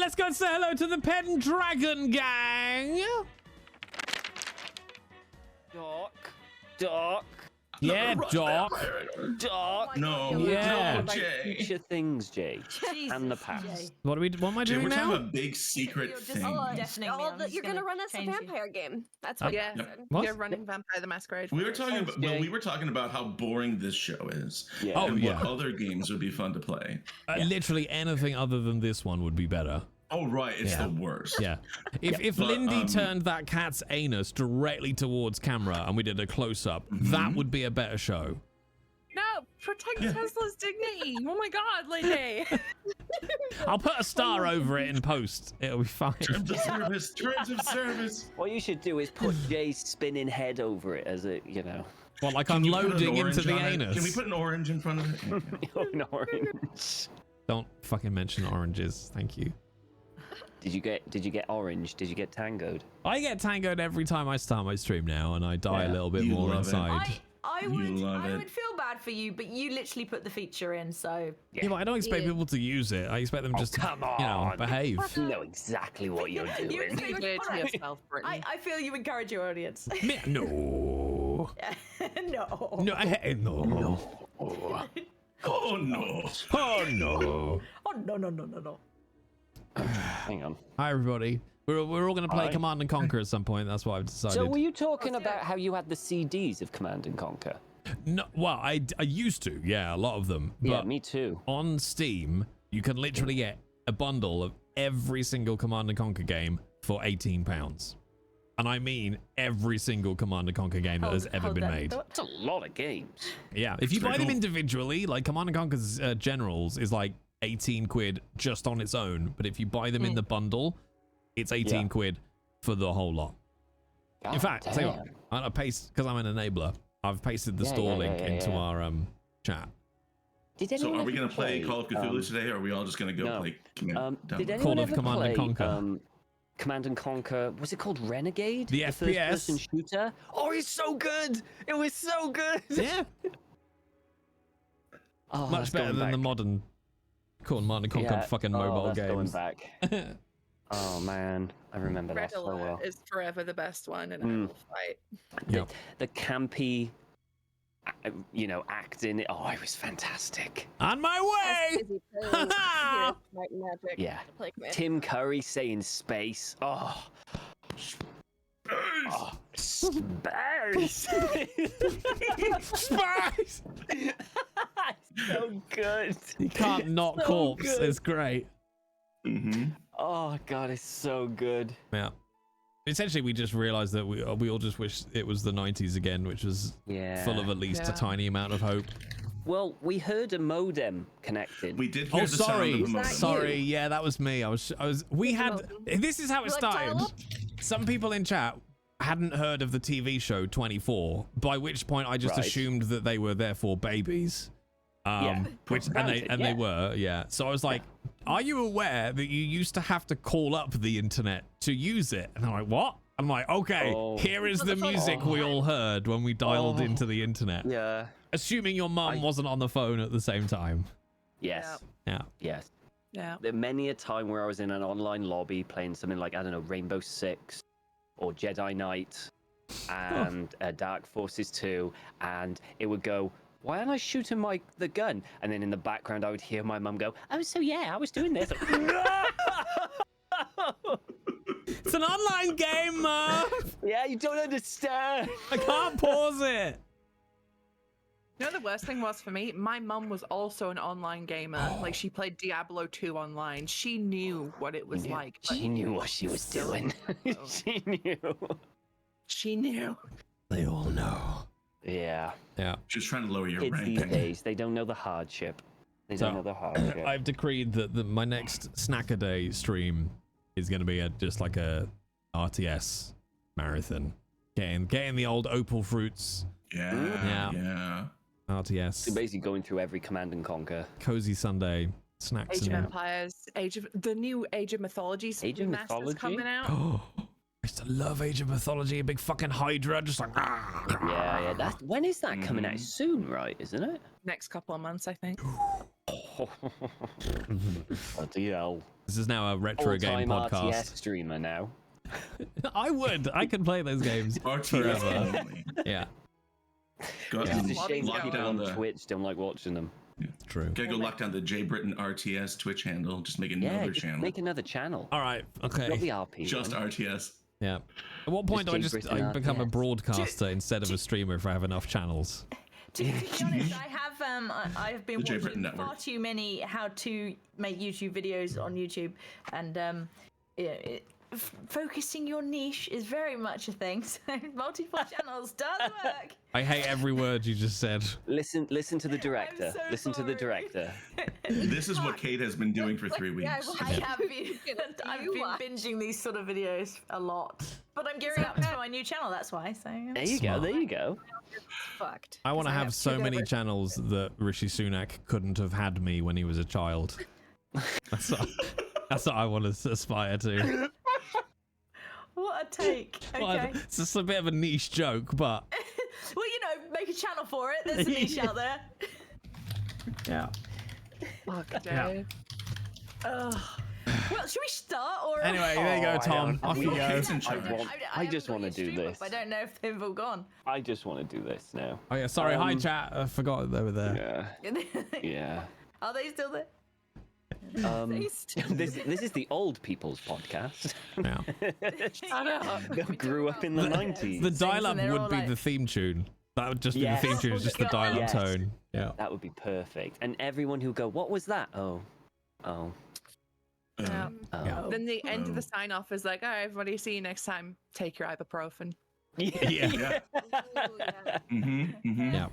let's go say hello to the Pendragon gang. Doc. Yeah, Doc. No. Yeah. No, Jay. Future things, Jay. And the past. What am I Jay, doing we're talking now? about big secret things. You're gonna run us a vampire game. That's what you said. What? You're running Vampire the Masquerade. We were talking about we were talking about how boring this show is. Yeah. And what other games would be fun to play. Literally anything other than this one would be better. Oh right, it's the worst. Yeah. If Lindy turned that cat's anus directly towards camera and we did a close-up, that would be a better show. No, protect Tesla's dignity. Oh my God, Lindy. I'll put a star over it in post. It'll be fine. Terms of service. Terms of service. What you should do is put Jay's spinning head over it as it, you know. Well, like I'm loading into the anus. Can we put an orange in front of it? An orange. Don't fucking mention oranges. Thank you. Did you get orange? Did you get tangoed? I get tangoed every time I start my stream now, and I die a little bit more inside. I would feel bad for you, but you literally put the feature in, so. Yeah, but I don't expect people to use it. I expect them just to, you know, behave. You know exactly what you're doing. You do it to yourself, Brittany. I feel you encourage your audience. No. No. No. No. Oh no. Oh no. Oh no. Hang on. Hi everybody. We're all going to play Command and Conquer at some point. That's what I've decided. So were you talking about how you had the CDs of Command and Conquer? No, well, I used to, yeah, a lot of them. Yeah, but me too. On Steam, you can literally get a bundle of every single Command and Conquer game for £18. And I mean every single Command and Conquer game that has ever been made. That's a lot of games. Yeah, if you buy them individually, like Command and Conquer's Generals is like 18 quid just on its own. But if you buy them in the bundle, it's 18 quid for the whole lot. God in fact, tell you what, I paste, because I'm an enabler, I've pasted the store link into our chat. So are we going to play Call of Cthulhu today, or are we all just going to go play did anyone Call of ever Command play, and Conquer? Command and Conquer, was it called Renegade? The FPS? First-person shooter? Oh, it's so good! It was so good! Yeah. Much better than the modern Command and Conquer fucking mobile games. Going back. Oh man, I remember Red that so Alert well. is forever the best one in a Hell fight. The campy, you know, acting. Oh, it was fantastic. On my way! Yeah. Tim Curry saying space. Oh. Space! Space! So good. You can't not So corpse. good. It's great. Oh god, it's so good. Yeah. Essentially, we just realized that we all just wish it was the 90s again, which was full of at least a tiny amount of hope. Well, we heard a modem connected. We did hear the sound of the modem. Sorry, yeah, that was me. We had, this is how it started. Some people in chat hadn't heard of the TV show 24, by which point I just assumed that they were therefore babies. Which and they were, yeah. So I was like, are you aware that you used to have to call up the internet to use it? And I'm like, what? I'm like, okay, here is the music we all heard when we dialed into the internet. Yeah. Assuming your mum wasn't on the phone at the same time. Yes. Yeah. Yes. Yeah. There many a time where I was in an online lobby playing something like, I don't know, Rainbow Six or Jedi Knight and Dark Forces 2, and it would go, why aren't I shooting the gun? And then in the background, I would hear my mum go, oh, so yeah, I was doing this. It's an online game, Mum. Yeah, you don't understand. I can't pause it. You know the worst thing was for me? My mum was also an online gamer. Like, she played Diablo 2 online. She knew what it was like. She knew what she was doing. She knew. She knew. They all know. Yeah. Yeah. Just trying to lower your Kids rank. these days, they don't know the hardship. They don't know the hardship. I've decreed that my next Snacker Day stream is going to be just like a RTS marathon. Getting the old opal fruits. Yeah. RTS. So basically going through every Command and Conquer. Cozy Sunday. Snacks. Age of Empires. The new Age of Mythology. Age of Mythology? Coming out. Oh, I used to love Age of Mythology. A big fucking Hydra, just like. Yeah. When is that coming out? Soon, right? Isn't it? Next couple of months, I think. Bloody hell. This is now a retro game All-time podcast. RTS streamer now. I could play those games RTS forever. only. Yeah, Got It's a shame lock people down on the. Twitch don't like watching them. true. Gotta go lock down the J Britain RTS Twitch handle. Just make another just channel. make another channel. All right. Not Okay. the RP. Just one. RTS. Yeah. At what point do I J just Britain become a RTS. broadcaster instead of a streamer if I have enough channels? To be honest, I've been The J Britain watching Network. far too many how to make YouTube videos on YouTube, and focusing your niche is very much a thing. So multiple channels does work. I hate every word you just said. Listen to the director. so Listen to the sorry. director. This is what Kate has been doing for 3 weeks. I have been, I've been binging these sort of videos a lot, but I'm gearing up for my new channel. That's why. So There you go. Smart. There you go. Fucked. I want to 'Cause have so two many different- channels that Rishi Sunak couldn't have had me when he was a child. That's what I want to aspire to. what a take. Okay. It's just a bit of a niche joke, but Well, make a channel for it. There's a niche out there. yeah. Fuck, Dave. Well, should we start or? Anyway, there you go, I Tom. don't- Off you go. Kate's in charge. I just want to do this. I don't know if they've all gone. I just want to do this now. Oh yeah, sorry. Hi, chat. I forgot they were there. Yeah. Yeah. Are they still there? This is the old people's podcast. Yeah. Shut up. They grew up in the 90s. The dial-up and they're would all be like- the theme tune. That would just be Yes. the theme tune. It's just the dial-up Yes. tone. Yeah. That would be perfect. And everyone who go, what was that? Oh. Yeah. Yeah. Then the end of the sign off is like, all right, everybody, see you next time. Take your ibuprofen. Yeah. Yeah. Mm-hmm. Mm-hmm. Yeah.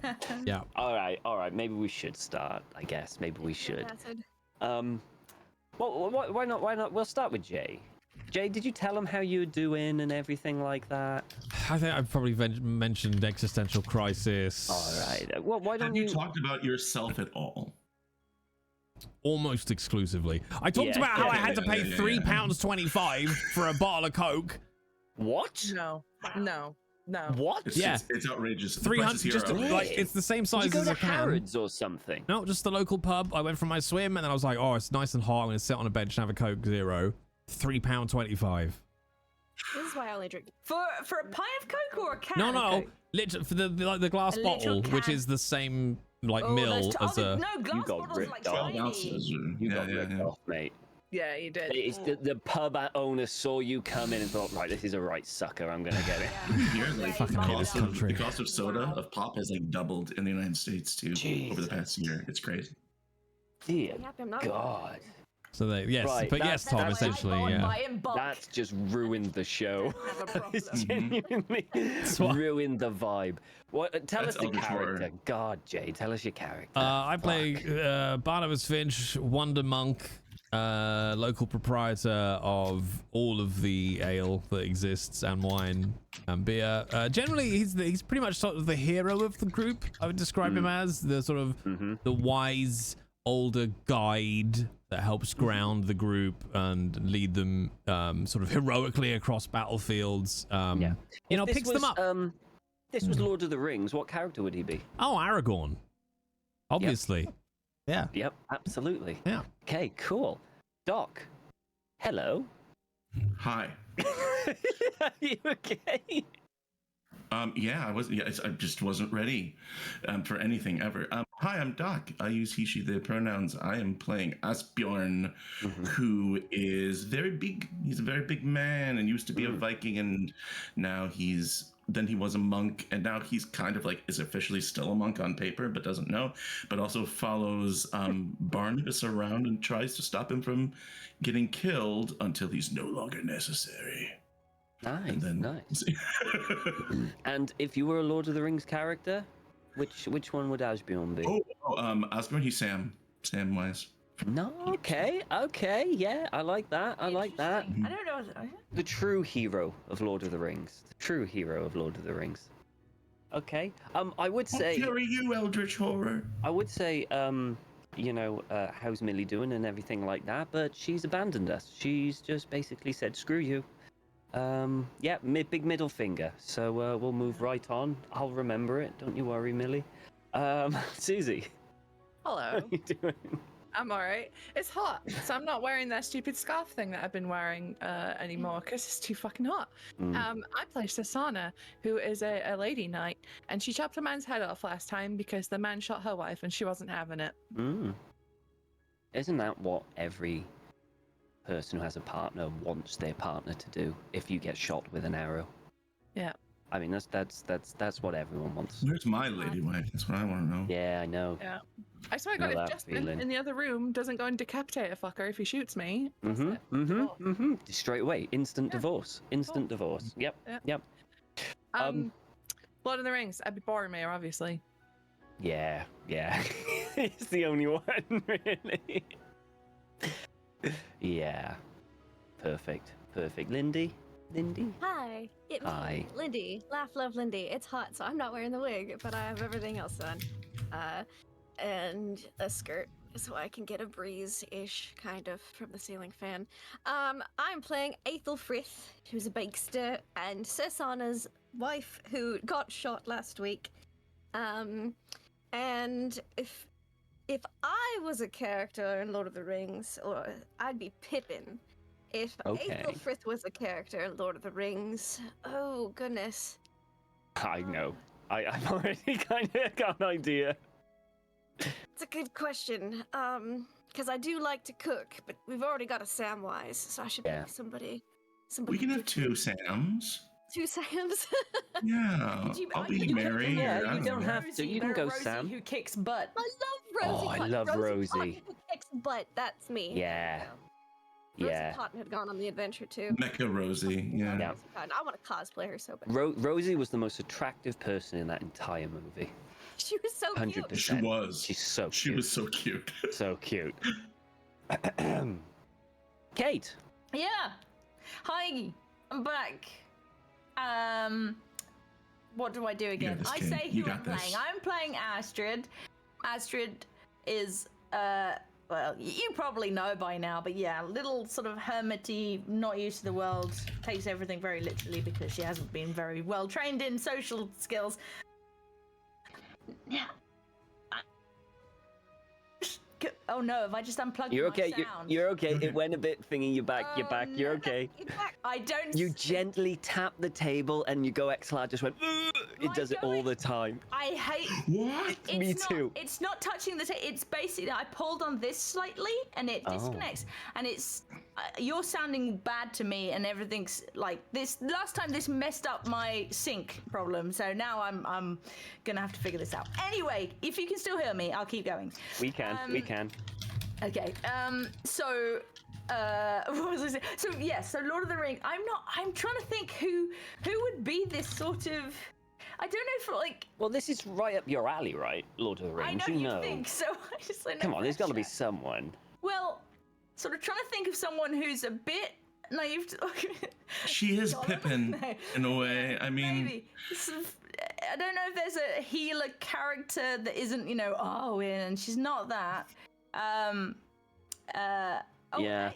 Yeah. All right. Maybe we should start. I guess maybe we should. Well, why not? We'll start with Jay. Jay, did you tell him how you were doing and everything like that? I think I've probably mentioned existential crisis. All right. Well, why don't Have you talked about yourself at all? Almost exclusively. I talked Yeah. about how I Yeah, had to yeah, pay yeah, £3.25 for a bottle of Coke. What? No. What? It's outrageous. The 300. prices here Just are outrageous. like it's the same Did size you go as to a can. Harrods or something? No, just the local pub. I went for my swim, and then I was like, "Oh, it's nice and hot. I'm gonna sit on a bench and have a Coke Zero." £3.25. This is why I only drink. For a pint of Coke or a can? No, of no, Coke? literally for the glass A literal bottle, which can. is the same like Oh, mill those as a. no glass got bottles are like ripped off. 12 tiny. ounces. You got ripped off, mate. Yeah, you did. It's the pub owner saw you come in and thought, right, this is a right sucker. I'm gonna get it. Here, like, Fucking hate this country. the cost of soda of pop has like doubled in the United States too over the past year. It's crazy. Dear Happy I'm not. God, So yes, Right, but yes, Tom, That's why I essentially, bought yeah. mine in bulk. that's just ruined the show. Have a problem. It's genuinely what- ruined the vibe. What? Tell That's us the Eldritch character. Horror. God, Jay, tell us your character. I play Fuck. Barnabas Finch, Wonder Monk, local proprietor of all of the ale that exists and wine and beer. Generally, he's pretty much sort of the hero of the group. I would describe him as the sort of the wise older guide that helps ground the group and lead them sort of heroically across battlefields. You know, This picks them was, up. This was Lord of the Rings. What character would he be? Oh, Aragorn. Obviously. Yeah. Yep, absolutely. Yeah. Okay, cool. Doc, hello. Hi. Are you okay? Yeah, I just wasn't ready for anything ever. Hi, I'm Doc. I use he, she, their pronouns. I am playing Asbjorn, who is very big. He's a very big man and used to be a Viking, and now he was a monk, and now he's kind of like is officially still a monk on paper, but doesn't know, but also follows Barnabas around and tries to stop him from getting killed until he's no longer necessary. Nice, And then nice. And if you were a Lord of the Rings character, which one would Asbjorn be? Asbjorn, he's Samwise. No, okay, yeah, I like that. I like that. I don't know. The true hero of Lord of the Rings. The true hero of Lord of the Rings. Okay. I would say. How are you, Eldritch Horror? I would say, how's Millie doing and everything like that, but she's abandoned us. She's just basically said, screw you. Big middle finger. So we'll move right on. I'll remember it. Don't you worry, Millie. Susie, Hello. how you doing? I'm all right. It's hot, so I'm not wearing that stupid scarf thing that I've been wearing anymore because it's too fucking hot. I play Sasana, who is a lady knight, and she chopped a man's head off last time because the man shot her wife and she wasn't having it. Isn't that what every person who has a partner wants their partner to do if you get shot with an arrow? Yeah. I mean, that's what everyone wants. Where's my lady wife? That's what I want to know. Yeah, I know. Yeah. I swear to God, if Justin in the other room doesn't go and decapitate a fucker if he shoots me. Straight away, instant divorce. Instant divorce. Yep. Lord of the Rings. I'd be boring Mayor, obviously. Yeah. It's the only one, really. Yeah. Perfect. Lindy? Hi. Hi. Lindy. Laugh, love, Lindy. It's hot, so I'm not wearing the wig, but I have everything else on. And a skirt, so I can get a breeze-ish, kind of, from the ceiling fan. I'm playing Aethelfrith, who's a bakester, and Sasana's wife, who got shot last week. And if I was a character in Lord of the Rings, or I'd be Pippin. If Aethelfrith was a character in Lord of the Rings, oh goodness. I know. I've already kind of got an idea. It's a good question. Because I do like to cook, but we've already got a Samwise, so I should pick somebody. We can have two Sams. Two Sams. Yeah, I'll be Mary. Yeah, you don't have to. You can go Rosie, Sam. who kicks butt. I love Rosie. Oh, I love Rosie. Who kicks butt. That's me. Yeah. Rosie Cotton had gone on the adventure too. Mecha Rosie. Yeah. I want to cosplay her so bad. Rosie was the most attractive person in that entire movie. She was so 100%. cute. She was. She's so cute. She was so cute. So cute. Kate. Yeah. Hi. I'm back. What do I do again? this, I Kate. say You who I'm got this. playing. I'm playing Astrid. Astrid is well, you probably know by now, but yeah, little sort of hermity, not used to the world, takes everything very literally because she hasn't been very well trained in social skills. Yeah. Oh no, have I just unplugged You're okay. my sound? You're okay. It went a bit thingy. You're back. You're back. You're no. okay. I don't. You gently tap the table and you go XLR just went. It does it all the time. I hate. What? Me Not, too. It's not touching the. It's basically I pulled on this slightly and it disconnects, and it's. You're sounding bad to me, and everything's like this. Last time this messed up my sync problem, so now I'm gonna have to figure this out. Anyway, if you can still hear me, I'll keep going. We can. We can. Okay. So. What was I saying? So yes. So Lord of the Rings. I'm trying to think who would be this sort of. I don't know if like. Well, this is right up your alley, right? Lord of the Rings. I know you think so. I just like. Come on, there's got to be someone. Well, sort of trying to think of someone who's a bit naive. She is Pippin in a way. I mean, maybe. I don't know if there's a healer character that isn't, Arwen, and she's not that. Yeah.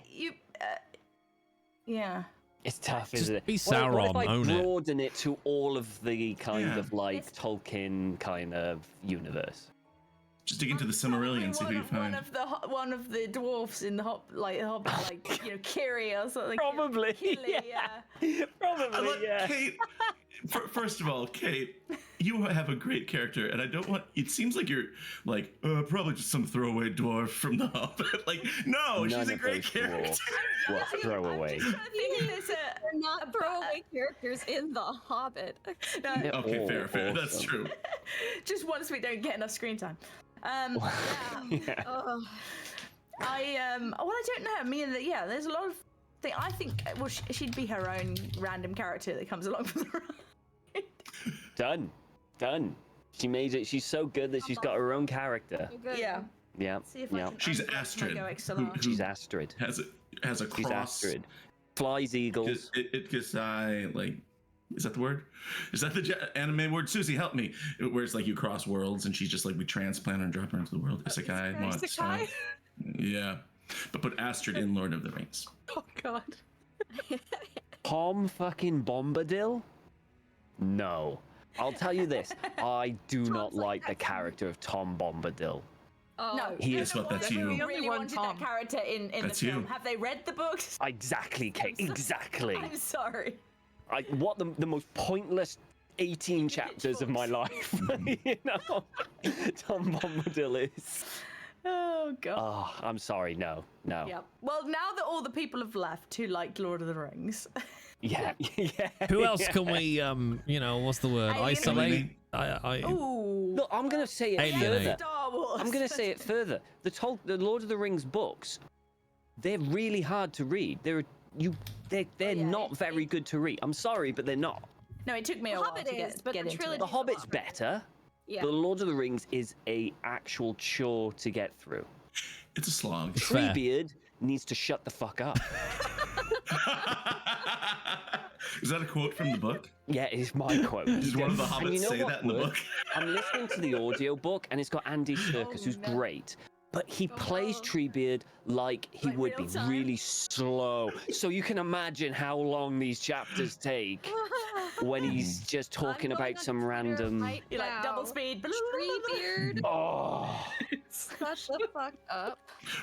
Yeah. It's tough, Just isn't it? be What Sauron, if I own it. broaden it to all of the kind Yeah. of like Yes. Tolkien kind of universe? just dig into the Silmarillion, see who you One find. of the dwarfs in the Hobbit, Kiri or something. Probably. Kili, yeah. Probably, yeah. Kate, first of all, Kate, you have a great character, and I don't want. It seems like you're like probably just some throwaway dwarf from the Hobbit. Like, no, None she's a of great those character. dwarves were throwaway. They're not throwaway characters in The Hobbit. They're Okay, all fair. That's awesome. true. Just once we don't get enough screen time. Yeah. Oh. I don't know. I mean, there's a lot of things. I think, well, she'd be her own random character that comes along for the ride. Done. She made it. She's so good that she's got her own character. Good. Yeah. Yeah. See if I Yeah. can She's unblock my Astrid, Go who- XLR. She's Astrid. Has a She's cross. Astrid. Flies eagles. Because I like. Is that the word? Is that the anime word? Susie, help me. Where it's like you cross worlds, and she's just like we transplant her and drop her into the world. Isekai. What? Isekai? Yeah, but put Astrid in Lord of the Rings. Oh God. Tom fucking Bombadil? No. I'll tell you this. I do not like the character of Tom Bombadil. Oh. No, Guess what? That's you. Only really one wanted Tom. that character in the That's film. you. Have they read the books? Exactly, Kate. Exactly. I'm sorry. What the most pointless 18 chapters of my life, you know, Tom Bombadil is. Oh god. Oh, I'm sorry. No. Yep. Well, now that all the people have left who liked Lord of the Rings, Yeah. Who else can we, you know, what's the word? Alienate. Isolate? ooh, Look, I'm gonna say it Alienate. further. Star Wars. I'm gonna say it further. The Lord of the Rings books, they're really hard to read. They're not very good to read. I'm sorry, but they're not. No, it took me a The while Hobbit to get, is, but get the into trilogy- The it. Hobbit's better. Yeah. The Lord of the Rings is a actual chore to get through. It's a slog. Fair. Treebeard needs to shut the fuck up. Is that a quote from the book? Yeah, it's my quote. Did one of the And hobbits you know say what that in the works? book? I'm listening to the audio book, and it's got Andy Serkis, who's no. great. But he plays no. Treebeard like he Like would be real time? really slow. So you can imagine how long these chapters take when he's just talking I'm going about on some Twitter random. right You're like double now. speed. Treebeard. Oh, Shut the fuck up.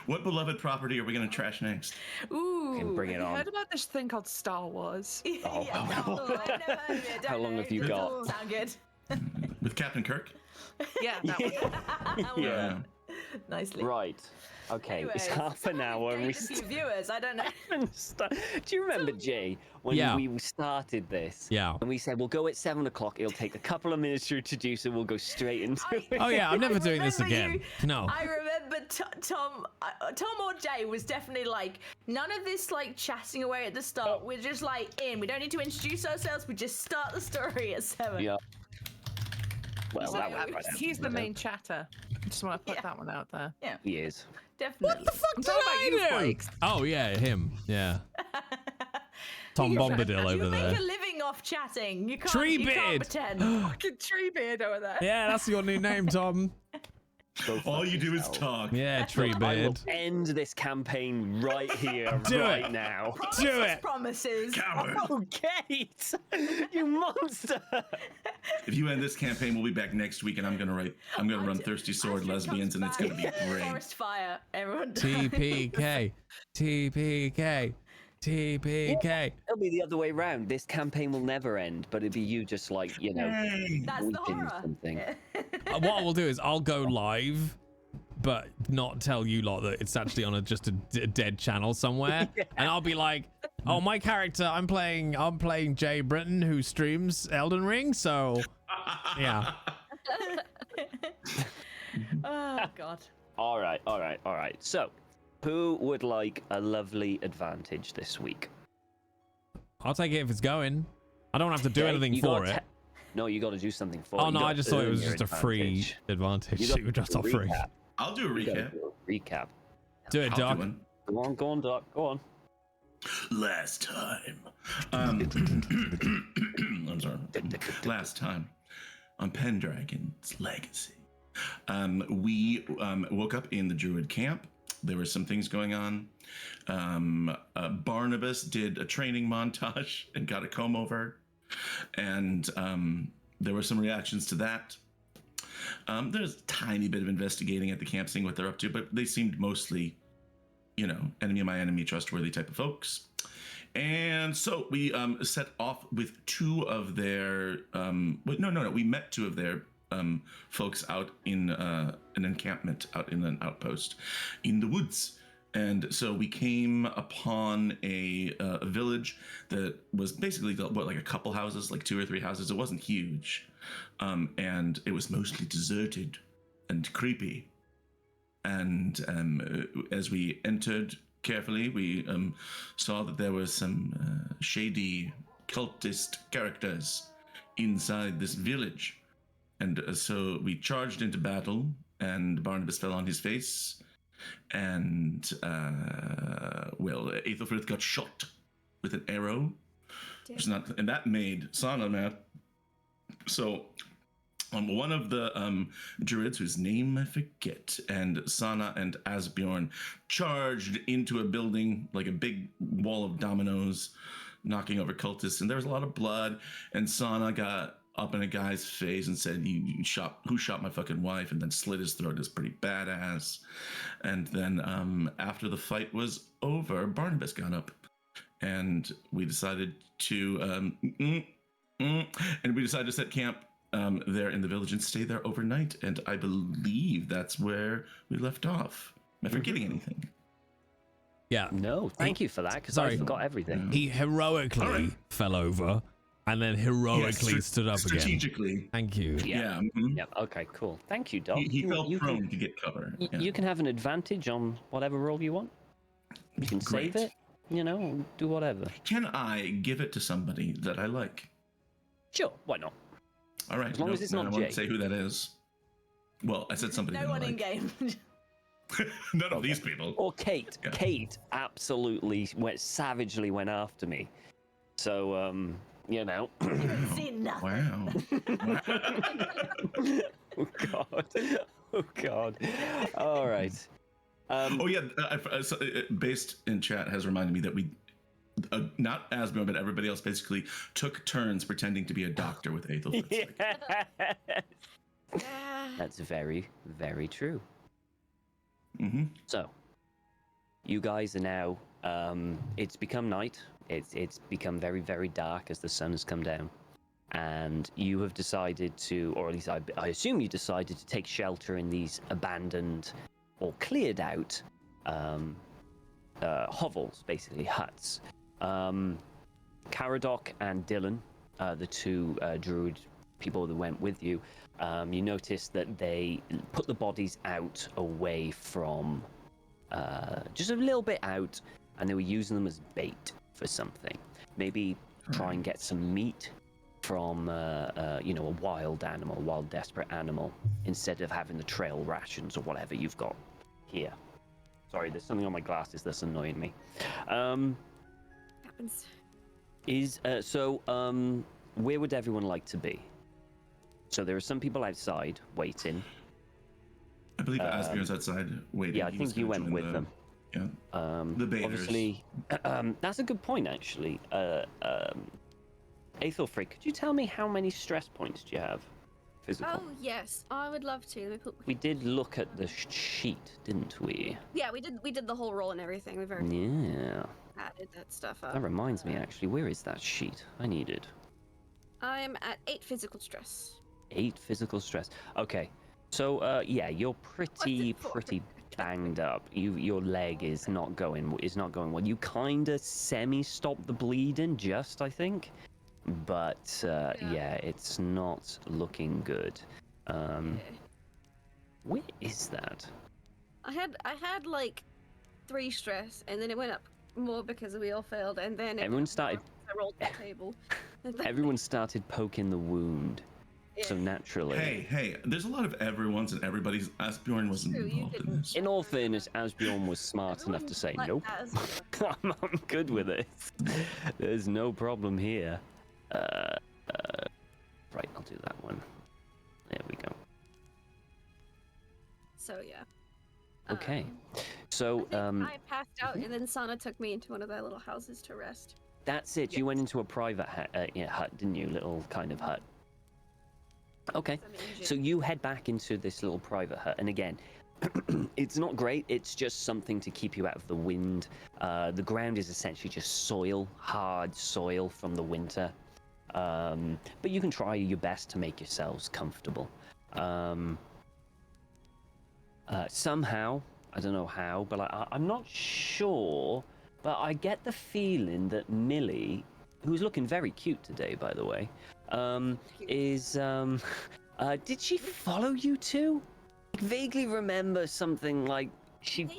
What beloved property are we going to trash next? Ooh. can bring it Have you on. heard about this thing called Star Wars? Yeah, no, I've never heard of it. How Don't long know. have you Doesn't got? Sound good. With Captain Kirk? Yeah, that one. Yeah. Nicely. Right. Okay, it's Anyways, half an hour and we gained a few viewers. I don't know. Do you remember, Jay, when Yeah. we started this? Yeah. And we said we'll go at 7 o'clock. It'll take a couple of minutes to introduce, and we'll go straight into it. Oh yeah, I'm never I doing this remember again. you- No. I remember Tom or Jay was definitely like, none of this like chatting away at the start. We're just like in. We don't need to introduce ourselves. We just start the story at 7. Yeah. Well, that Yeah, was right He's the after, main chatter. I just want to put Yeah. that one out there. He is. Definitely. What the fuck I'm did talking about you, I do? Flakes. Oh yeah, him. Yeah. Tom You Bombadil over make there. a living off chatting. You can't. Tree you can't beard. pretend. Fucking Treebeard over there. Yeah, that's your new name, Tom. Go All fuck you do is yourself. talk. Yeah, I will Treebeard. end this campaign right here, Do right it. now. Do it. Promises. Coward. Oh, Kate! You monster! If you end this campaign, we'll be back next week, and I'm gonna run Thirsty Sword Astrid Lesbians, comes and it's gonna be back. great. Forest fire. Everyone. TPK. TPK. TPK. It'll be the other way round. This campaign will never end, but it'll be you just like, you know, That's the weeping or horror. something. What I will do is I'll go live, but not tell you lot that it's actually on just a dead channel somewhere, and I'll be like, "Oh, my character, I'm playing Jay Britton, who streams Elden Ring, so yeah." Oh God. All right. So, who would like a lovely advantage this week? I'll take it if it's going. I don't have to do Jay, anything you for gotta it. No, you got to do something for it. Oh You no, gotta I just thought it earn was your just a free advantage. You gotta You were just do a offering. recap. I'll do a You gotta recap. do a recap. Do it, I'll Doc. do one. Go on, Doc. Go on. Last time. I'm sorry. Last time on Pendragon's Legacy. We woke up in the Druid camp. There were some things going on. Barnabas did a training montage and got a comb over. And there were some reactions to that. There's a tiny bit of investigating at the camp, seeing what they're up to, but they seemed mostly, you know, enemy of my enemy, trustworthy type of folks. And so we set off with two of their, we met two of their folks out in an encampment, out in an outpost in the woods. And so we came upon a village that was basically like a couple houses, like 2 or 3 houses. It wasn't huge, and it was mostly deserted and creepy. And as we entered carefully, we saw that there were some shady cultist characters inside this village. And so we charged into battle, and Barnabas fell on his face. And, Aethelfrith got shot with an arrow. And that made Sana mad. So, one of the druids, whose name I forget, and Sana and Asbjorn charged into a building, like a big wall of dominoes, knocking over cultists. And there was a lot of blood. And Sana got up in a guy's face and said, who shot my fucking wife, and then slit his throat. Is pretty badass. And then after the fight was over, Barnabas got up, and we decided to set camp there in the village and stay there overnight. And I believe that's where we left off. Am I forgetting anything? Yeah. No, thank you for that, because I forgot everything. He heroically fell over and then heroically stood up strategically. again. Thank you. Yeah. Yeah. Okay, cool. Thank you, Doc. He fell prone to get cover. You can have an advantage on whatever roll you want. You can save it, do whatever. Can I give it to somebody that I like? Sure, why not? All right. As long as it's not I Jake. won't say who that is. Well, I said somebody. No one in game. None of these people. Or Kate. Yeah. Kate absolutely savagely went after me. So, You haven't seen nothing. Wow. Oh God. Oh God. All right. Based in chat has reminded me that we, not Asbjorn, but everybody else basically took turns pretending to be a doctor with Aethelflaed. Yeah. That's very, very true. Mm-hmm. So, you guys are now. It's become night. It's become very, very dark as the sun has come down, and you have decided to, or at least I assume you decided to take shelter in these abandoned or cleared out hovels, basically huts. Caradoc and Dylan, the two druid people that went with you, you noticed that they put the bodies out away from, just a little bit out, and they were using them as bait for something. Maybe try and get some meat from, a wild animal, wild desperate animal, instead of having the trail rations or whatever you've got here. Sorry, there's something on my glasses that's annoying me. Happens. Where would everyone like to be? So there are some people outside waiting. I believe Asbjorn's outside waiting. Yeah, I think you went with them. Yeah. The baiters. Obviously, that's a good point, actually. Aethelfried, could you tell me how many stress points do you have? Physical. Oh yes, I would love to. We did look at the sheet, didn't we? Yeah, we did. We did the whole roll and everything. We've already added that stuff up. That reminds me, actually, where is that sheet? I need it. I'm at 8 physical stress. 8 physical stress. Okay. So, you're pretty banged up. Your leg is not going well. You kind of semi-stopped the bleeding, just, I think. But, it's not looking good. Where is that? I had like 3 stress, and then it went up more because we all failed, and then everyone started. I rolled the table. Everyone started poking the wound. Yeah. So naturally. Hey, there's a lot of everyone's and everybody's. Asbjorn wasn't involved in this. In all fairness, Asbjorn was smart enough to say, nope, I'm good with it. There's no problem here. Right, I'll do that one. There we go. So, yeah. Okay. So, I passed out, and then Sana took me into one of their little houses to rest. That's it. Yes. You went into a private hut, didn't you? Little kind of hut. Okay. So you head back into this little private hut, and again, it's not great. It's just something to keep you out of the wind. The ground is essentially just soil, hard soil from the winter. But you can try your best to make yourselves comfortable. Somehow, I don't know how, but I'm not sure, but I get the feeling that Millie, who's looking very cute today, by the way, did she follow you two? I vaguely remember something like she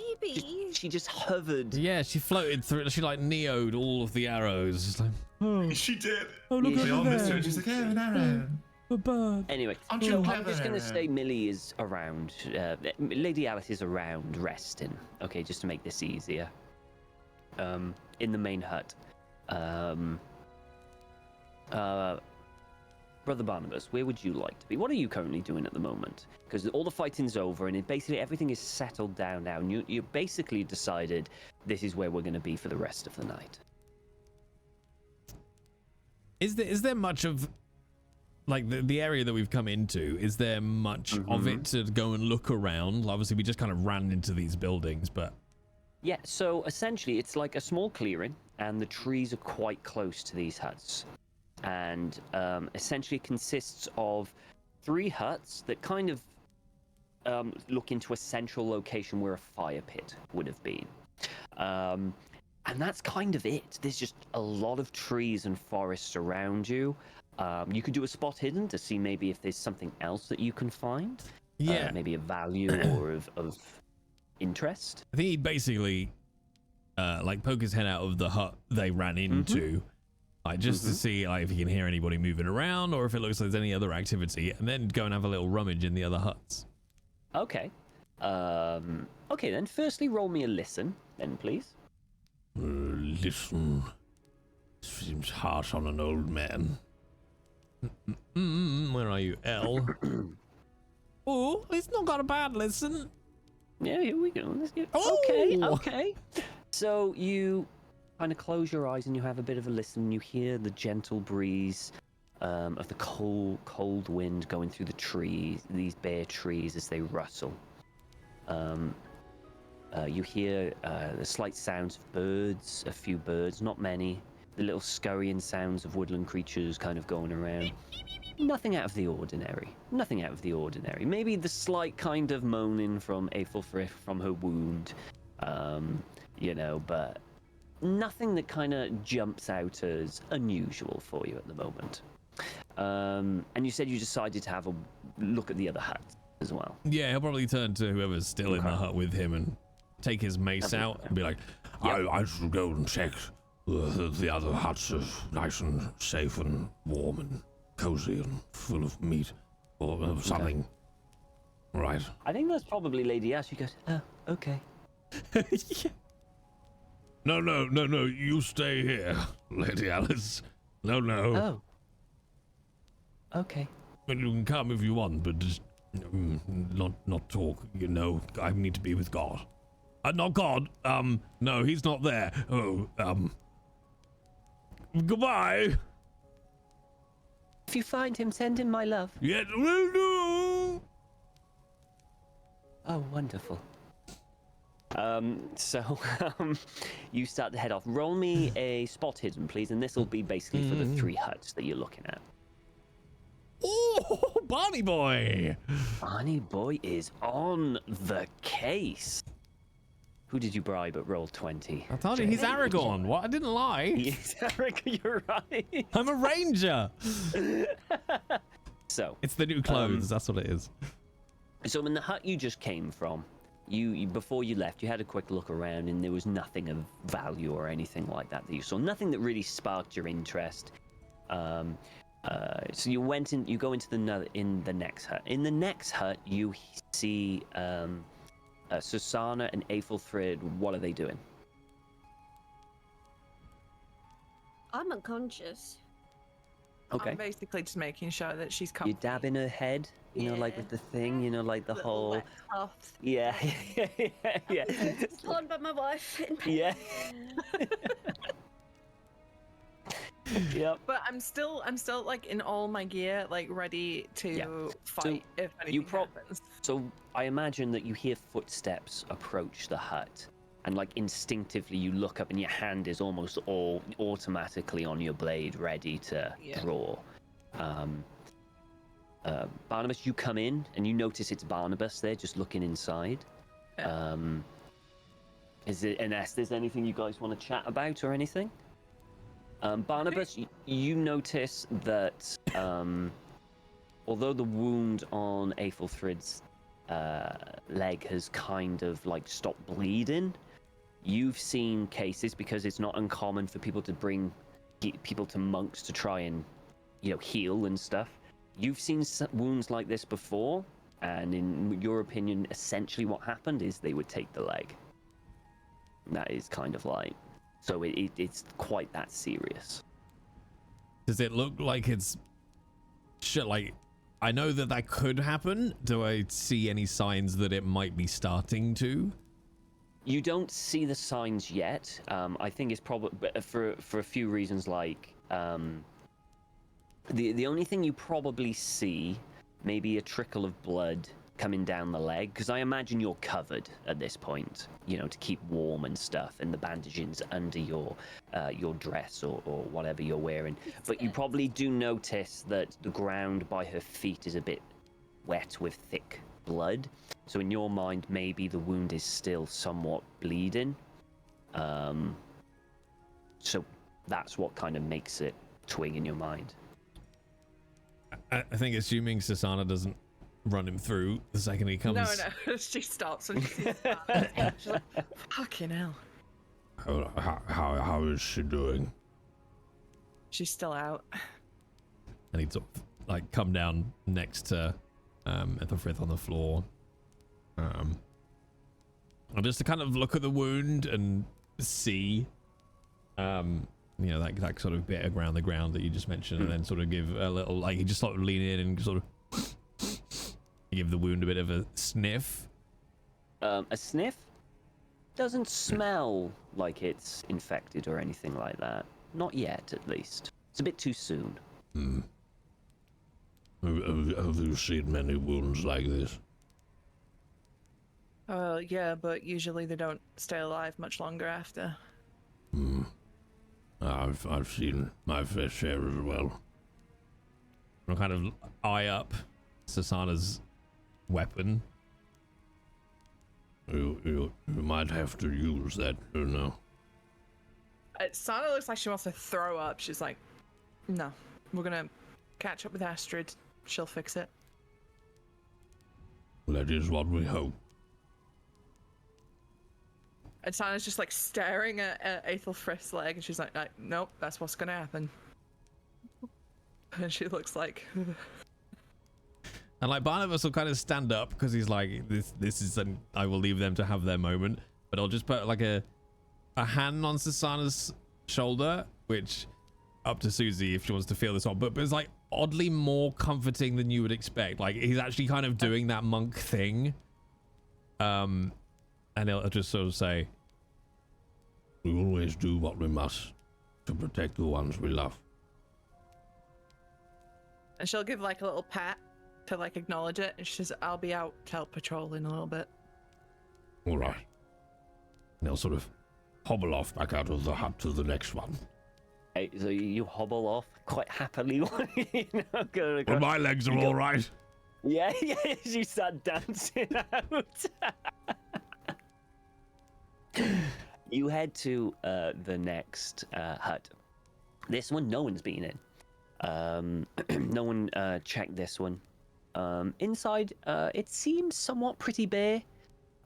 just hovered. Yeah, she floated through. She like neo'd all of the arrows. It's like, she did. Oh, look they all missed her. She's like, hey, an arrow. A bird. Anyway, I'm just going to say Millie is around. Lady Alice is around resting. Okay, just to make this easier. In the main hut. Brother Barnabas, where would you like to be? What are you currently doing at the moment? Because all the fighting's over and basically everything is settled down now. And you basically decided this is where we're going to be for the rest of the night. Is there much of like the area that we've come into, is there much of it to go and look around? Obviously, we just kind of ran into these buildings, but... Yeah, so essentially it's like a small clearing, and the trees are quite close to these huts. And essentially it consists of 3 huts that kind of look into a central location where a fire pit would have been. And that's kind of it. There's just a lot of trees and forests around you. You could do a spot hidden to see maybe if there's something else that you can find. Yeah. Maybe a value or of interest. I think he basically like poke his head out of the hut they ran into, like just to see like if he can hear anybody moving around or if it looks like there's any other activity, and then go and have a little rummage in the other huts. Okay. Okay then. Firstly, roll me a listen, then please. Listen. Seems harsh on an old man. Where are you, L? Oh, it's not got a bad listen. Yeah, here we go. Let's get... Oh! Okay. So you kind of close your eyes and you have a bit of a listen. You hear the gentle breeze of the cold wind going through the trees, these bare trees as they rustle. You hear the slight sounds of birds, a few birds, not many. The little scurrying sounds of woodland creatures kind of going around. Nothing out of the ordinary. Nothing out of the ordinary. Maybe the slight kind of moaning from Aethelfrith from her wound, but nothing that kind of jumps out as unusual for you at the moment. And you said you decided to have a look at the other huts as well. Yeah, he'll probably turn to whoever's still in the hut with him and take his mace out and be like, I should go and check the other huts are nice and safe and warm and cozy and full of meat or something. Right. I think that's probably Lady Ash. She goes, oh, okay. Yeah. No, you stay here, Lady Alice. No. Oh. Okay. Well, you can come if you want, but just not talk, I need to be with God. Not God. No, he's not there. Oh, goodbye. If you find him, send him my love. Yes, will do. Oh, wonderful. So you start to head off. Roll me a spot hidden, please, and this will be basically for the 3 huts that you're looking at. Oh, Barney Boy. Barney Boy is on the case. Who did you bribe at roll 20? I told you, he's Aragorn. What? I didn't lie. He's Aragorn, you're right. I'm a ranger. So it's the new clothes. That's what it is. So in the hut you just came from, you before you left, you had a quick look around, and there was nothing of value or anything like that you saw. Nothing that really sparked your interest. So you went in. You go into the next hut. In the next hut, you see Susanna and Aethelfrid. What are they doing? I'm unconscious. Okay. I'm basically just making sure that she's comfy. You dab in her head, like with the thing, like the whole. Wet cuffs. Yeah. Torn by my wife in pain. Yeah. Yep. But I'm still like in all my gear, like ready to fight if anything happens. So I imagine that you hear footsteps approach the hut, and like instinctively you look up, and your hand is almost all automatically on your blade, ready to draw. Barnabas, you come in and you notice it's Barnabas there, just looking inside. Yeah. Is it? Unless there's anything you guys want to chat about or anything? Barnabas, you notice that although the wound on Aethelfrid's leg has kind of like stopped bleeding, you've seen cases, because it's not uncommon for people to bring people to monks to try and heal and stuff. You've seen wounds like this before, and in your opinion, essentially what happened is they would take the leg. That is kind of like... So it's quite that serious. Does it look like it's shit? Like, I know that could happen. Do I see any signs that it might be starting to? You don't see the signs yet. I think it's probably for a few reasons. Like The only thing you probably see, maybe a trickle of blood coming down the leg, because I imagine you're covered at this point, you know, to keep warm and stuff, and the bandaging's under your dress or whatever you're wearing. But you probably do notice that the ground by her feet is a bit wet with thick blood. So in your mind, maybe the wound is still somewhat bleeding. So that's what kind of makes it twig in your mind. I think assuming Susanna doesn't run him through the second he comes. No, she stops when she sees that. She's like, fucking hell. How is she doing? She's still out. And he'd sort of like come down next to Ethelfrith on the floor. And just to kind of look at the wound and see you know, that sort of bit around the ground that you just mentioned, and then sort of give a little, like, you just sort of lean in and sort of give the wound a bit of a sniff. A sniff? Doesn't smell like it's infected or anything like that. Not yet, at least. It's a bit too soon. Have you seen many wounds like this? Yeah, but usually they don't stay alive much longer after. I've seen my fair share as well. I'll kind of eye up Susanna's weapon. You might have to use that, you know. Sana looks like she wants to throw up. She's like, no, we're gonna catch up with Astrid. She'll fix it. That is what we hope. And Sana's just like staring at Aethelfrith's leg, and she's like, nope, that's what's gonna happen. And she looks like... And like Barnabas will kind of stand up because he's like, this is I will leave them to have their moment, but I'll just put like a hand on Susanna's shoulder, which up to Susie if she wants to feel this on, but it's like oddly more comforting than you would expect. Like he's actually kind of doing that monk thing. And he'll just sort of say, we always do what we must to protect the ones we love. And she'll give like a little pat to like acknowledge it, and she says, I'll be out to help patrol in a little bit. All right. And he'll sort of hobble off back out of the hut to the next one. Hey, so you hobble off quite happily. You know, well, my legs are all right. Yeah, you start dancing out. You head to the next hut. This one, no one's been in. No one checked this one. Inside, it seems somewhat pretty bare.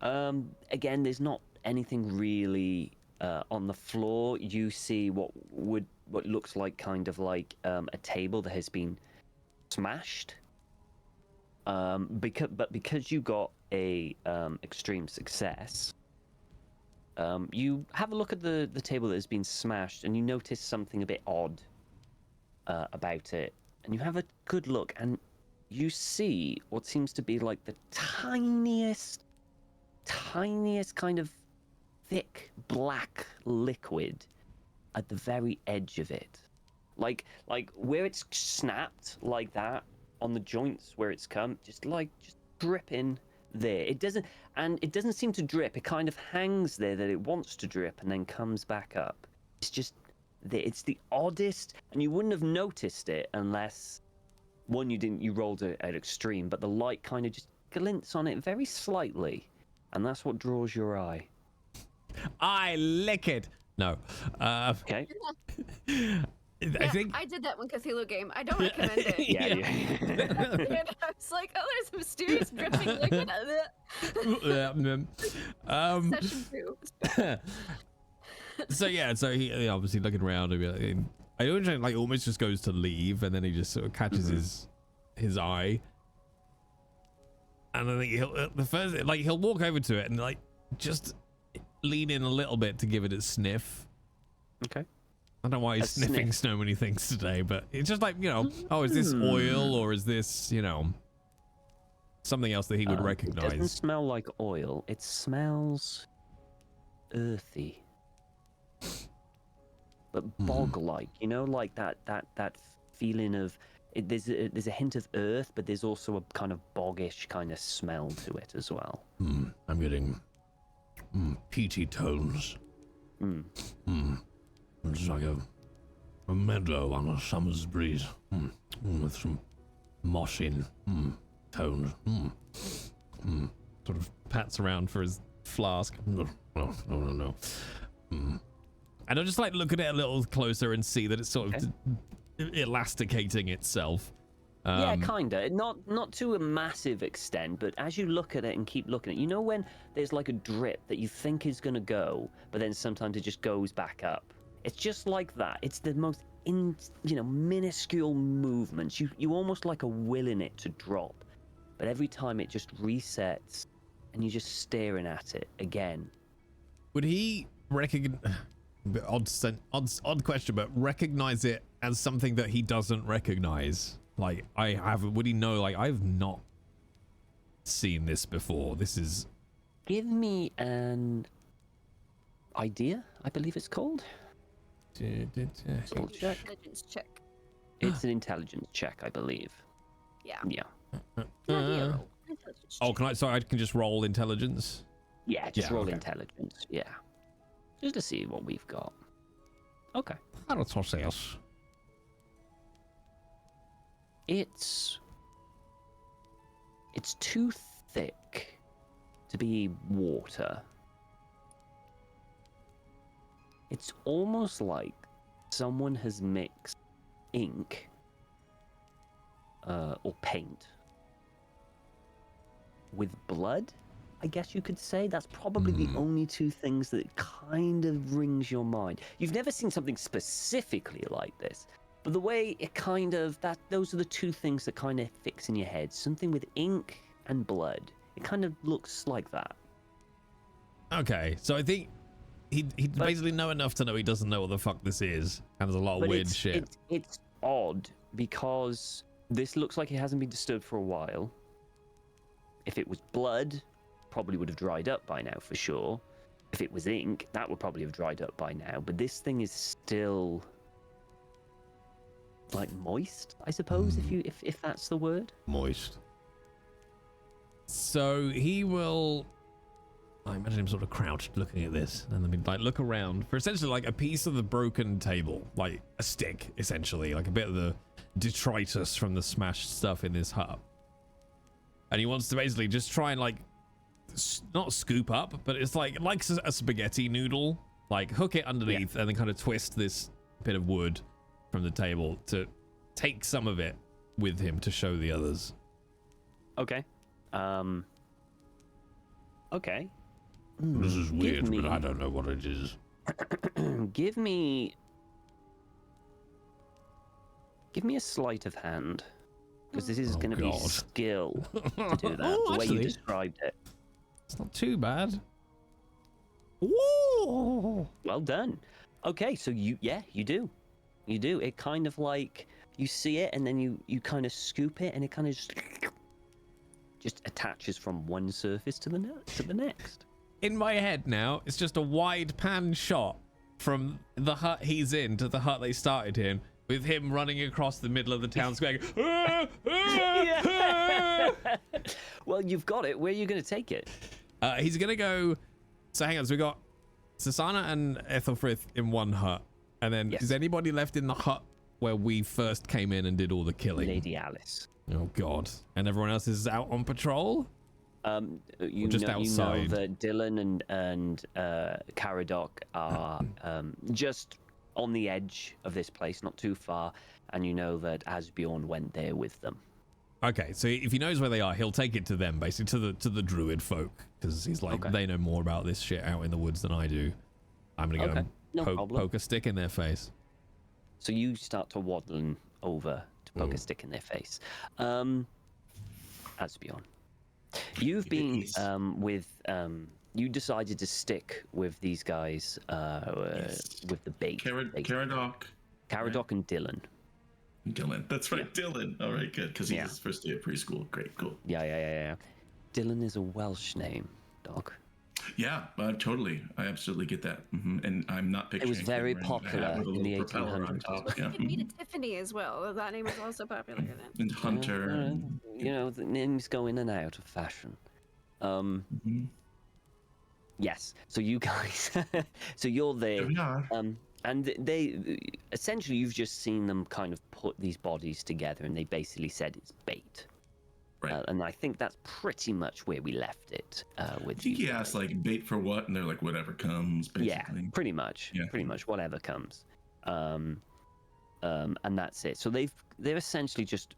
Again, there's not anything really on the floor. You see what looks like kind of like a table that has been smashed. Because you got a extreme success, you have a look at the table that has been smashed, and you notice something a bit odd about it. And you have a good look, and you see what seems to be like the tiniest kind of thick black liquid at the very edge of it, like where it's snapped like that on the joints where it's come, just dripping there. It doesn't seem to drip. It kind of hangs there that it wants to drip and then comes back up. It's just there. It's the oddest, and you wouldn't have noticed it unless you rolled it at extreme, but the light kind of just glints on it very slightly, and that's what draws your eye. I lick it. No. Okay. I think I did that one Cthulhu game. I don't recommend it. Yeah. And I was like, oh, there's mysterious dripping liquid. Session 2. So he obviously looking around and be like, I don't like almost just goes to leave, and then he just sort of catches his eye, and I think he'll walk over to it and like just lean in a little bit to give it a sniff. Okay. I don't know why he's sniffing so many things today, but it's just like, you know, oh, is this oil or is this, you know, something else that he would recognize? It doesn't smell like oil. It smells earthy, but bog-like. You know, like that feeling of there's a hint of earth, but there's also a kind of boggish kind of smell to it as well. I'm getting peaty tones. It's like a meadow on a summer's breeze. With some mossy tones. Sort of pats around for his flask. No. And I'll just like look at it a little closer and see that it's sort of elasticating itself. Yeah, kinda. Not to a massive extent, but as you look at it and keep looking at it, you know when there's like a drip that you think is gonna go, but then sometimes it just goes back up. It's just like that. It's the most minuscule movements. You almost like are willing it to drop, but every time it just resets, and you're just staring at it again. Would he recognize? Odd question, but recognize it as something that he doesn't recognize? Like, would he know, like, I've not seen this before. This is... Give me an idea, I believe it's called. Intelligence check. It's an intelligence check, I believe. Yeah. Yeah. I can just roll intelligence? Yeah, just roll intelligence, yeah. Just to see what we've got. Okay. It's too thick to be water. It's almost like someone has mixed ink or paint with blood, I guess you could say. That's probably the only two things that kind of rings your mind. You've never seen something specifically like this, but the way it kind of, those are the two things that kind of fix in your head. Something with ink and blood. It kind of looks like that. Okay, so I think he'd basically know enough to know he doesn't know what the fuck this is. And there's a lot of weird shit. It's odd because this looks like it hasn't been disturbed for a while. If it was blood, probably would have dried up by now for sure. If it was ink, that would probably have dried up by now. But this thing is still like moist, I suppose, if that's the word. Moist. So he will, I imagine him sort of crouched looking at this, and then like look around for essentially like a piece of the broken table, like a stick, essentially, like a bit of the detritus from the smashed stuff in this hut. And he wants to basically just try and like not scoop up, but it's like a spaghetti noodle, like hook it underneath and then kind of twist this bit of wood from the table to take some of it with him to show the others. Okay. Okay. This is weird, but I don't know what it is. Give me a sleight of hand, because this is going to be skill to do that. The way you described it. It's not too bad. Whoa! Well done. Okay, so you do. It kind of like you see it, and then you kind of scoop it, and it kind of just attaches from one surface to the next. In my head now, it's just a wide pan shot from the hut he's in to the hut they started in, with him running across the middle of the town square. Well, you've got it. Where are you going to take it? He's going to go... So hang on, so we got Susanna and Ethelfrith in one hut. And then is anybody left in the hut where we first came in and did all the killing? Lady Alice. Oh, God. And everyone else is out on patrol? You know that Dylan and Caradoc are just on the edge of this place, not too far, and you know that Asbjorn went there with them. Okay, so if he knows where they are, he'll take it to them, basically, to the druid folk, because he's like, they know more about this shit out in the woods than I do. I'm gonna go and poke a stick in their face. So you start to waddling over to poke a stick in their face. Asbjorn, you've been you decided to stick with these guys with the bait. Caradoc and Dylan. Dylan, that's right, Dylan. All right, good, because he's his first day of preschool. Great, cool. Yeah. Dylan is a Welsh name, dog. Yeah, totally. I absolutely get that. And I'm not picturing. It was very popular with a in the little propeller on 1800s. top. Yeah. You could meet a Tiffany as well. That name was also popular then. And Hunter. And, You know, the names go in and out of fashion. Yes. So you guys, so you're there. Here we are. And they essentially, you've just seen them kind of put these bodies together, and they basically said it's bait. Right. And I think that's pretty much where we left it. With I think he asked like bait for what, and they're like whatever comes. Basically. Yeah, pretty much. Yeah. Pretty much whatever comes. And that's it. So they're essentially just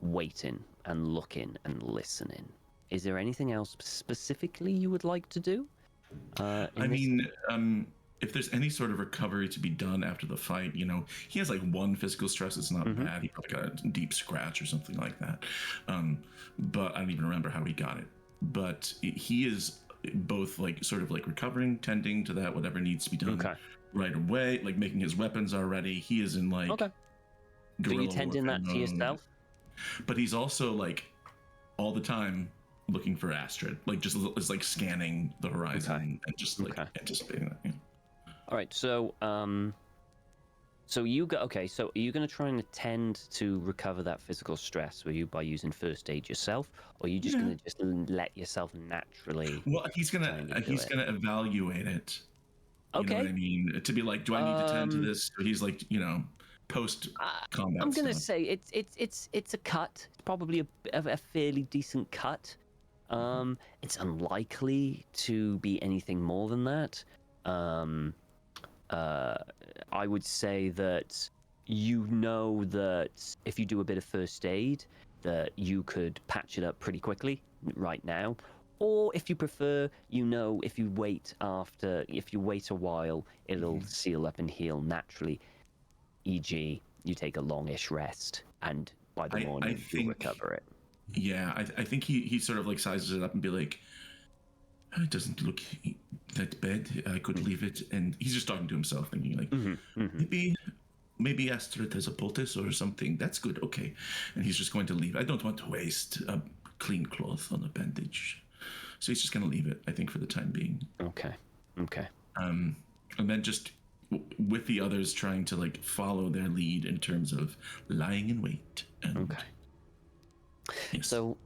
waiting and looking and listening. Is there anything else specifically you would like to do? If there's any sort of recovery to be done after the fight, he has like one physical stress. It's not bad. He probably got a deep scratch or something like that. But I don't even remember how he got it. But he is both like sort of like recovering, tending to that, whatever needs to be done right away, like making his weapons already. He is in like. Okay. So you tending that to yourself? But he's also like all the time looking for Astrid, like just is like scanning the horizon and just like anticipating that. Yeah. All right, so you go. Okay, so are you going to try and attend to recover that physical stress? Were you by using first aid yourself, or are you just going to just let yourself naturally? Well, he's gonna evaluate it. Okay. You know what I mean? To be like, do I need to tend to this? So he's like, post combat. I'm going to say it's a cut. It's probably a fairly decent cut. It's unlikely to be anything more than that. I would say that that if you do a bit of first aid, that you could patch it up pretty quickly right now. Or if you prefer, if you wait a while, it'll seal up and heal naturally. E.g., you take a longish rest, and by the morning you'll recover it. Yeah, I think he sort of like sizes it up and be like, it doesn't look that bad. I could leave it. And he's just talking to himself, thinking like, maybe Astrid has a poultice or something. That's good. Okay. And he's just going to leave. I don't want to waste a clean cloth on a bandage. So he's just going to leave it, I think, for the time being. Okay. And then just with the others trying to like follow their lead in terms of lying in wait. And, yes. So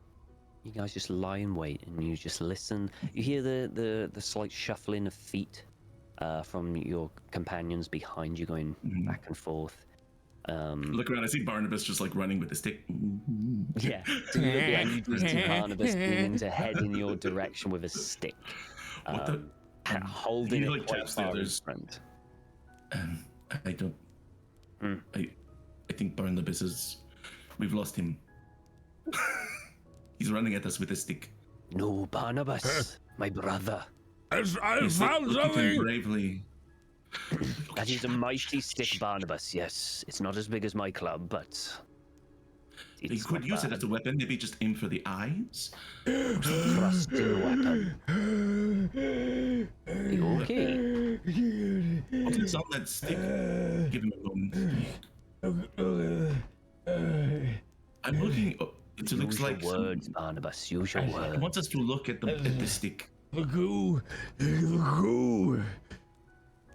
you guys just lie in wait and you just listen. You hear the slight shuffling of feet from your companions behind you going back and forth. Look around, I see Barnabas just like running with a stick. Yeah. So you look behind you, just see Barnabas beginning to head in your direction with a stick. Holding it quite far in front. I don't... I think Barnabas we've lost him. He's running at us with a stick. No, Barnabas, my brother. I found something! Bravely. That is a mighty stick, Barnabas. Yes, it's not as big as my club, but He could use it as a weapon. Maybe just aim for the eyes. Trusting weapon. You okay? What is on that stick? Give him a moment. I'm looking. It looks like words, Barnabas. Use your words. I want us to look at the stick. The goo.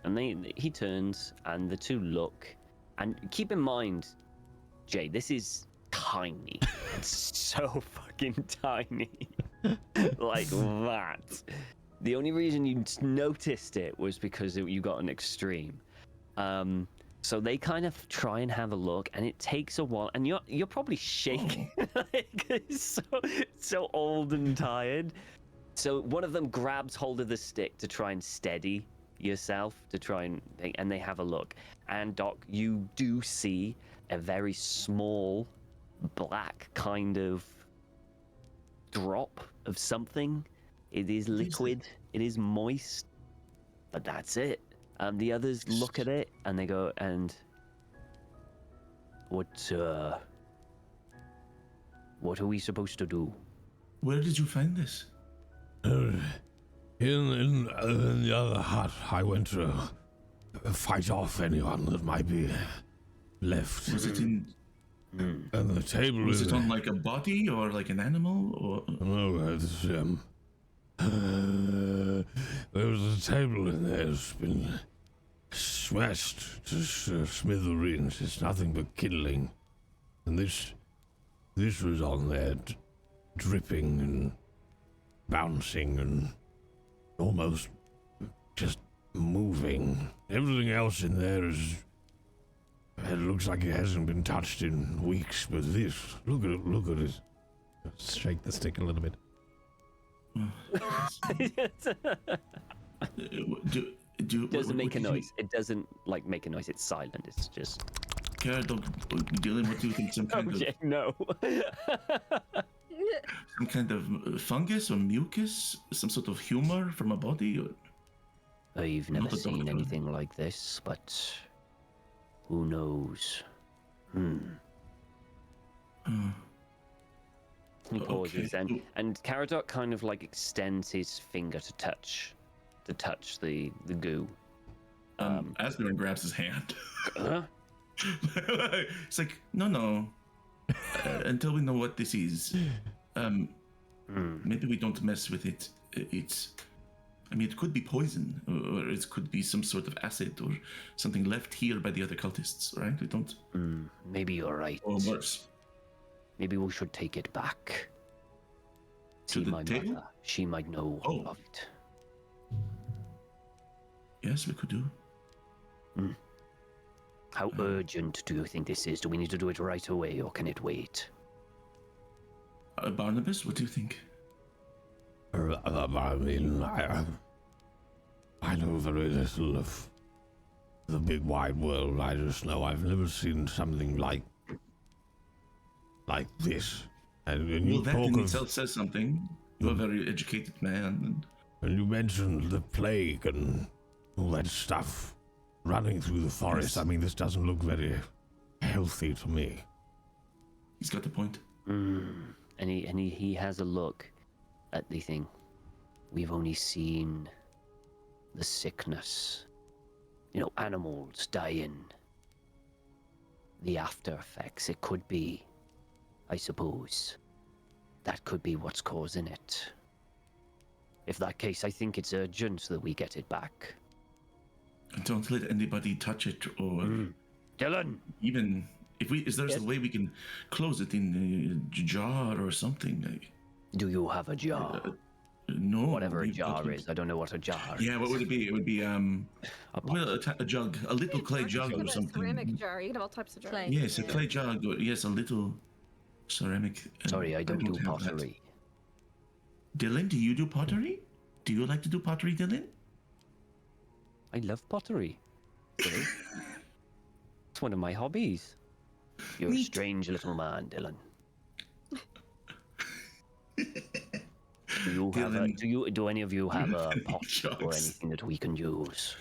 And he turns, and the two look. And keep in mind, Jay, this is tiny. It's so fucking tiny. Like that. The only reason you noticed it was because you got an extreme. So they kind of try and have a look, and it takes a while. And you're probably shaking. Like, it's so old and tired. So one of them grabs hold of the stick to try and steady yourself, to try and they have a look. And Doc, you do see a very small black kind of drop of something. It is liquid, it is moist, but that's it. And the others look at it and they go, and what are we supposed to do? Where did you find this? In the other hut, I went to fight off anyone that might be left. Was it in? And the table was it on like a body or like an animal or? No, it's There was a table in there that's been smashed to smithereens. It's nothing but kindling. And this was on there, dripping and bouncing and almost just moving. Everything else in there is... It looks like it hasn't been touched in weeks, but this, look at it. Shake the stick a little bit. Doesn't make a noise. It doesn't like make a noise. It's silent. It's just. Dylan, what do you think? Some kind of no. some kind of fungus or mucus, some sort of humor from a body. Or... I've never seen anything like this, but who knows? He pauses and Caradoc kind of like extends his finger to touch the goo. Asbjorn grabs his hand. It's like, no. Until we know what this is, maybe we don't mess with it. It could be poison, or it could be some sort of acid or something left here by the other cultists, right? We don't. Maybe you're right. Or worse. Maybe we should take it back. To the table? Mother. She might know all of it. Yes, we could do. How urgent do you think this is? Do we need to do it right away, or can it wait? Barnabas, what do you think? I mean, I know very little of the big wide world. I just know I've never seen something like this. And well, that in itself says something. You're a very educated man. And you mentioned the plague and all that stuff running through the forest. Yes. I mean, this doesn't look very healthy to me. He's got the point. And he has a look at the thing. We've only seen the sickness. Animals dying. The after effects. It could be, I suppose, that could be what's causing it. If that case, I think it's urgent that we get it back. Don't let anybody touch it, or Dylan. Even if is there a way we can close it in a jar or something? Do you have a jar? No. Whatever a jar is, I don't know what a jar is. Yeah, what would it be? It would be a jug, a little clay jug or something. A ceramic jar. You can have all types of jars. Yes, a clay jug. Or, yes, a little ceramic. Sorry, I don't do pottery. Dylan, do you do pottery? Do you like to do pottery, Dylan? I love pottery. Really? It's one of my hobbies. You're a strange little man, Dylan. Do any of you have a pot or anything that we can use?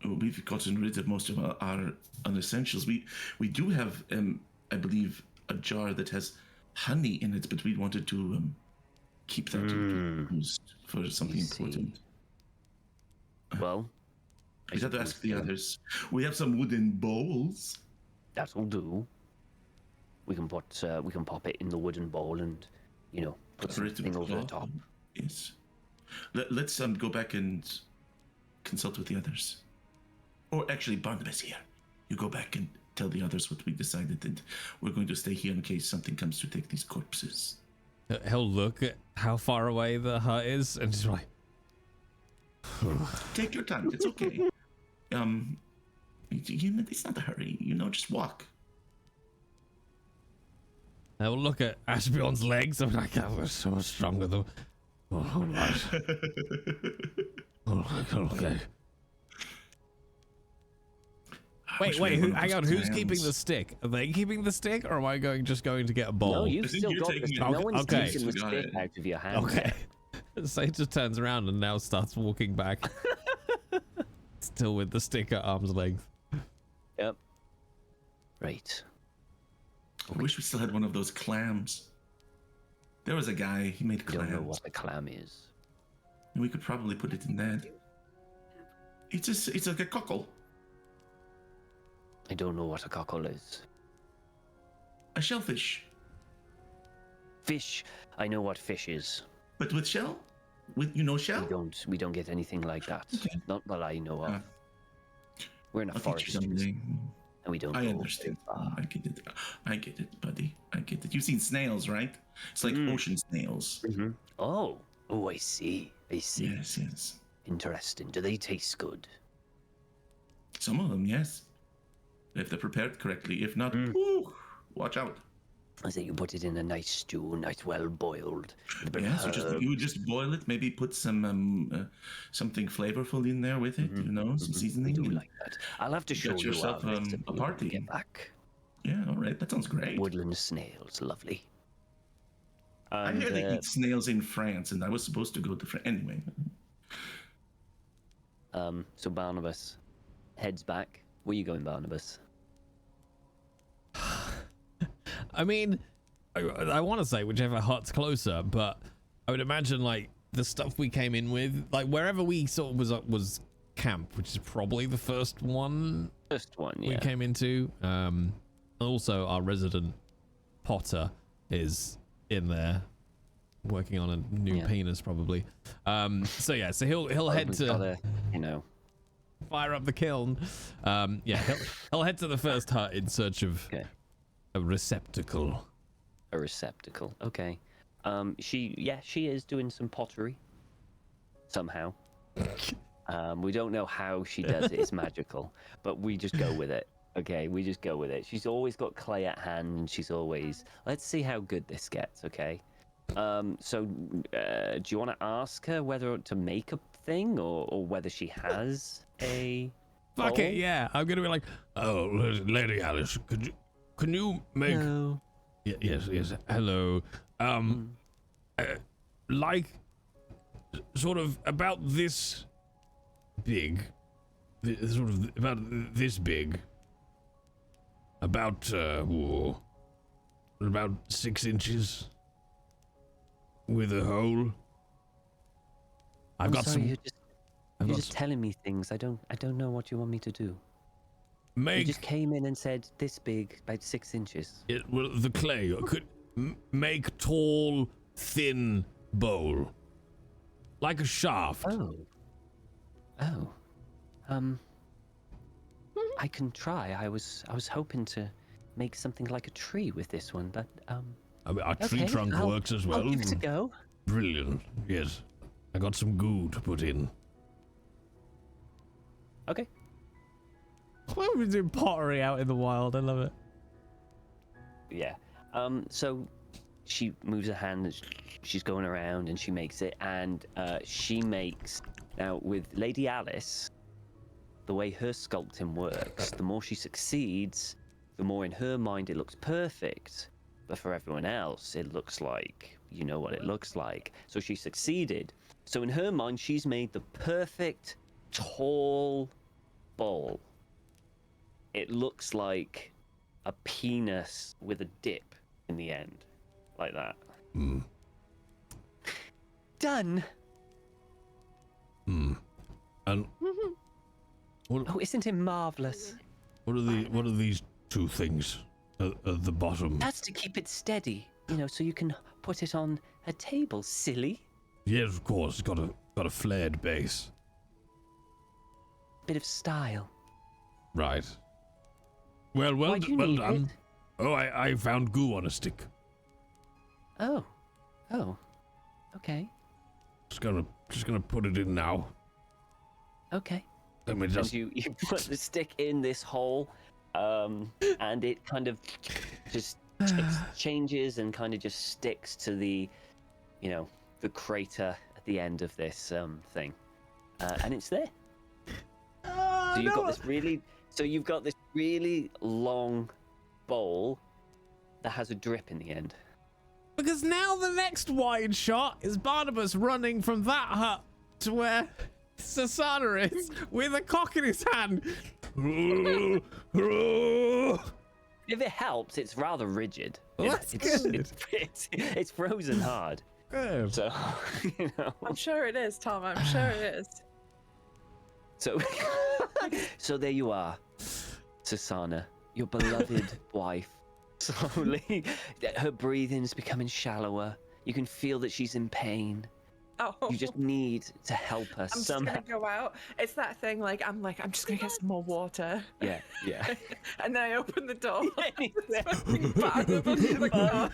We've gotten rid of most of our unessentials. We do have, I believe, a jar that has honey in it, but we wanted to keep that used for something important. Well, I have to ask the others. We have some wooden bowls. That'll do. We can pop it in the wooden bowl and, put something over the top. Yes. Let's go back and consult with the others. Or actually, Barnabas here. You go back and tell the others what we decided, and we're going to stay here in case something comes to take these corpses. He'll look at how far away the hut is and just like... Take your time. It's okay. It's not a hurry. Just walk. I will look at Asbjorn's legs. I'm like, we're so stronger though. All right. Okay. Wait, hang on. Who's keeping the stick? Are they keeping the stick, or am I just going to get a bowl? No, you've still got the stick. No one's taking the stick out of your hand. Okay. So he just turns around and now starts walking back. Still with the stick at arm's length. Yep. Right. I wish we still had one of those clams. There was a guy, he made clams. I don't know what a clam is. And we could probably put it in that. It's like a cockle. I don't know what a cockle is. A shellfish. Fish. I know what fish is. But with shell? With shell? We don't get anything like that. Okay. Not that I know of. We're in a I'll forest, teach you something. and we don't. I go understand. too far. I get it, buddy. I get it. You've seen snails, right? It's like ocean snails. Mm-hmm. Oh, I see. Yes. Interesting. Do they taste good? Some of them, yes. If they're prepared correctly. If not, watch out. I say you put it in a nice stew, nice well boiled. Yeah, so you just boil it. Maybe put some something flavorful in there with it. Some seasoning. We do like that. I'll have to show you yourself a party. Get back. Yeah, all right. That sounds great. Woodland snails, lovely. I hear they eat snails in France, and I was supposed to go to France anyway. So Barnabas heads back. Where are you going, Barnabas? I mean, I want to say whichever hut's closer, but I would imagine like the stuff we came in with, like wherever we sort of was camp, which is probably the first one. Yeah. We came into. Also, our resident Potter is in there, working on a new penis probably. So he'll head to fire up the kiln. He'll head to the first hut in search of a receptacle. A receptacle. Okay. She is doing some pottery. Somehow. We don't know how she does it. It's magical, but we just go with it. Okay, we just go with it. She's always got clay at hand, and she's always. Let's see how good this gets. Okay. So, do you want to ask her whether to make a thing or whether she has a? Fuck it, yeah. I'm gonna be like, oh, Lady Alice, can you make? No. Yes. Hello. Like, sort of about this big, about this big. About 6 inches with a hole. I'm sorry, you're just telling me things. I don't know what you want me to do. You just came in and said this big, about 6 inches. The clay could make tall, thin bowl, like a shaft. Oh. I can try. I was hoping to make something like a tree with this one, but I mean, our tree trunk works as well. I'll give it a go. Brilliant. Yes, I got some goo to put in. Okay. Why are we doing pottery out in the wild? I love it. Yeah. So she moves her hand. And she's going around and she makes it, and she makes now with Lady Alice. The way her sculpting works, the more she succeeds, the more in her mind it looks perfect. But for everyone else, it looks like, you know what it looks like. So she succeeded. So in her mind, she's made the perfect, tall bowl. It looks like a penis with a dip in the end. Like that. Done. And... isn't it marvelous? What are these two things at the bottom? That's to keep it steady, so you can put it on a table, silly. Yes, of course. It's got a flared base. Bit of style. Right. Well done. Oh, I found goo on a stick. Oh. Okay. Just gonna put it in now. Okay. Let me just... You put the stick in this hole, and it kind of just changes and kind of just sticks to the, the crater at the end of this thing, and it's there. So you've got this really long bowl that has a drip in the end. Because now the next wide shot is Barnabas running from that hut to where Sasana is with a cock in his hand. If it helps, it's rather rigid. Well, that's good. It's frozen hard. Good. So, I'm sure it is, Tom. I'm sure it is. So there you are, Sasana, your beloved wife. Slowly, her breathing's becoming shallower. You can feel that she's in pain. Oh. You just need to help her I'm somehow. just gonna go out. It's that thing, I'm just gonna get some more water. Yeah. And then I open the door. Yeah. Fucking Barnabas to the car.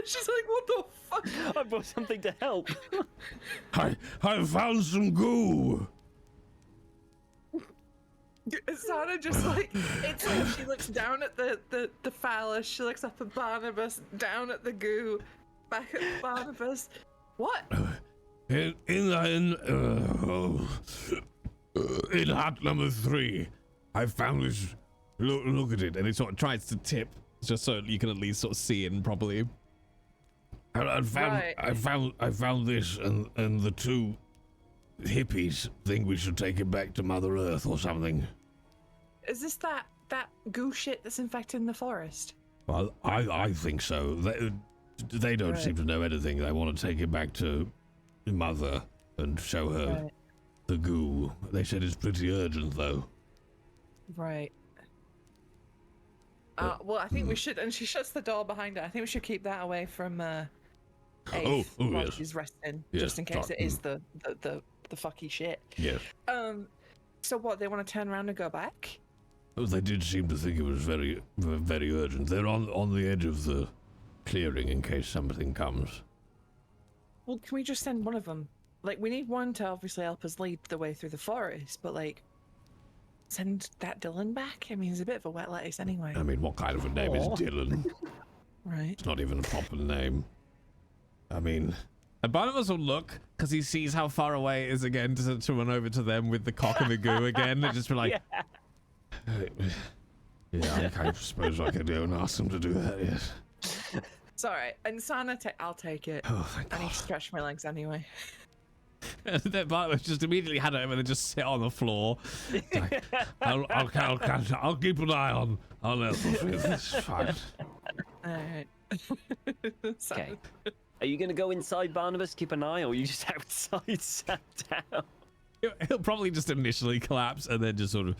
She's like, what the fuck? I brought something to help. I found some goo. Sana just it's like she looks down at the phallus, she looks up at Barnabas, down at the goo, back at Barnabas. What? In hut number 3, I found this. Look at it, And it sort of tries to tip, just so you can at least sort of see it properly. I found this, and the 2 hippies think we should take it back to Mother Earth or something. Is this that goo shit that's infecting the forest? Well, I think so. They don't Right. seem to know anything. They want to take it back to Mother and show her the goo. They said it's pretty urgent, though. Right. Well, I think we should, and she shuts the door behind her. I think we should keep that away from Ace while yes. she's resting, Yes, just in case it is the fucky shit. Yes. So what? They want to turn around and go back? Oh, they did seem to think it was very, very urgent. They're on the edge of the clearing in case something comes. Well, can we just send one of them? We need one to obviously help us lead the way through the forest, but send that Dylan back? I mean, he's a bit of a wet lettuce anyway. I mean, what kind of a name is Dylan? Right. It's not even a proper name. I mean... And Barnabas will look, because he sees how far away it is again to run over to them with the cock and the goo again, and just be like... Yeah, I suppose I could go and ask them to do that, yes. It's alright. And Sana, I'll take it. Oh, thank I need God. to stretch my legs anyway. And then Barnabas just immediately had it over and then just sit on the floor. Like, I'll keep an eye on Ethelfield. It's fine. Alright. Okay. Are you going to go inside, Barnabas, keep an eye, or are you just outside, sat down? He'll probably just initially collapse and then just sort of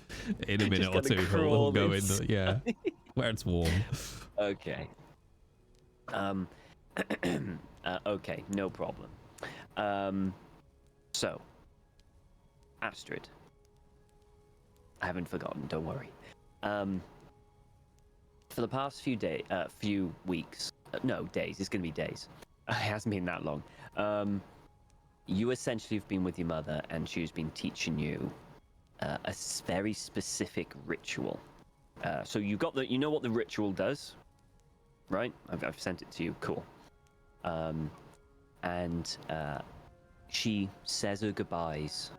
in a minute or Just two gonna he'll crawl go in inside. where it's warm. Okay. Okay, no problem. So, Astrid. I haven't forgotten, don't worry. For the past few weeks, no, days, it's going to be days. It hasn't been that long. You essentially have been with your mother, and she's been teaching you a very specific ritual. So you know what the ritual does, right? I've sent it to you. Cool. And she says her goodbyes.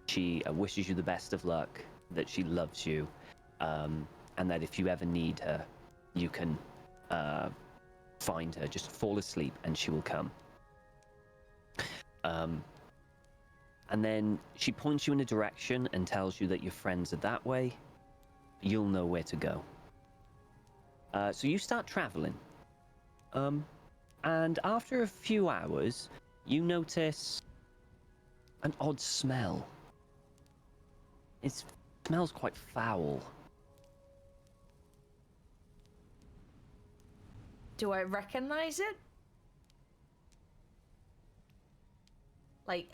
She wishes you the best of luck. That she loves you, and that if you ever need her, you can find her. Just fall asleep, and she will come. And then she points you in a direction and tells you that your friends are that way. You'll know where to go. So you start traveling. And after a few hours, you notice an odd smell. It smells quite foul. Do I recognize it?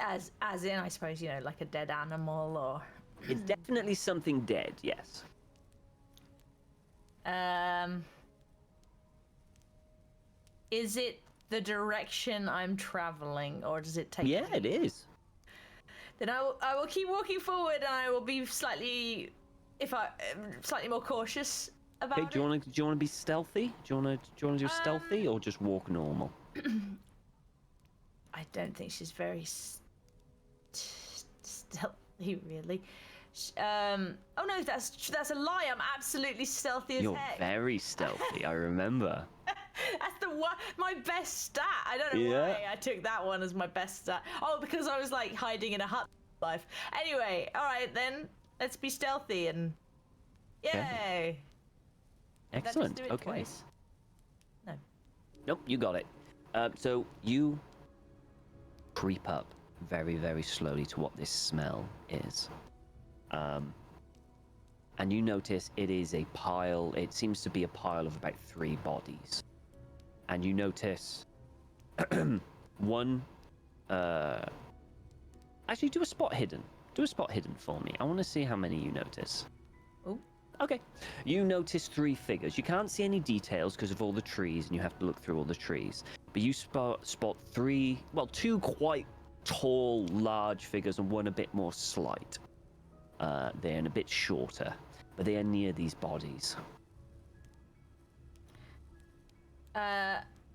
As in, I suppose, like a dead animal or... It's definitely something dead, yes. Is it the direction I'm traveling, or does it take... Yeah, it is. Then I will keep walking forward, and I will be slightly more cautious about it. Do you want to be stealthy? Do you want to do stealthy or just walk normal? I don't think she's very stealthy, really. Oh no, that's a lie. I'm absolutely stealthy as You're heck. very stealthy. I remember. That's my best stat. I don't know why I took that one as my best stat. Oh, because I was hiding in a hut life. Anyway, all right then. Let's be stealthy and yay. Okay. Excellent. Do it Okay. Twice? No. Nope, you got it. So you creep up very, very slowly to what this smell is. And you notice it is a pile. It seems to be a pile of about 3 bodies. and you notice one. Actually, do a spot hidden. Do a spot hidden for me. I want to see how many you notice. Oh. Okay. You notice 3 figures. You can't see any details because of all the trees, and you have to look through all the trees. But you spot 3, well, 2 quite tall, large figures, and 1 a bit more slight. They're a bit shorter, but they are near these bodies.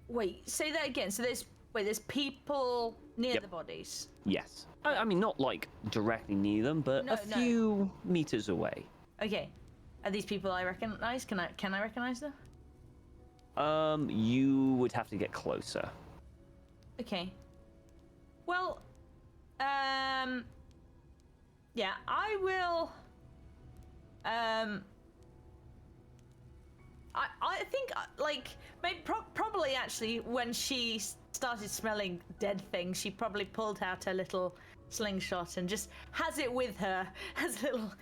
Wait, say that again. So there's people near the bodies. Yes. I mean, not like directly near them, but a few meters away. Okay. Are these people I recognize? Can I recognize them? You would have to get closer. Okay. Well, yeah, I will. I think like maybe probably actually when she started smelling dead things, she probably pulled out her little slingshot and just has it with her as a little.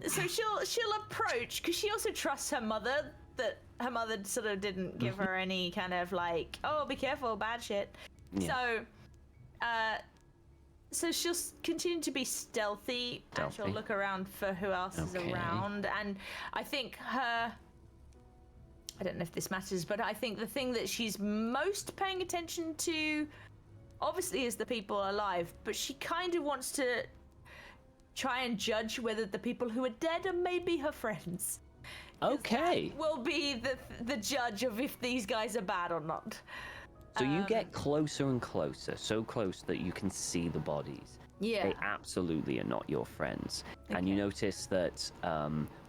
So she'll approach because she also trusts her mother. That her mother sort of didn't give her any kind of like, oh, be careful, bad shit. Yeah. So she'll continue to be stealthy, and she'll look around for who else is around. And I think I don't know if this matters, but I think the thing that she's most paying attention to, obviously, is the people alive, but she kind of wants to try and judge whether the people who are dead are maybe her friends. Okay. That will be the judge of if these guys are bad or not. So you get closer and closer, so close that you can see the bodies. Yeah. They absolutely are not your friends. Okay. And you notice that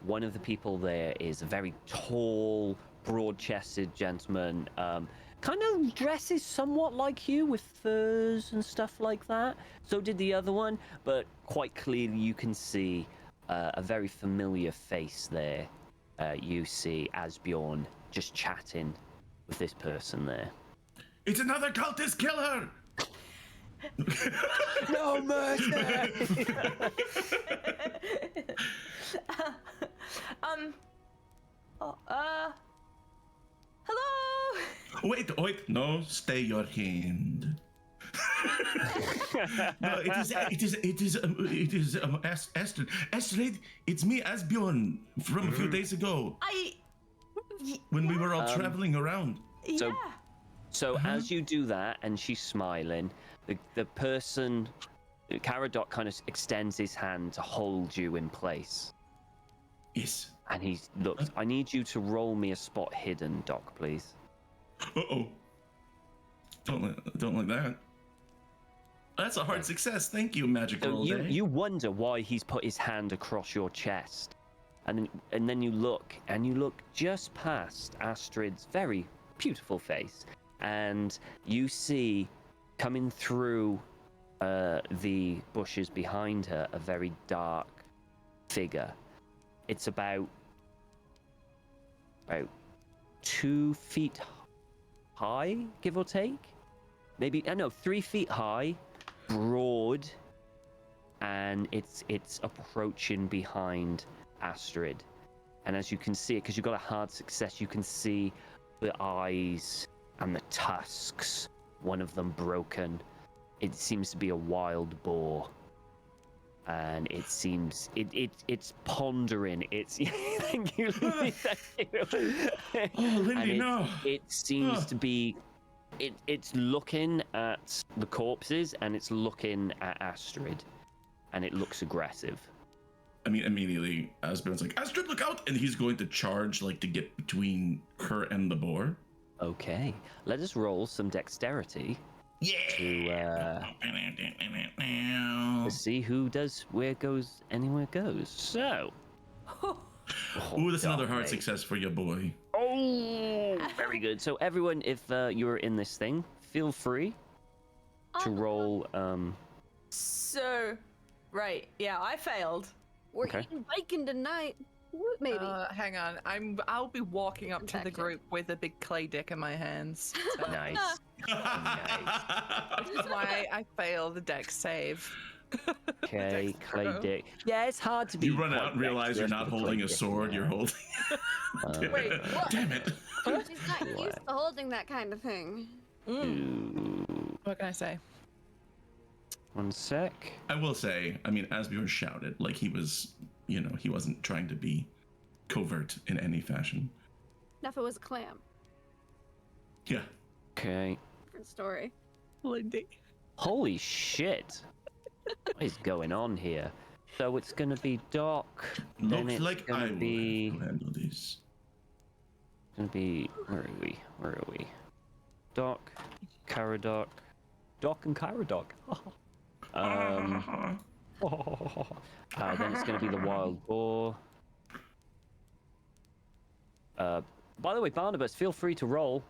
one of the people there is a very tall, broad-chested gentleman, kind of dresses somewhat like you with furs and stuff like that. So did the other one, but quite clearly you can see a very familiar face there. You see Asbjorn just chatting with this person there. It's another cultist killer! No mercy! Hello? Wait, no, stay your hand. No, it is Astrid. Astrid, it's me, Asbjorn, from a few days ago. When we were all traveling around. So as you do that, and she's smiling, the person, Caradoc, kind of extends his hand to hold you in place. Yes. And he looks. I need you to roll me a spot hidden, Doc, please. Uh-oh. Don't like that. That's a hard success. Thank you, Magic Roll Day. You wonder why he's put his hand across your chest. And then you look just past Astrid's very beautiful face. And you see, coming through the bushes behind her, a very dark figure. It's about 2 feet high, give or take. Maybe, 3 feet high, broad, and it's approaching behind Astrid. And as you can see it, because you've got a hard success, you can see the eyes and the tusks, one of them broken. It seems to be a wild boar. And it seems it's pondering. It's thank you, Lindy. Thank you. Oh, Lindy, no. It seems to be. It's looking at the corpses and it's looking at Astrid, and it looks aggressive. I mean, immediately, Asbjorn's like, Astrid, look out! And he's going to charge, like, to get between her and the boar. Okay, let us roll some dexterity. Yeah. To see who does anywhere goes. So. Ooh, that's another hard success for your boy. Oh, very good. So everyone, if you're in this thing, feel free to roll. So, right, yeah, I failed. We're eating bacon tonight. Maybe. Hang on. I'll be walking up to the group with a big clay dick in my hands. So. Nice. Which is why I failed the dex save. Okay, clay dick. Yeah, it's hard to be. You run out and realize you're not holding a sword. You're holding. Wait, what? Damn it! She's not used to holding that kind of thing. What can I say? One sec. I will say, I mean, Asbjorn shouted, like he was, you know, he wasn't trying to be covert in any fashion. Now if it was a clam, Yeah. Okay. different story. Lindy. Holy shit. What is going on here? So it's gonna be Doc. Then Looks it's like gonna I be. will handle this. Gonna be. Where are we? Where are we? Doc, Caradoc. Doc and Caradoc. Then it's gonna be the wild boar. By the way, Barnabas, feel free to roll.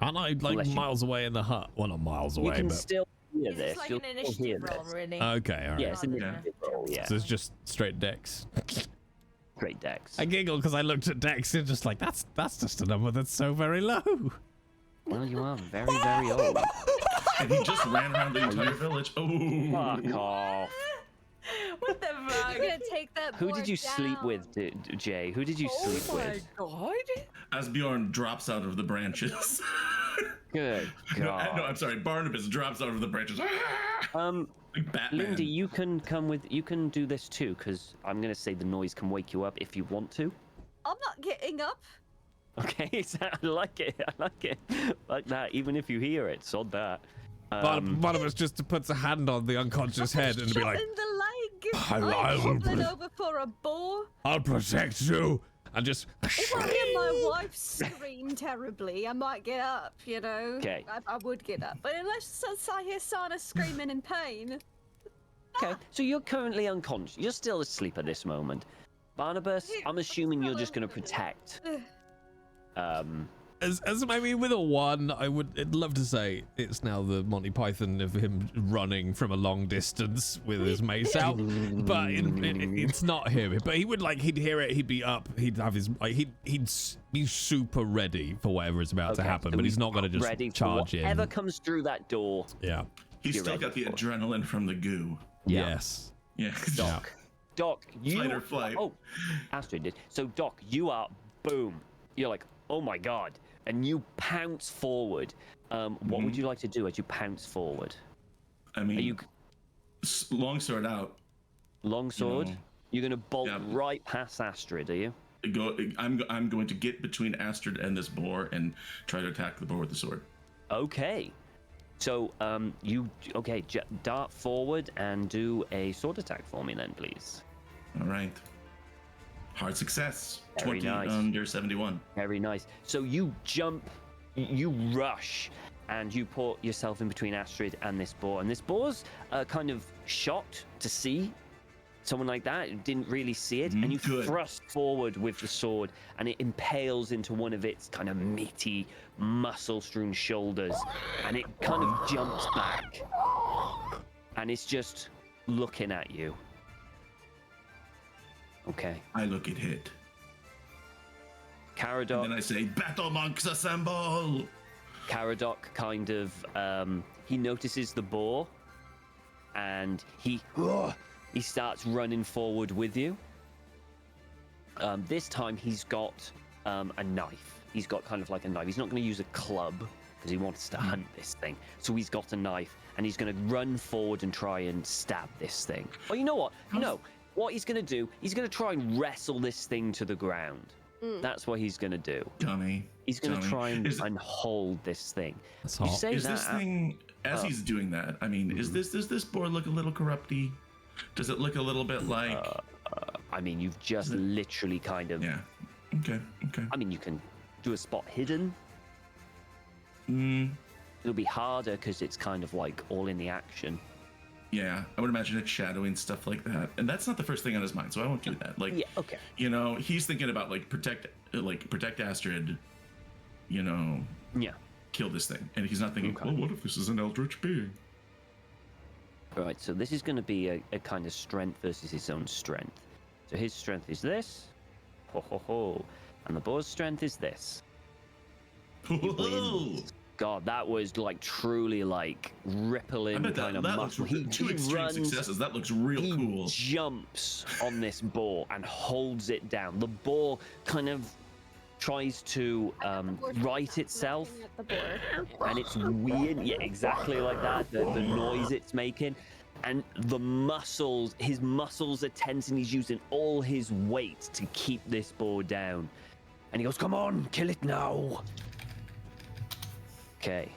Aren't I like Unless you- miles away in the hut? Well, not miles away, You can but still hear Is this. this like You'll an still hear initiative roll, this. really? okay, all right. Yeah, it's an Yeah. initiative roll. Yeah. So it's just straight Dex. Great Dex. I giggled because I looked at Dex and just like that's just a number that's so very low. Well, you are very, very old. And he just ran around the entire village. Oh. Fuck off. What the I'm fuck? gonna take that Who board did you sleep down. with, Jay? Who did you sleep Oh my with? god. Asbjorn drops out of the branches. Good No, God. I'm sorry. Barnabas drops out of the branches. Like Batman. Lindy, you can come with. You can do this too, because I'm gonna say the noise can wake you up if you want to. I'm not getting up. Okay, so I like it. I like it. Like that. Even if you hear it, sod that. Barnabas just puts a hand on the unconscious head and be Shot like, in the leg. I I'm will hobbling pr- over for a boar. I'll protect you. and just. If I hear my wife scream terribly, I might get up, you know? 'Kay. I would get up. But unless I hear Sana screaming in pain. Okay, so you're currently unconscious. You're still asleep at this moment. Barnabas, I'm assuming you're just gonna protect. As maybe with a 1, I'd love to say it's now the Monty Python of him running from a long distance with his mace out, but it's not him. But he would he'd hear it, he'd be up, he'd have his he'd be super ready for whatever is about to happen, so but he's not gonna just ready for charge in. whatever comes through that door. Yeah. He's You're still ready got the for it. adrenaline from the goo. Yeah. Yes. Yeah. Doc, you. Fight or flight. Oh, Astrid did. So Doc, you are boom. You're like, oh my god, and you pounce forward. What would you like to do as you pounce forward? I mean, Are you long sword out. long sword? know, You're gonna bolt yeah. right past Astrid, are you? I'm going to get between Astrid and this boar and try to attack the boar with the sword. Okay. So dart forward and do a sword attack for me then, please. All right. Hard success. Very 20 nice. under 71. Very nice. So you jump, you rush, and you put yourself in between Astrid and this boar. And this boar's kind of shocked to see someone like that. Didn't really see it. And you Good. thrust forward with the sword, and it impales into one of its kind of meaty, muscle-strewn shoulders. And it kind of jumps back. And it's just looking at you. Okay. I look at hit. Caradoc. And then I say, battle monks assemble! Caradoc kind of he notices the boar, and he starts running forward with you. This time he's got a knife. He's got kind of like a knife. He's not going to use a club because he wants to hunt this thing. So he's got a knife, and he's going to run forward and try and stab this thing. Oh, you know what? No. What he's going to do, he's going to try and wrestle this thing to the ground. That's what he's going to do. Dummy. He's going to Dummy. try and hold this thing. That's You hot. say Is that, this thing, as he's doing that, I mean, does this boar look a little corrupty? Does it look a little bit like... I mean, you've just literally kind of... yeah. Okay. I mean, you can do a spot hidden. It'll be harder because it's kind of like all in the action. Yeah, I would imagine it's shadowing stuff like that. And that's not the first thing on his mind, so I won't do that. Like, Yeah, okay. you know, he's thinking about protect Astrid, you know, Yeah. kill this thing. And he's not thinking, Okay. oh, what if this is an eldritch being? All right, so this is going to be a kind of strength versus his own strength. So his strength is this. Ho, ho, ho. And the boar's strength is this. He wins. God, that was like truly like rippling I bet kind of that looks muscle. two extreme runs, successes. That looks real he cool. jumps on this boar and holds it down. The boar kind of tries to right itself, the board. and it's weird. Yeah, exactly like that. The noise it's making, and his muscles are tense, and he's using all his weight to keep this boar down. And he goes, "Come on, kill it now." Okay,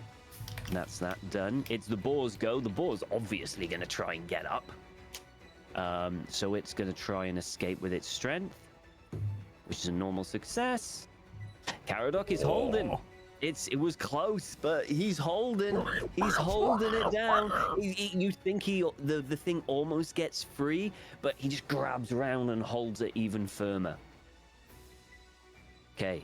that's that done. It's the boar's go. The boar's obviously going to try and get up. So it's going to try and escape with its strength, which is a normal success. Caradoc is holding. It was close, but he's holding. He's holding it down. You think the thing almost gets free, but he just grabs around and holds it even firmer. Okay.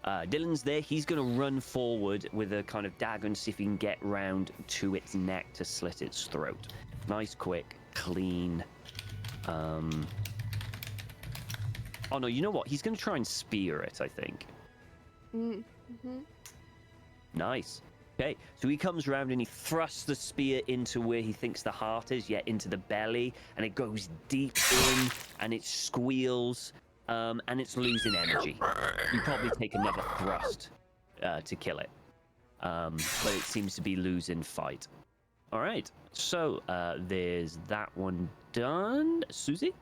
Dylan's there. He's going to run forward with a kind of dagger and see if he can get round to its neck to slit its throat. Nice, quick, clean. Oh no, you know what? He's going to try and spear it, I think. Mm-hmm. Nice. Okay, so he comes around and he thrusts the spear into where he thinks the heart is, into the belly, and it goes deep in, and it squeals, and it's losing energy. You probably take another thrust to kill it, but it seems to be losing fight. All right, so there's that one done. Susie?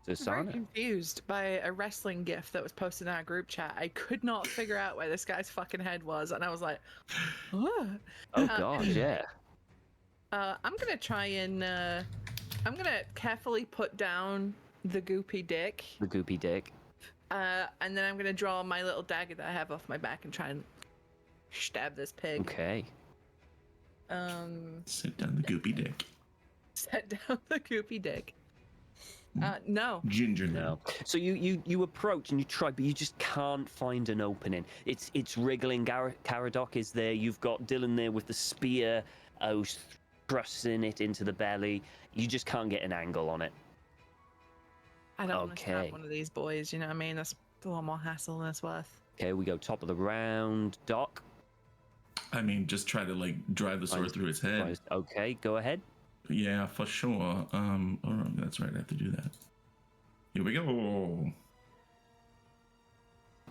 I'm very confused by a wrestling gif that was posted in our group chat. I could not figure out where this guy's fucking head was, and I was like, "Oh, God, yeah." I'm gonna try and I'm gonna carefully put down the goopy dick. The goopy dick. And then I'm gonna draw my little dagger that I have off my back and try and stab this pig. Okay. Sit down the goopy dick. Set down the goopy dick. No. Ginger no. So you approach and you try, but you just can't find an opening. It's wriggling. Caradoc is there. You've got Dylan there with the spear, thrusting it into the belly. You just can't get an angle on it. I don't want to stab one of these boys. You know what I mean? That's a lot more hassle than it's worth. Okay, we go top of the round. Doc. I mean, just try to drive the sword through his head. Okay, go ahead. Yeah, for sure. Oh, that's right. I have to do that. Here we go.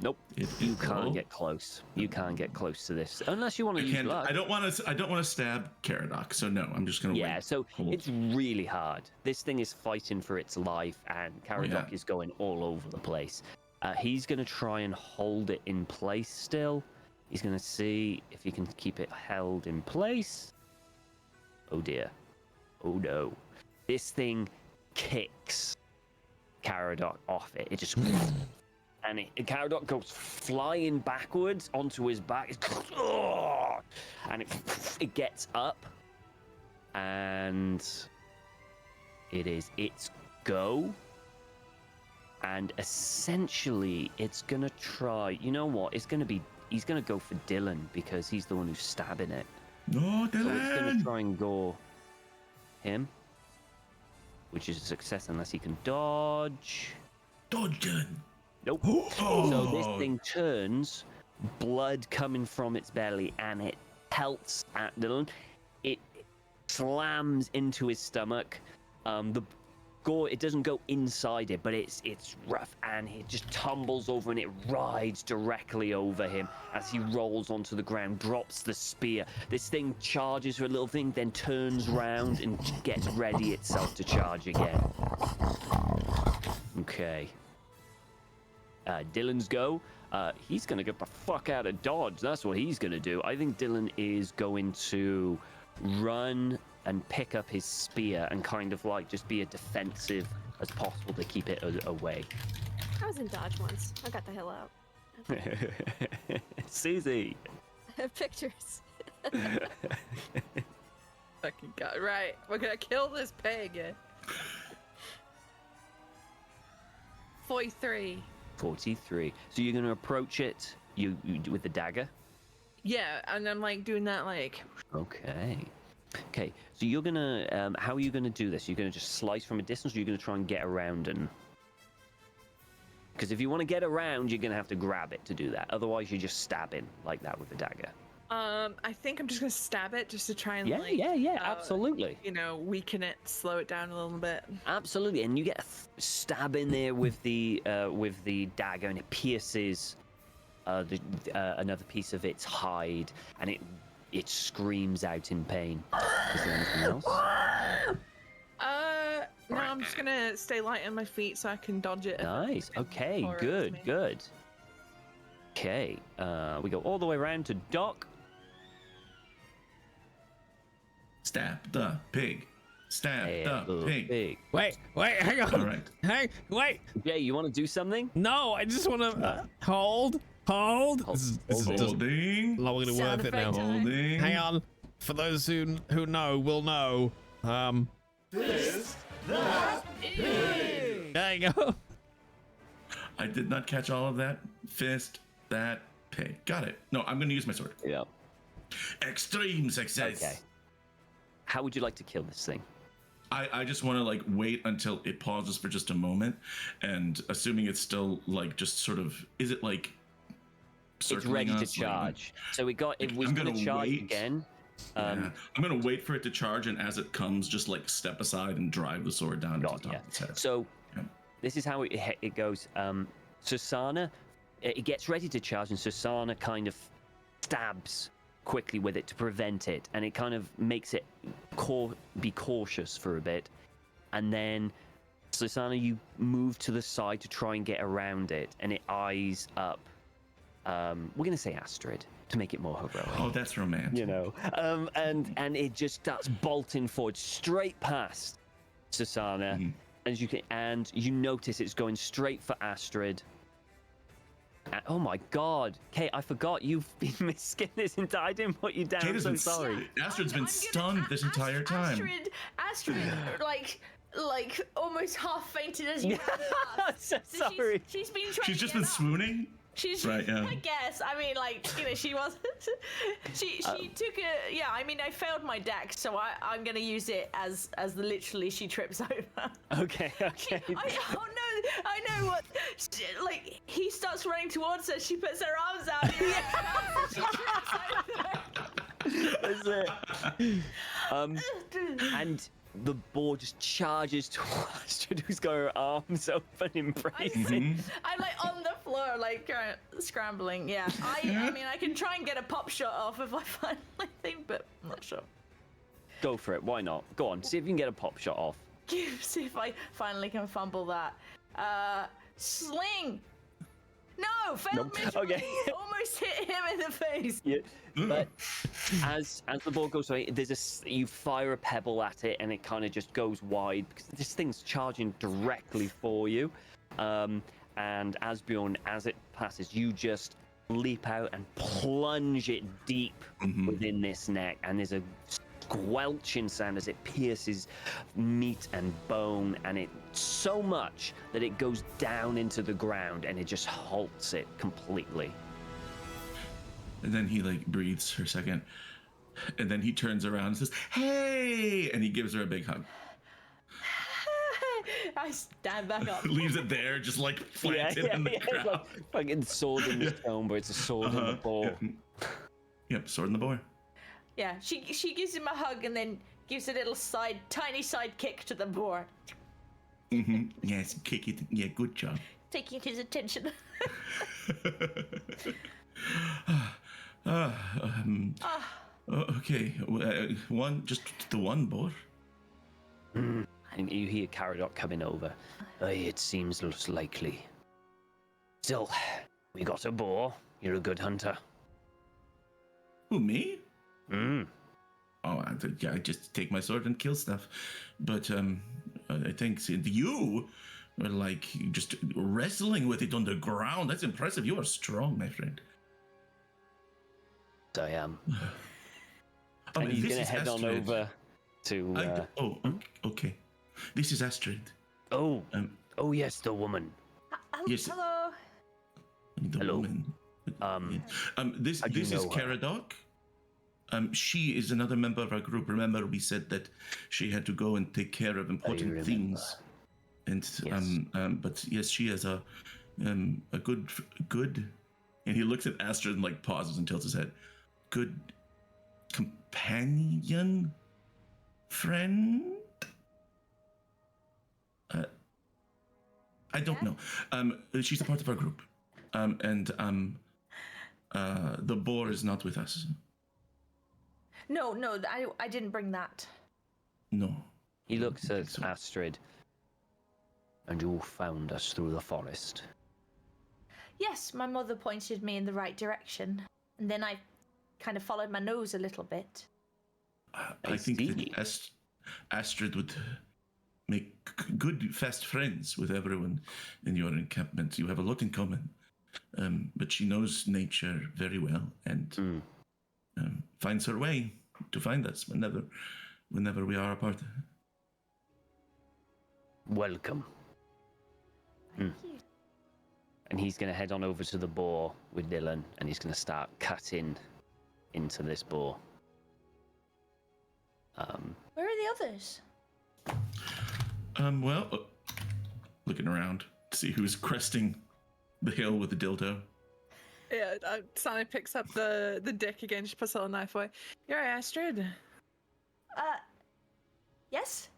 Nope. You can't get close. You can't get close to this unless you want to use blood. I don't want to stab Caradoc. So no, I'm just gonna. Yeah. So it's really hard. This thing is fighting for its life, and Caradoc is going all over the place. He's gonna try and hold it in place still. He's gonna see if he can keep it held in place. Oh dear. Oh no. This thing kicks Caradoc off it. It just... and Caradoc goes flying backwards onto his back. And it gets up. And it is its go. And essentially, it's going to try... You know what? He's going to go for Dylan because he's the one who's stabbing it. No, Dylan! So it's going to try and go... him, which is a success unless he can dodge. Dodge, Dylan. Nope. Oh. So this thing turns, blood coming from its belly, and it pelts at Dylan. It slams into his stomach. The gore, it doesn't go inside it, but it's rough, and it just tumbles over and it rides directly over him as he rolls onto the ground, drops the spear. This thing charges for a little thing, then turns round and gets ready itself to charge again. Okay. Dylan's go. He's gonna get the fuck out of dodge. That's what he's gonna do. I think Dylan is going to run and pick up his spear and kind of just be as defensive as possible to keep it away. I was in dodge once. I got the hell out. Susie. Pictures. Fucking God. Right. We're gonna kill this pig. 43. 43. So you're gonna approach it you with the dagger? Yeah, and I'm doing that Okay, so you're gonna, how are you gonna do this? You're gonna just slice from a distance, or you're gonna try and get around and... Because if you want to get around, you're gonna have to grab it to do that. Otherwise, you're just stabbing like that with the dagger. I think I'm just gonna stab it just to try and absolutely. Weaken it, slow it down a little bit. Absolutely, and you get a stab in there with the dagger, and it pierces another piece of its hide, and it screams out in pain. Is there anything else? No, I'm just gonna stay light on my feet so I can dodge it. Nice. Okay. Good. Okay. We go all the way around to Doc. Stab the pig. Stab the pig. Wait, hang on. All right. Hey, wait. Jay, you want to do something? No, I just want to hold. This is just Holding. not really worth it now. Holding. Hang on. For those who know, will know. This, that, there you go. I did not catch all of that. Fist that pig. Got it. No, I'm going to use my sword. Yeah. Extreme success. Okay. How would you like to kill this thing? I just want to like wait until it pauses for just a moment, and assuming it's still like just sort of, is it like it's ready to charge? So it was going to charge again. I'm gonna wait for it to charge, and as it comes, just like step aside and drive the sword down to the top of its head. So this is how it goes. Susana, it gets ready to charge, and Susana kind of stabs quickly with it to prevent it, and it kind of makes it be cautious for a bit, and then Susana, you move to the side to try and get around it, and it eyes up. We're gonna say Astrid to make it more heroic. Oh, that's romantic. And it just starts bolting forward straight past Susana, and you notice it's going straight for Astrid. And, oh my God, Kate, I forgot you've been miskin this entire. I didn't put you down. I'm so sorry. Astrid's been stunned this entire time. Astrid, like almost half fainted as you. So sorry. She's been trying. She's just been swooning. She's right, yeah. I guess. I mean, like, she was. she took a. Yeah, I mean, I failed my dex, so I'm gonna use it as literally she trips over. Okay. I know what. Like, he starts running towards her. She puts her arms out. She trips over. That's it. And the boar just charges towards Astrid, who's got her arms open, embracing. I'm like on the floor, like scrambling. Yeah, I mean, I can try and get a pop shot off if I find my thing, but I'm not sure. Go for it. Why not? Go on. See if you can get a pop shot off. See if I finally can fumble that. Sling. No, failed miserably. Okay. Almost hit him in the face. Yeah. But as the ball goes away, you fire a pebble at it, and it kind of just goes wide because this thing's charging directly for you. And Asbjorn, as it passes, you just leap out and plunge it deep within this neck, and there's a squelching sound as it pierces meat and bone, and it so much that it goes down into the ground, and it just halts it completely. And then he like breathes for a second, and then he turns around and says, "Hey!" and he gives her a big hug. I stand back up. Leaves it there, just like planted in the ground. Like fucking sword in the stone, but it's a sword in the boar. Yep, sword in the boar. Yeah, she gives him a hug and then gives a little tiny side kick to the boar. Yes, kick it. Yeah, good job. Taking his attention. Okay, just the one boar. And you hear Caradoc coming over. It seems less likely. Still, we got a boar. You're a good hunter. Who, me? Mm. Oh, I just take my sword and kill stuff. But I think you are like just wrestling with it on the ground. That's impressive. You are strong, my friend. I am. And he's gonna head on over to. Okay. This is Astrid. Oh, yes, the woman. Yes. Hello. The Hello. woman. This is her? Caradoc. She is another member of our group. Remember, we said that she had to go and take care of important things. And yes. But yes, she has a good. And he looks at Astrid and like pauses and tilts his head. good companion, friend. I don't know. She's a part of our group, and the boar is not with us. No, I didn't bring that. No. He looks at Astrid. And you found us through the forest. Yes, my mother pointed me in the right direction, and then I kind of followed my nose a little bit. I think that Astrid would make good, fast friends with everyone in your encampment. You have a lot in common. But she knows nature very well and finds her way to find us whenever we are apart. Welcome. Thank you. And he's going to head on over to the boar with Dylan, and he's going to start cutting into this boar. Where are the others? Looking around to see who's cresting the hill with the dildo. Yeah, Sonic picks up the dick again. She puts the little knife away. You're right, Astrid. Yes?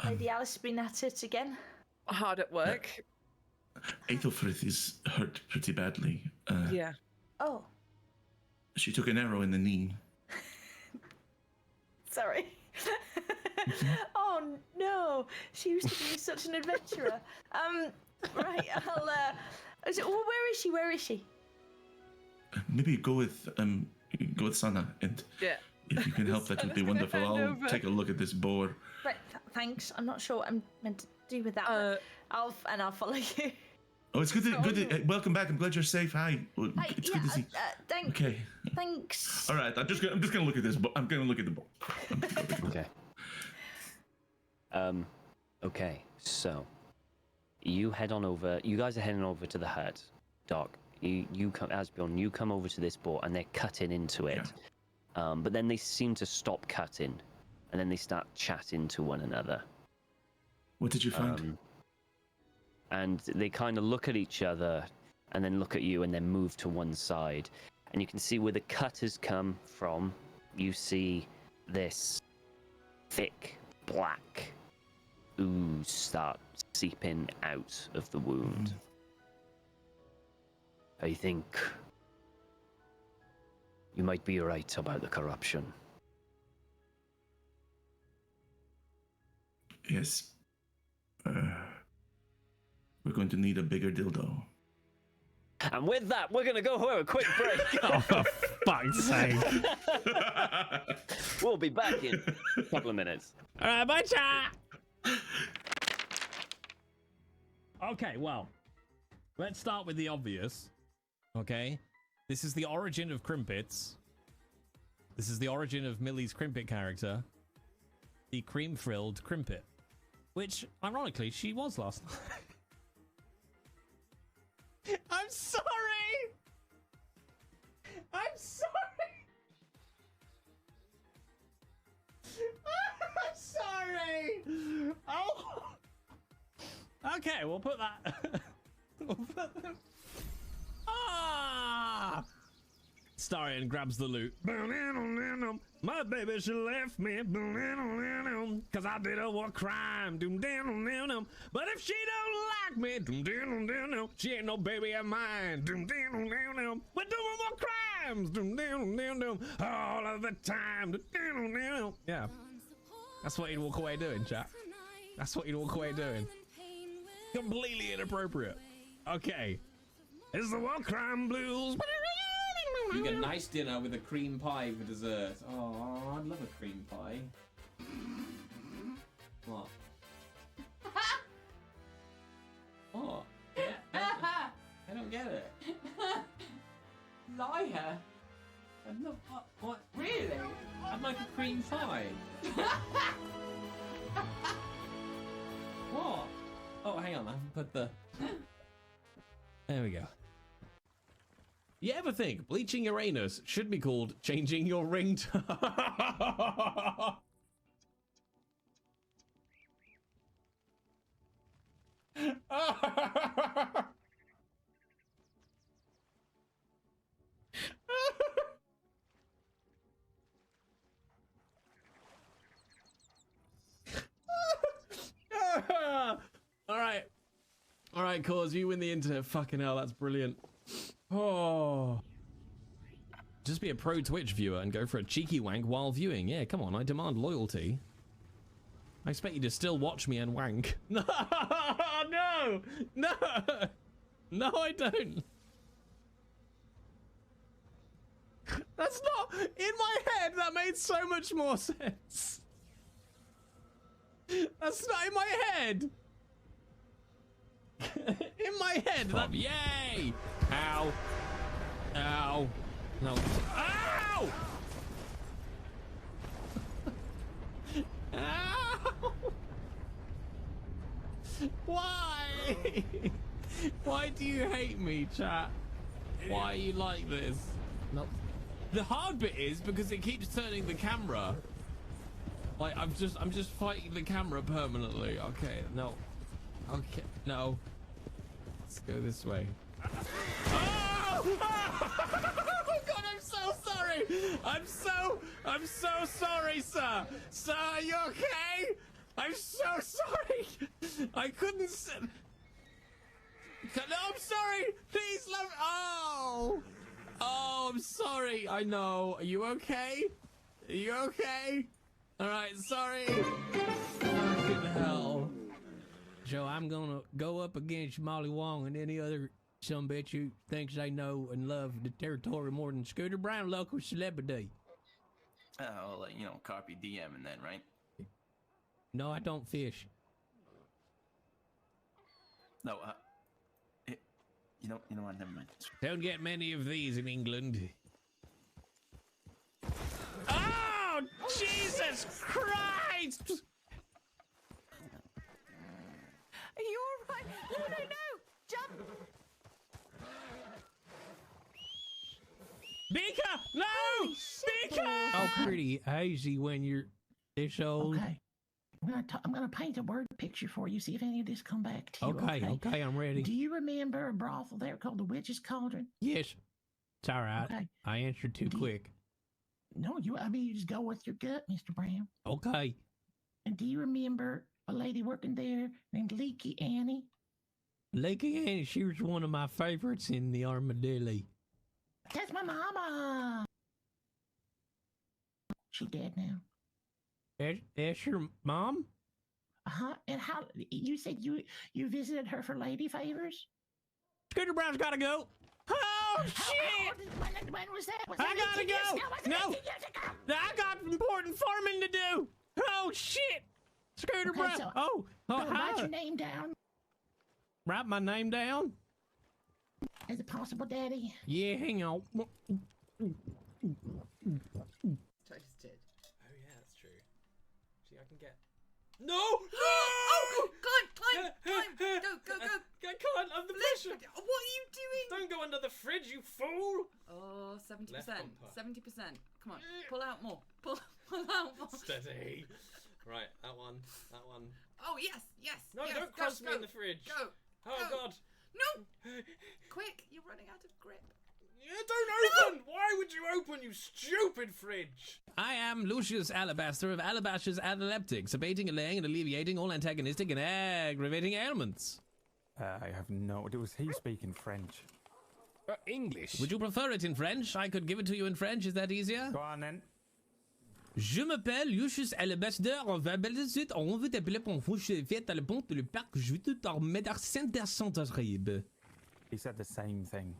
Lady Alice has been at it again. Hard at work. Aethelfrith is hurt pretty badly. Yeah. Oh. She took an arrow in the knee. Sorry. Oh no, she used to be such an adventurer. Right, I'll where is she? Maybe go with Sana, and if you can help, that would be wonderful. I'll take a look at this boar. Right, thanks. I'm not sure what I'm meant to do with that. But I'll follow you. Oh, it's good to welcome back. I'm glad you're safe. Hi. It's good to see. Thanks. Okay. Thanks. All right. I'm just gonna look at this. I'm gonna look at the boar. Okay. Okay. So, you head on over. You guys are heading over to the hut. Doc, you come, Asbjorn. You come over to this boar, and they're cutting into it. Yeah. But then they seem to stop cutting, and then they start chatting to one another. What did you find? And they kind of look at each other, and then look at you, and then move to one side. And you can see where the cut has come from. You see this thick black ooze start seeping out of the wound. I think you might be right about the corruption. Yes. We're going to need a bigger dildo. And with that, we're going to go for a quick break. Oh, for fuck's sake. We'll be back in a couple of minutes. All right, bye, chat. Okay, well, let's start with the obvious. Okay, this is the origin of Crimpets. This is the origin of Millie's Crimpet character, the cream-frilled Crimpet, which, ironically, she was last night. I'm sorry! I'm sorry! I'm sorry! Oh! Okay, we'll put that... Ah! Starion grabs the loot. My baby, she left me. Cause I did a war crime. But if she don't like me, she ain't no baby of mine. We're doing war crimes. All of the time. Yeah. That's what he'd walk away doing, chat. That's what he'd walk away doing. Completely inappropriate. Okay. It's the war crime blues. You get a nice dinner with a cream pie for dessert. Oh, I'd love a cream pie. What? What? I don't get it. Liar. I'm not. What? Really? I'd like a cream pie. What? Oh, hang on. I haven't put the. There we go. You ever think bleaching your anus should be called changing your ringtone? All right, Cause, you win the internet. Fucking hell, that's brilliant. Oh. Just be a pro Twitch viewer and go for a cheeky wank while viewing. Yeah, come on, I demand loyalty. I expect you to still watch me and wank. No, no, no, no, I don't. That's not in my head. That made so much more sense. That's not in my head. In my head. That, yay! Ow! Ow! No! Ow! Ow! Why? Why do you hate me, chat? Why are you like this? No. The hard bit is because it keeps turning the camera. Like I'm just fighting the camera permanently. Okay, no. Okay, no. Let's go this way. Oh! Oh God, I'm so sorry. I'm so sorry, sir. Sir, are you okay? I'm so sorry. I couldn't sit. No, I'm sorry. Please let me. Oh. Oh, I'm sorry. I know. Are you okay? Are you okay? All right, sorry. Fucking hell. So I'm gonna go up against Molly Wong and any other sumbitch who thinks they know and love the territory more than Scooter Brown, local celebrity. Well, you know, carpe diem and then, right? No, I don't fish. No, you know what? Never mind. Don't get many of these in England. Oh, Jesus Christ! Are you all right? No, no, no! Jump! Beaker! No! Beaker! Oh, pretty hazy when you're this old. Okay. I'm gonna paint a word picture for you. See if any of this come back to you. Okay, I'm ready. Do you remember a brothel there called the Witch's Cauldron? Yes. It's all right. Okay. I answered too quick. No, you just go with your gut, Mr. Brown. Okay. And do you remember a lady working there named Leaky Annie? Leaky Annie, she was one of my favorites in the Armadillo. That's my mama. She dead now. That's your mom? Uh-huh. And how you said you visited her for lady favors? Scooter Brown's gotta go. Oh shit! When was that? I gotta go. No, I got important farming to do. Oh shit! Scooter Brown. So, write your name down. Write my name down. Is it possible, Daddy? Yeah, hang on. I just did. Oh yeah, that's true. See, I can get. No! Oh! Climb! Go! I can't. I'm the pressure. What are you doing? Don't go under the fridge, you fool! Oh, 70%. Left bumper. 70%. Come on, pull out more. Pull out more. Steady. Right, that one. Oh yes. No, yes, don't cross me in the fridge. Go. Oh go. God. No! Quick, you're running out of grip. Yeah, don't open! Why would you open, you stupid fridge? I am Lucius Alabaster of Alabaster's Analeptics, abating, allaying, and alleviating all antagonistic and aggravating ailments. I have no... Was he speaking French? English. Would you prefer it in French? I could give it to you in French. Is that easier? Go on then. Je m'appelle Lucius Alabaster of Alabaster. On veut t'appeler pour vous. Je vais à la ponte le parc. Je vais tout en mettre He said the same thing.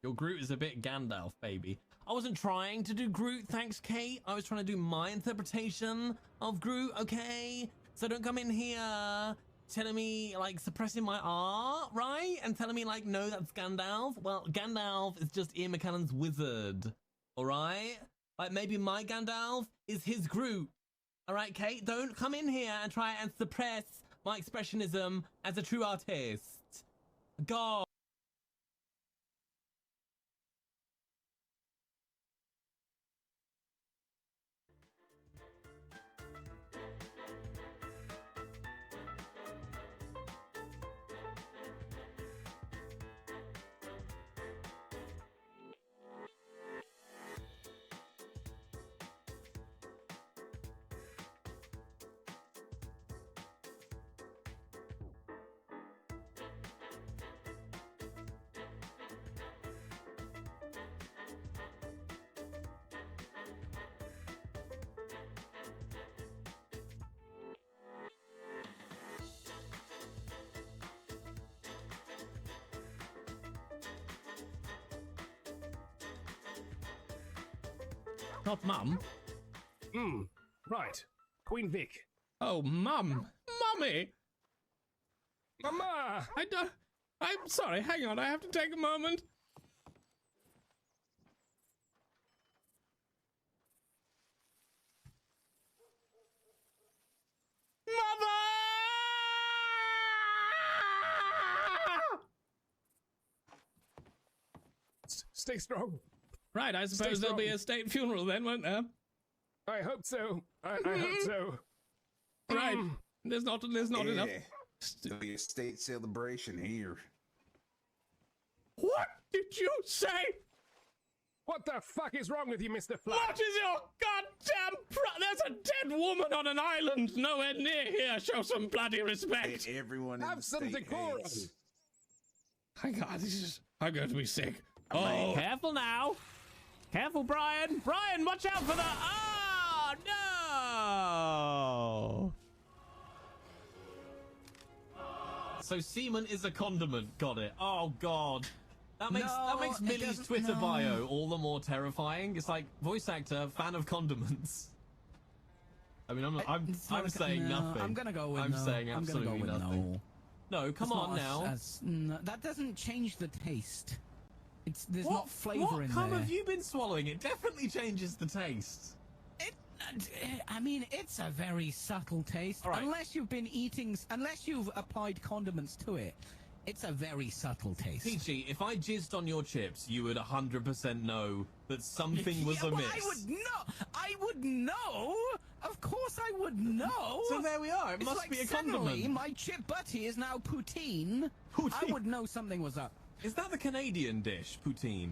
Your Groot is a bit Gandalf, baby. I wasn't trying to do Groot, thanks, Kate. I was trying to do my interpretation of Groot, okay? So don't come in here telling me, like, suppressing my art, right? And telling me, like, no, that's Gandalf. Well, Gandalf is just Ian McKellen's wizard, all right? Like, maybe my Gandalf is his Groot. All right, Kate? Don't come in here and try and suppress my expressionism as a true artist. God. Not Mum. Right. Queen Vic. Oh, Mum. Mummy! Mama! I'm sorry, hang on, I have to take a moment. Mother! Stay strong. Right, I suppose there'll be a state funeral then, won't there? I hope so. I hope so. Right. There's not enough. There'll be a state celebration here. What did you say? What the fuck is wrong with you, Mr. Flash? What is your goddamn There's a dead woman on an island nowhere near here. Show some bloody respect. Everyone have some decorum. I'm going to be sick. Oh, careful now. Careful, Brian. Brian, watch out for the... Oh, no. So semen is a condiment. Got it. Oh, God. That makes Millie's Twitter bio all the more terrifying. It's like, voice actor, fan of condiments. I mean, I'm saying nothing. I'm gonna go with I'm no. saying absolutely nothing. No, come on now. No, that doesn't change the taste. There's not flavor in there. What cum have you been swallowing? It definitely changes the taste. I mean, it's a very subtle taste. Right. Unless you've applied condiments to it, it's a very subtle taste. Peachy, if I jizzed on your chips, you would 100% know that something was amiss. Well, I would know. Of course I would know. So there we are. It must be a condiment. Suddenly, my chip butty is now poutine. I would know something was up. Is that the Canadian dish, poutine?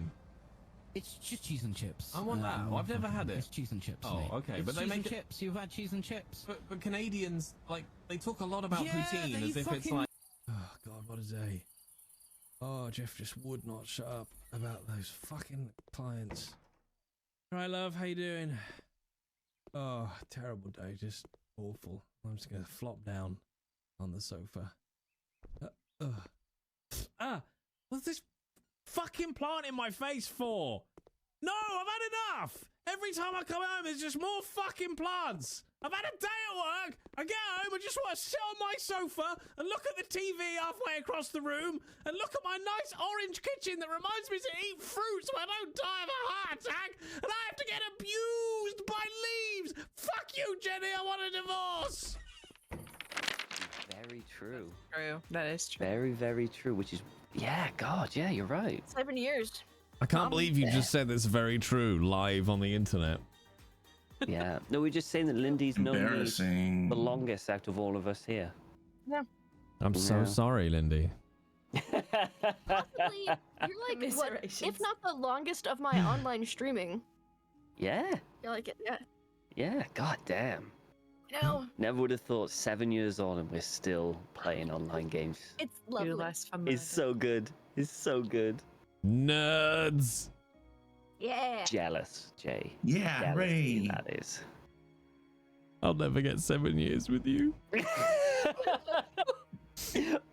It's just cheese and chips. I want that. I've never had it. It's cheese and chips. Oh, mate. okay. It's But they cheese make and chips. You've had cheese and chips. But Canadians, like, they talk a lot about poutine as if it's like... Oh, God, what a day. Oh, Jeff just would not shut up about those fucking clients. Right, love, how you doing? Oh, terrible day, just awful. I'm just gonna flop down on the sofa. What's this fucking plant in my face for? No, I've had enough! Every time I come home, there's just more fucking plants! I've had a day at work, I get home, I just want to sit on my sofa and look at the TV halfway across the room and look at my nice orange kitchen that reminds me to eat fruit so I don't die of a heart attack, and I have to get abused by leaves! Fuck you, Jenny, I want a divorce! Very true. True. That is true. Very, very true, which is... Yeah, God, yeah, you're right. 7 years. I can't believe you just said this very true live on the internet. Yeah. No, we're just saying that Lindy's known me the longest out of all of us here. Yeah. I'm so sorry, Lindy. Possibly, you're like, what, if not the longest of my online streaming. Yeah. You're like, yeah. Yeah, god damn. No. Never would have thought 7 years on and we're still playing online games. It's lovely. It's so good. It's so good. Nerds. Yeah. Jealous, Jay. Yeah, Jealous Ray. That is. I'll never get 7 years with you.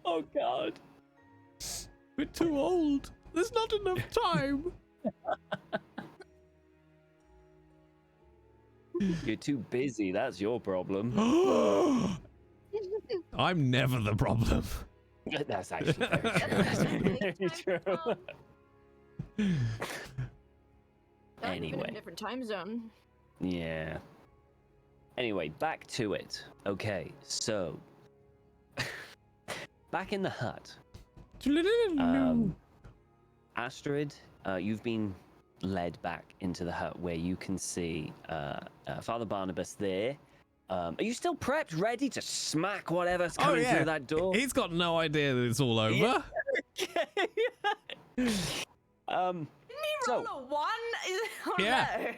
Oh god. We're too old. There's not enough time. You're too busy. That's your problem. I'm never the problem. That's actually very true. That's very true. Anyway. Different time zone. Yeah. Anyway, back to it. Okay, so back in the hut. Astrid, you've been led back into the hut where you can see Father Barnabas there. Are you still prepped, ready to smack whatever's coming through that door? He's got no idea that it's all over. Yeah. Didn't he roll a 1? Yeah.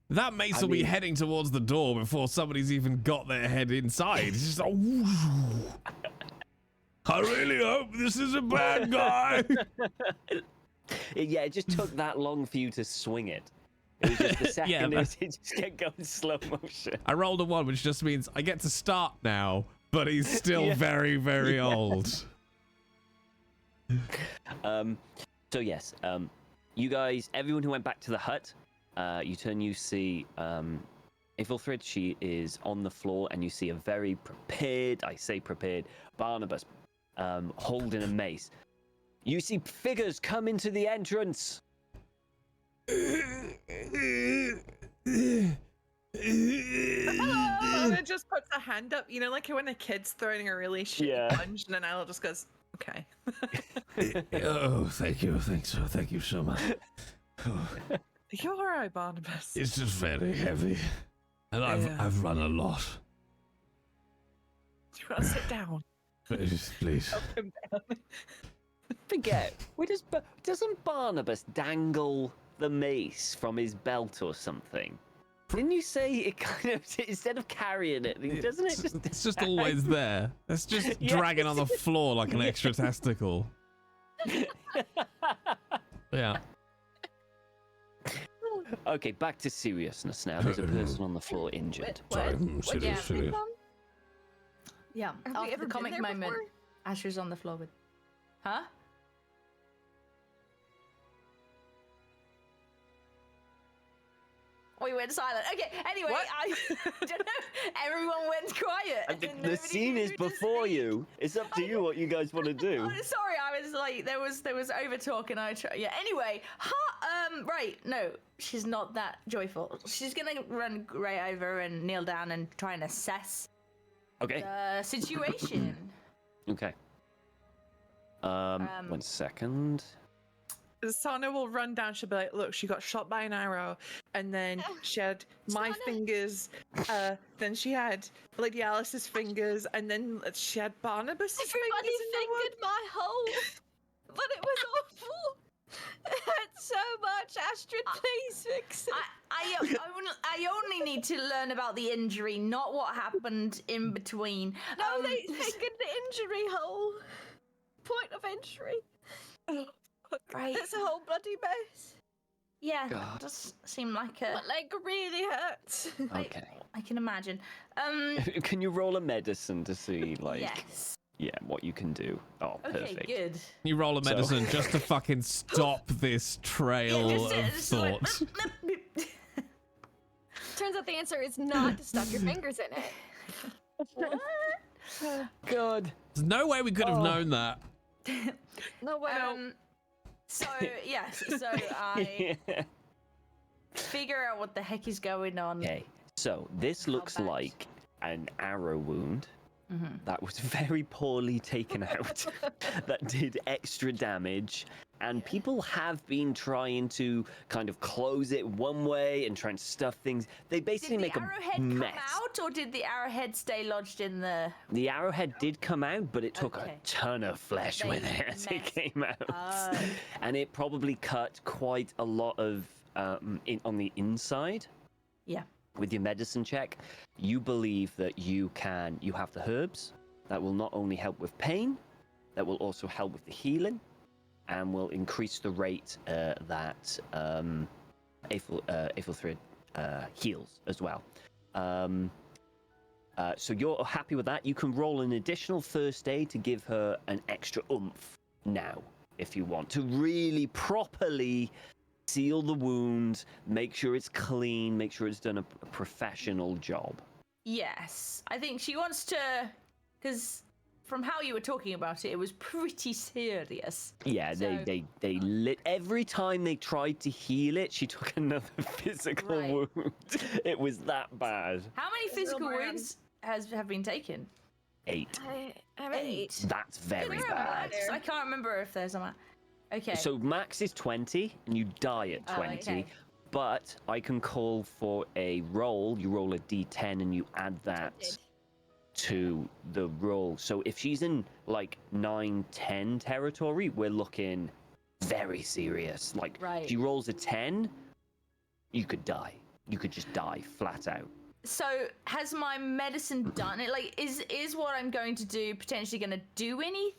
That mace will be heading towards the door before somebody's even got their head inside. It's just like, I really hope this is a bad guy. Yeah, it just took that long for you to swing it. It was just the second it just kept going slow motion. I rolled a 1, which just means I get to start now, but he's still very, very old. So yes, you guys, everyone who went back to the hut, You turn, you see Aethelfrid. She is on the floor, and you see a very prepared, I say prepared, Barnabas holding a mace. You see figures come into the entrance. Anna just puts a hand up, you know, like when a kid's throwing a really shitty punch, and then Ella just goes, "Okay." Oh, thank you, thank you so much. Oh. You're all right, Barnabas. It's just very heavy, and I've run a lot. Do you want to sit down? Please. Help him down. Forget. Doesn't Barnabas dangle the mace from his belt or something? Didn't you say it kind of, instead of carrying it, doesn't it just... It's just always there. It's just dragging on the floor like an extra testicle. Yeah. Okay, back to seriousness now. There's a person on the floor injured. Sorry, serious. Yeah, Have we after ever the been comic there moment, before? Asher's on the floor with... Huh? We went silent. Okay, anyway, I don't know. Everyone went quiet. The scene is before you. It's up to you what you guys want to do. Oh, sorry, I was like, there was over talk, and yeah. Anyway, right, no, she's not that joyful. She's gonna run right over and kneel down and try and assess the situation. Okay. 1 second. Sana will run down. She'll be like, "Look, she got shot by an arrow, and then she had my fingers. Then she had Lady Alice's fingers, and then she had Barnabas's Everybody fingers." fingered my hole, but it was awful. It hurt so much. Astrid, please fix it. I only need to learn about the injury, not what happened in between. No, they fingered the injury hole. Point of entry. Right. There's a whole bloody mess. Yeah, that does seem like a... My leg really hurts. Okay. I can imagine. Can you roll a medicine to see, like... Yes. Yeah, what you can do. Oh, perfect. Okay, good. You roll a medicine just to fucking stop this trail of thought. Turns out the answer is not to stuff your fingers in it. What? God. There's no way we could have known that. No way. So, yes, so I figure out what the heck is going on. Okay, so this looks like an arrow wound that was very poorly taken out, that did extra damage, and people have been trying to kind of close it one way and try and stuff things. They basically make a mess. Did the arrowhead come out, or did the arrowhead stay lodged in the... The arrowhead did come out, but it took a ton of flesh with it as it came out. And it probably cut quite a lot of on the inside. Yeah. With your medicine check, you believe that you have the herbs that will not only help with pain, that will also help with the healing, and will increase the rate that Aethelfrid heals as well. So you're happy with that. You can roll an additional first aid to give her an extra oomph now, if you want, to really properly seal the wound, make sure it's clean, make sure it's done a professional job. Yes, I think she wants to, because from how you were talking about it, it was pretty serious. Yeah, so... they lit every time they tried to heal it. She took another physical wound. It was that bad. How many physical wounds have been taken? 8. I have 8. That's very bad. I can't remember if there's a max. Okay. So max is 20, and you die at 20. Okay. But I can call for a roll. You roll a d10, and you add that to the roll. So if she's in like 9-10 territory, we're looking very serious. Like if she rolls a 10, you could die. You could just die flat out. So has my medicine done it? Like, is what I'm going to do potentially going to do anything?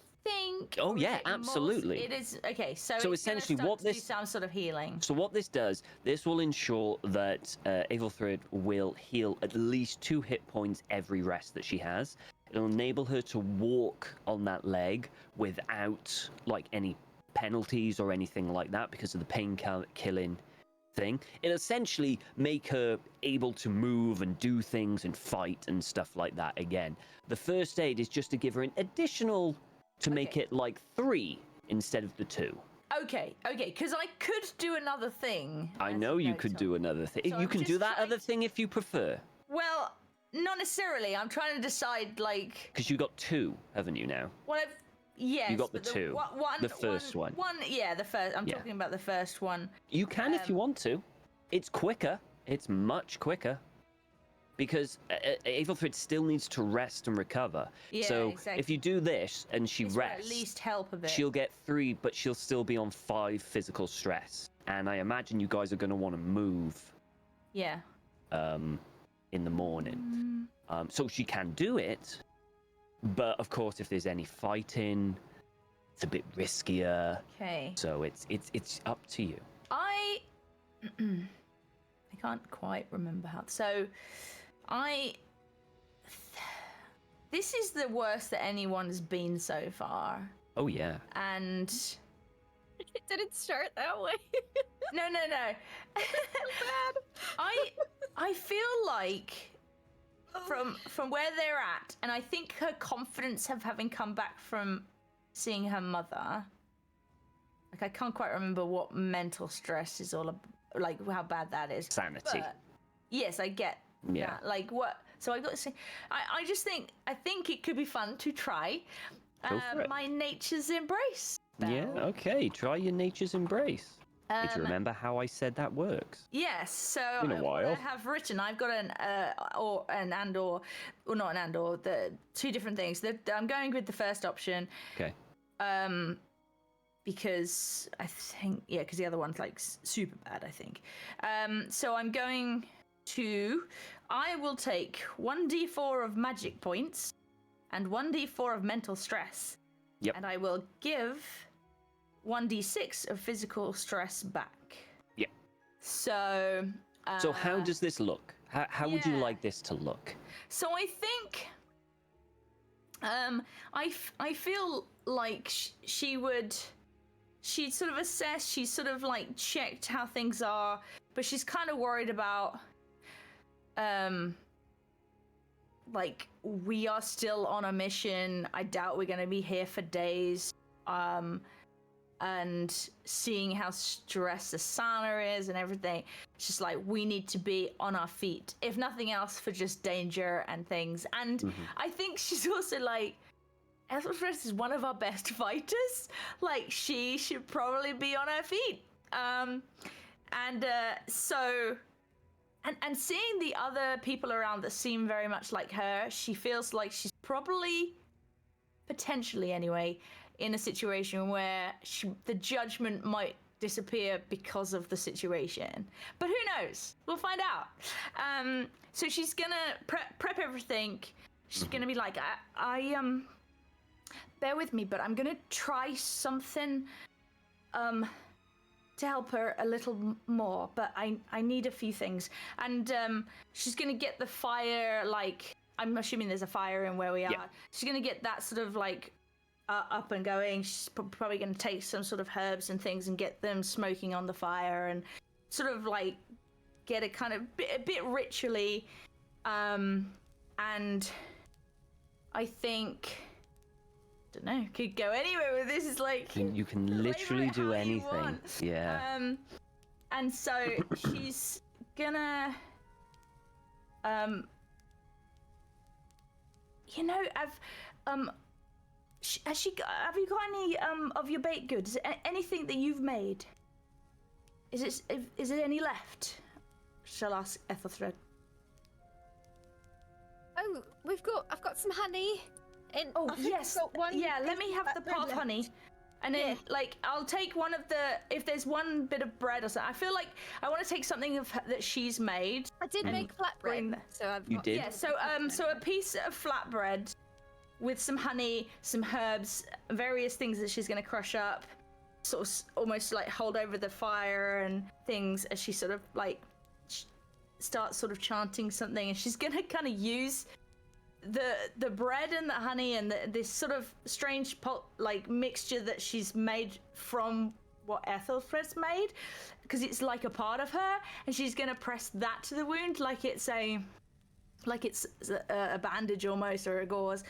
Oh yeah, absolutely. It is okay. So So it's essentially, gonna what start to this do some sort of healing. So what this does, this will ensure that Aethelfrid will heal at least 2 hit points every rest that she has. It'll enable her to walk on that leg without like any penalties or anything like that because of the pain killing thing. It'll essentially make her able to move and do things and fight and stuff like that again. The first aid is just to give her an additional, to make it like 3 instead of the 2. Okay, because I could do another thing. I know you could do another thing. So You can do that other thing if you prefer. Well, not necessarily. I'm trying to decide, like... Because you got 2, haven't you now? Well, yes. You got the but 2. The first one. Yeah, the first. I'm talking about the first one. You can if you want to. It's quicker. It's much quicker. Because Aethelfrid still needs to rest and recover. Yeah, so exactly. if you do this and she rests, at least help a bit. she'll get 3, but she'll still be on 5 physical stress. And I imagine you guys are going to want to move. Yeah. In the morning. So she can do it, but of course, if there's any fighting, it's a bit riskier. Okay. So it's up to you. I can't quite remember how. So, this is the worst that anyone's been so far. Oh yeah. And it didn't start that way. No. Bad. I feel like from where they're at, and I think her confidence of having come back from seeing her mother. Like, I can't quite remember what mental stress is all about, like how bad that is. Sanity. But, yes, I get that. Like, what? So I got to say, I think it could be fun to try. Go for it. My nature's embrace. Yeah. Okay. Try your nature's embrace. Did you remember how I said that works? Yes. So In a while. I have written. I've got the 2 different things. I'm going with the first option. Okay. Because I think because the other one's like super bad. I think. So I'm going to. I will take 1d4 of magic points, and 1d4 of mental stress. Yep. And I will give 1d6 of physical stress back. Yeah. So. So how does this look? How would you like this to look? So I think. I feel like she'd sort of assessed. She's sort of like checked how things are, but she's kind of worried about. Like, we are still on a mission. I doubt we're going to be here for days. And seeing how stressed Asana is and everything, it's just like, we need to be on our feet, if nothing else, for just danger and things. And I think she's also like, Ethelfrid is one of our best fighters. Like, she should probably be on her feet. And seeing the other people around that seem very much like her, she feels like she's probably, potentially anyway, in a situation where the judgment might disappear because of the situation. But who knows? We'll find out. So she's gonna prep everything. She's gonna be like, I bear with me, but I'm gonna try something to help her a little more, but I need a few things. And she's gonna get the fire, like, I'm assuming there's a fire in where we are. Yeah. She's gonna get that sort of like up and going. She's probably gonna take some sort of herbs and things and get them smoking on the fire and sort of like get it kind of a bit ritually. And I think, don't know, could go anywhere with this. Is like, you can literally do anything. Yeah. And so she's gonna have you got any of your baked goods? Anything that you've made? Is there any left? Shall ask Ethelthred. Oh, I've got some honey. And yes. Let me have the pot of honey. And then, like, I'll take one of if there's one bit of bread or something. I feel like I want to take something that she's made. I did make flatbread. So I've You did? Yeah, so a piece of flatbread with some honey, some herbs, various things that she's going to crush up, sort of almost like hold over the fire and things as she sort of like starts sort of chanting something, and she's going to kind of use the bread and the honey and this sort of strange like mixture that she's made from what Ethelfred's made, because it's like a part of her, and she's gonna press that to the wound like it's a bandage almost, or a gauze,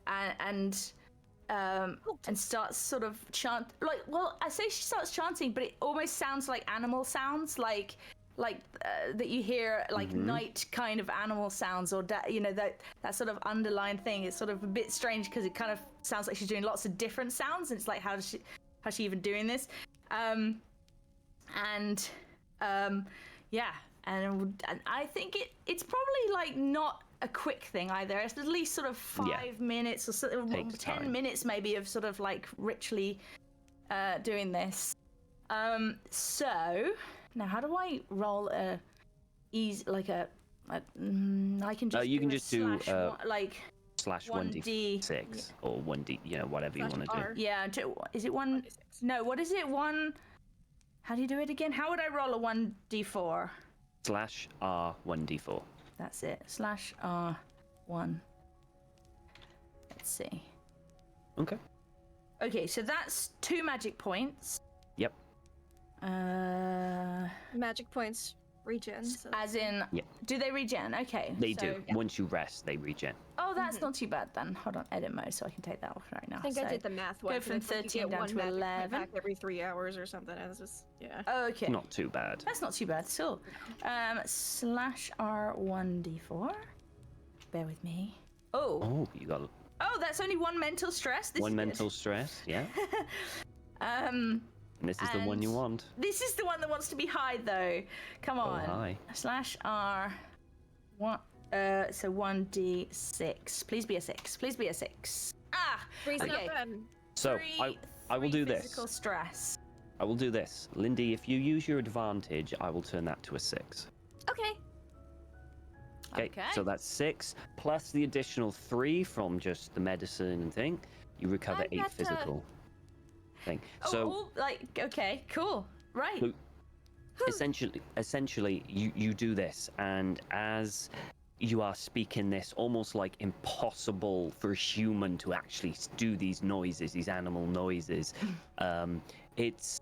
and starts sort of chant like, well, I say she starts chanting, but it almost sounds like animal sounds, like that you hear, like night kind of animal sounds, or that sort of underlying thing. It's sort of a bit strange because it kind of sounds like she's doing lots of different sounds, and it's like, how's she even doing this? And I think it's probably like not a quick thing either. It's at least sort of 5 minutes or so, 10 minutes maybe of sort of like ritually doing this. So now how do I roll a easy, like I can just you can just do slash 1d6 or 1d, whatever you want to do. Yeah, is it one? No, what is it? One. How do you do it again? How would I roll a 1d4? Slash R 1d4. That's it. Slash R1. Let's see. Okay. Okay, so that's 2 magic points. Yep. Magic points regen. So. As in, do they regen? Okay. They do. Once you rest, they regen. Oh, that's not too bad then. Hold on, edit mode, so I can take that off right now. I think I did the math once. Go from 13 down to 11. Back every 3 hours or something. And this was, Okay. Not too bad. That's not too bad at all. Slash R1d4. Bear with me. Oh, you got. Oh, that's only 1 mental stress. One mental stress. Yeah. And this is the one you want. This is the one that wants to be high, though. Come on. Oh, high. Slash R. So 1d6. Please be a 6. Please be a 6. Ah. Okay. So I will do this. Physical stress. I will do this, Lindy. If you use your advantage, I will turn that to a 6. Okay. Okay. So that's 6 plus the additional 3 from just the medicine and thing. You recover 8 physical. Thing. Okay, cool. Right. So essentially, you do this, and as you are speaking this, almost like impossible for a human to actually do these noises, these animal noises. It's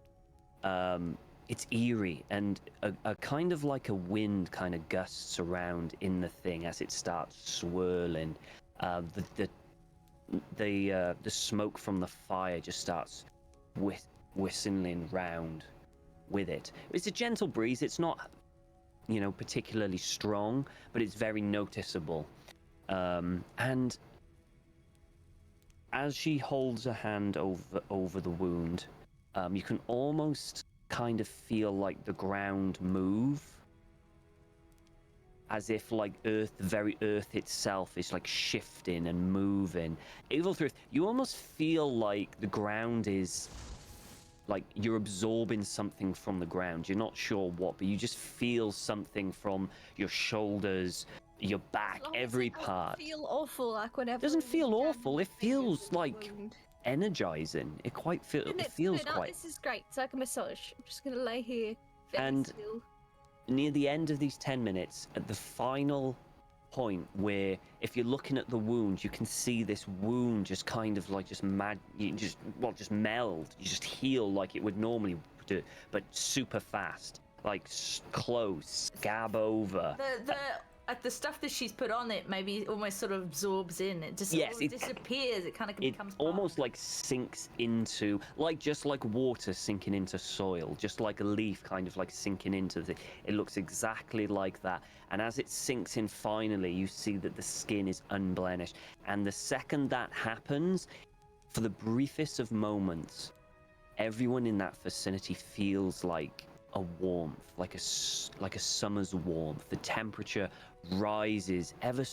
eerie, and a kind of like a wind kind of gusts around in the thing as it starts swirling. The smoke from the fire just starts whistling round with it. It's a gentle breeze. It's not, particularly strong, but it's very noticeable. And as she holds a hand over the wound, you can almost kind of feel like the ground move, as if like the very earth itself is like shifting and moving. Evil Truth, you almost feel like the ground is like you're absorbing something from the ground. You're not sure what, but you just feel something from your shoulders, your back, every part. It doesn't feel awful, like whenever. It doesn't feel awful. It feels like energizing. It feels quite. This is great. It's like a massage. I'm just gonna lay here. And still. Near the end of these 10 minutes, at the final point where, if you're looking at the wound, you can see this wound just kind of like just meld. You just heal like it would normally do, but super fast, like close, scab over. The stuff that she's put on it maybe almost sort of absorbs in. It just disappears. It kind of becomes almost like sinks into, just like water sinking into soil, just like a leaf kind of like sinking into the. It looks exactly like that. And as it sinks in, finally, you see that the skin is unblemished. And the second that happens, for the briefest of moments, everyone in that vicinity feels like a warmth, like a summer's warmth. The temperature rises ever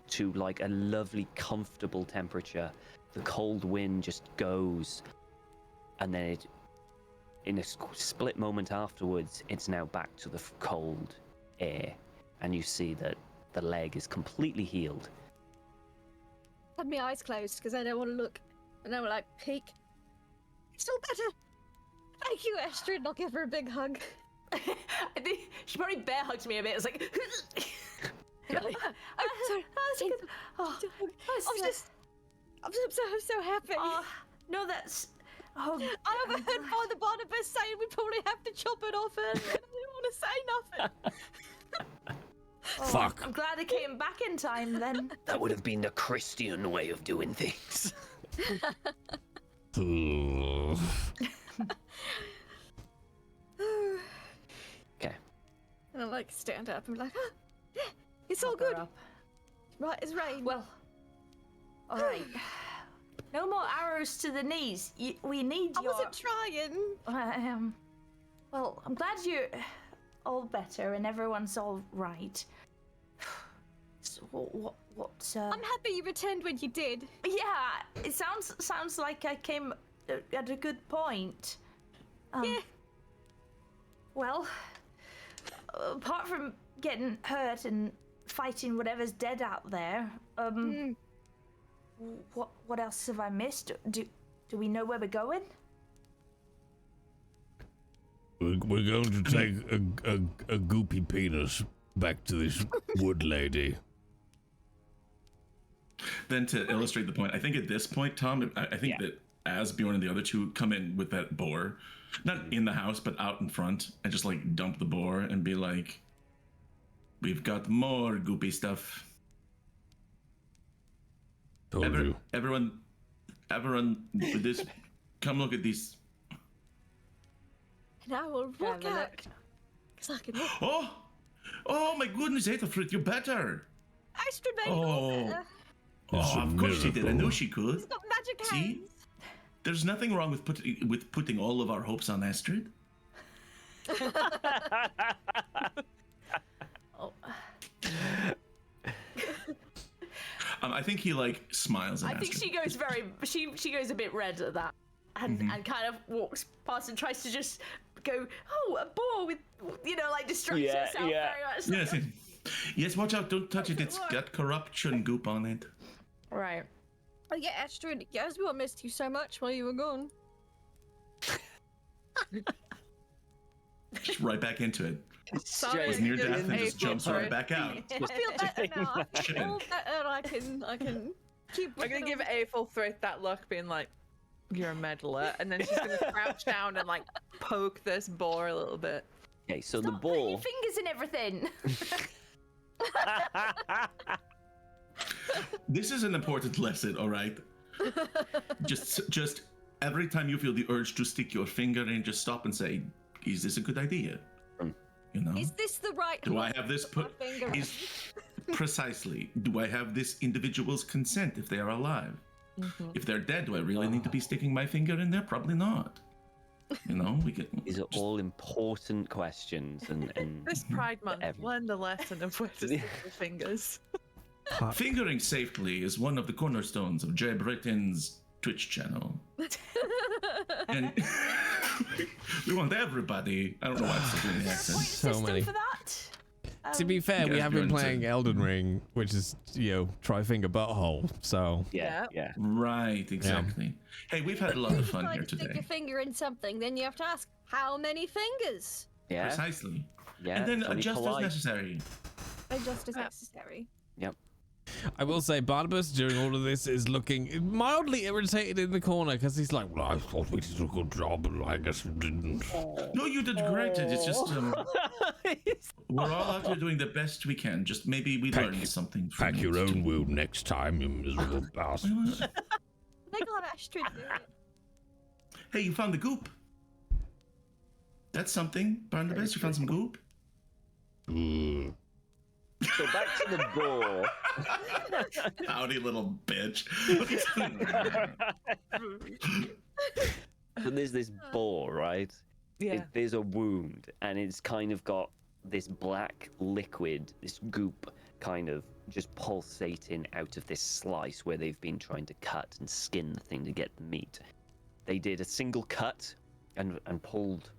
to like a lovely, comfortable temperature. The cold wind just goes, and then in a split moment afterwards, it's now back to the cold air, and you see that the leg is completely healed. I had my eyes closed because I don't want to look. I don't want to like peek. It's all better. Thank you, Astrid. I'll give her a big hug. I think she probably bear hugged me a bit. It's like. I'm so happy. No, that's. Oh, I overheard Father Barnabas saying we probably have to chop it off early. I didn't want to say nothing. Fuck. I'm glad I came back in time then. That would have been the Christian way of doing things. Okay. And I like stand up and be like, it's all good. Right as rain. Well, all right. No more arrows to the knees. We need I wasn't trying. Well, I'm glad you're all better and everyone's all right. So what? I'm happy you returned when you did. Yeah, it sounds like I came at a good point. Yeah. Well, apart from getting hurt and fighting whatever's dead out there, what else have I missed? Do we know where we're going? We're going to take a goopy penis back to this wood lady. Then to illustrate the point, I think at this point, Tom, I think that Asbjorn and the other two come in with that boar, not in the house, but out in front, and just like dump the boar and be like, "We've got more goopy stuff." Told you. Everyone, with this, come look at these. And I will walk out. Because I can walk. Oh my goodness, Ethelfrid, you're better. Astrid made me look better. Oh, of course she did. I knew she could. She's got magic hands. See? There's nothing wrong with putting all of our hopes on Astrid. I think he like smiles at I think Astrid. she goes a bit red at that, and kind of walks past and tries to just go, a boar with, like distracts herself very much. Yes, watch out! Don't touch it. It's got corruption goop on it. Right. Oh yeah, Astrid, Asbjorn missed you so much while you were gone. Just right back into it. Sorry, Was near death and just jumps right back out. I feel better now. I feel better. I can keep. I'm gonna give Aethelfrith that look, being like, "You're a meddler," and then she's gonna crouch down and like poke this boar a little bit. Okay, so Stop the boar. Your fingers and everything. This is an important lesson, all right? Just every time you feel the urge to stick your finger in, just stop and say, "Is this a good idea?" You know? Is this the right? Do I have this precisely? Do I have this individual's consent if they are alive? If they're dead, do I really need to be sticking my finger in there? Probably not. We get. These are all important questions, and This Pride Month, learn the lesson of where to stick your fingers. Fingering safely is one of the cornerstones of Jay Britain's Twitch channel. And we want everybody. I don't know why I'm still doing the accent. So many. For that? To be fair, we have been playing Elden Ring, which is, try finger butthole, so. Yeah. Right, exactly. Hey, we've had a lot of fun here Stick today. your finger in something, then you have to ask, how many fingers? Yeah. Precisely. Yeah. And then it's only adjust as polite. necessary. Adjust as necessary. Yep. I will say Barnabas during all of this is looking mildly irritated in the corner because he's like, Well, I thought we did a good job, but I guess we didn't. No, you did great. It's just we're all out here doing the best we can. Just maybe we learned something. From Pack your own wound next time, you miserable bastards. They got Astrid do it. Hey, you found the goop. That's something, Barnabas. You found some goop. So back to the boar. Howdy, little bitch. So there's this boar, right? Yeah. There's a wound, and it's kind of got this black liquid, this goop, kind of just pulsating out of this slice where they've been trying to cut and skin the thing to get the meat. They did a single cut and pulled,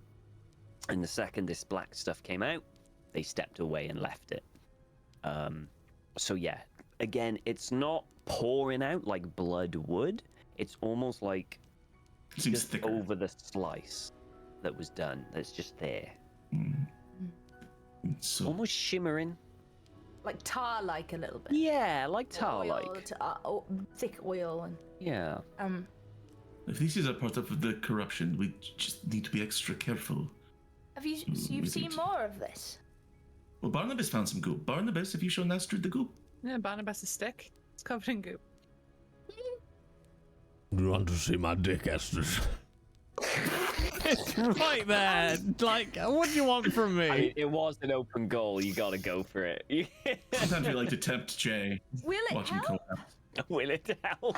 and the second this black stuff came out, they stepped away and left it. So yeah, again, it's not pouring out like blood would. It's almost like just over the slice that was done. That's just there. So almost shimmering. Like tar-like a little bit. Yeah, like tar-like. Thick oil and. Yeah. If this is a part of the corruption, we just need to be extra careful. Have you? So you've seen more of this? Well, Barnabas found some goop. Barnabas, have you shown Astrid the goop? Yeah, Barnabas' stick. It's covered in goop. Do you want to see my dick, Astrid? It's right there. Like, what do you want from me? I mean, it was an open goal. You gotta go for it. Sometimes we like to tempt Jay. Will it Watch him help? collapse. Will it help?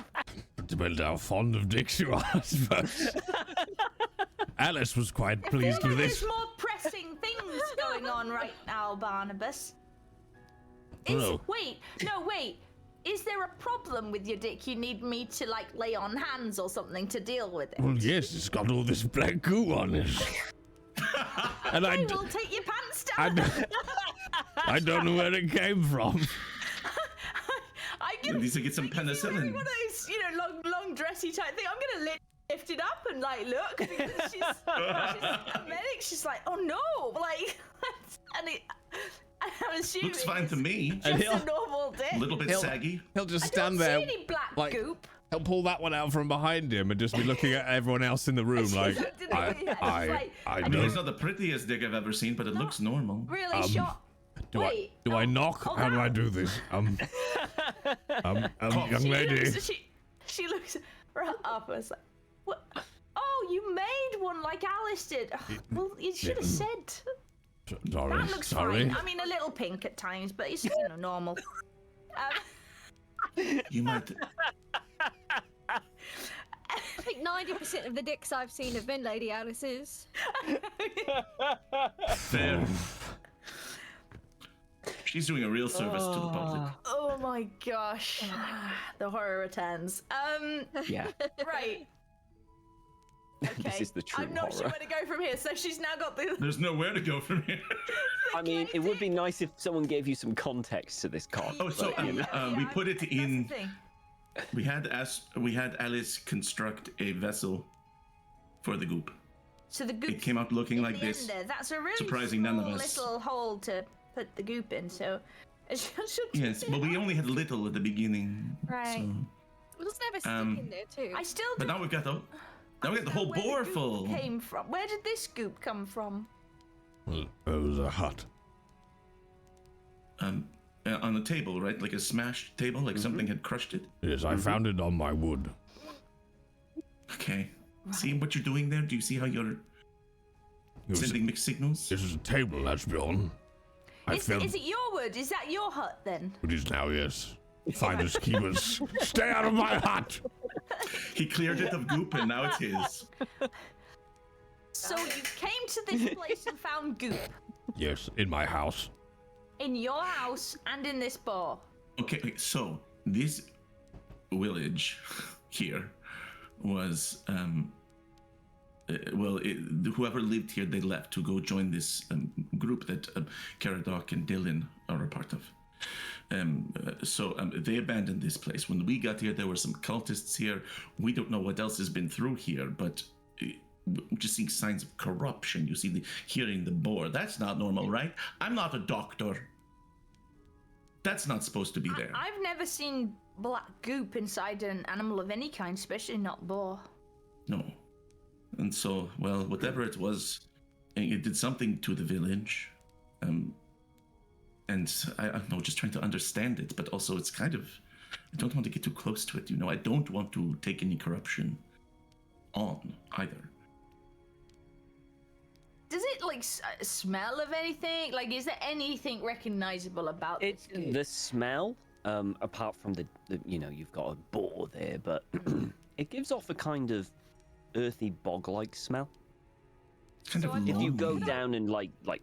It depends how fond of dicks you are, I suppose. Alice was quite pleased with this. There's more pressing things going on right now, Barnabas. Wait. Is there a problem with your dick? You need me to like lay on hands or something to deal with it? Well, yes, it's got all this black goo on it. And Okay, well, take your pants down. I don't know where it came from. You need to get some penicillin. One of those, long dressy type thing. I'm gonna lift it up and like look because she's a medic. She's like, oh no, like, and I'm assuming Looks fine to me. Just a normal dick. A little bit saggy. He'll just I stand don't there. see any black like, goop. He'll pull that one out from behind him and just be looking at everyone else in the room like, I mean, it's not the prettiest dick I've ever seen, but it looks normal. Really short. Do I knock? How do I do this? Young lady. She looks right up and was like, what? Oh, you made one like Alice did. Well, you should have said. Sorry. That looks fine. I mean, a little pink at times, but it's normal. You might. I think 90% of the dicks I've seen have been Lady Alice's. Fair. She's doing a real service to the public. Oh my gosh. The horror returns. Yeah. Right. Okay. This is the true I'm not horror. sure where to go from here, so she's now got the... There's nowhere to go from here. I mean, it would be nice if someone gave you some context to this cock. Oh, so we put it in... We had Alice construct a vessel for the goop. So the goop... It came out looking like this. That's a really surprising none of us. little hole to put the goop in, so... Yes, but we only had little at the beginning. Right. So. Well, there's never stick in there too. I still But now we've got the whole boar full. Came from? Where did this goop come from? Well, it was a hut. On the table, right? Like a smashed table, like something had crushed it. Yes, I found it on my wood. Okay. See what you're doing there? Do you see how you're sending mixed signals? This is a table, Asbjorn. Is it your wood? Is that your hut then? It is now, yes. Finest keepers. Stay out of my hut! He cleared it of goop and now it's his. So you came to this place and found goop Yes, in my house. in your house and in this bar. Okay, so this village here was whoever lived here, they left to go join this group that Caradoc and Dylan are a part of. So they abandoned this place. When we got here, there were some cultists here. We don't know what else has been through here, but just seeing signs of corruption. You see, hearing the boar. That's not normal, right? I'm not a doctor. That's not supposed to be there. I've never seen black goop inside an animal of any kind, especially not boar. No. And so, well, whatever it was, it did something to the village. And I don't know, just trying to understand it, but also it's kind of, I don't want to get too close to it, you know. I don't want to take any corruption on either. Does it like smell of anything? Like, is there anything recognizable about this goop? The smell, apart from the you've got a boar there, but it gives off a kind of earthy bog-like smell. Kind of if you go down and like a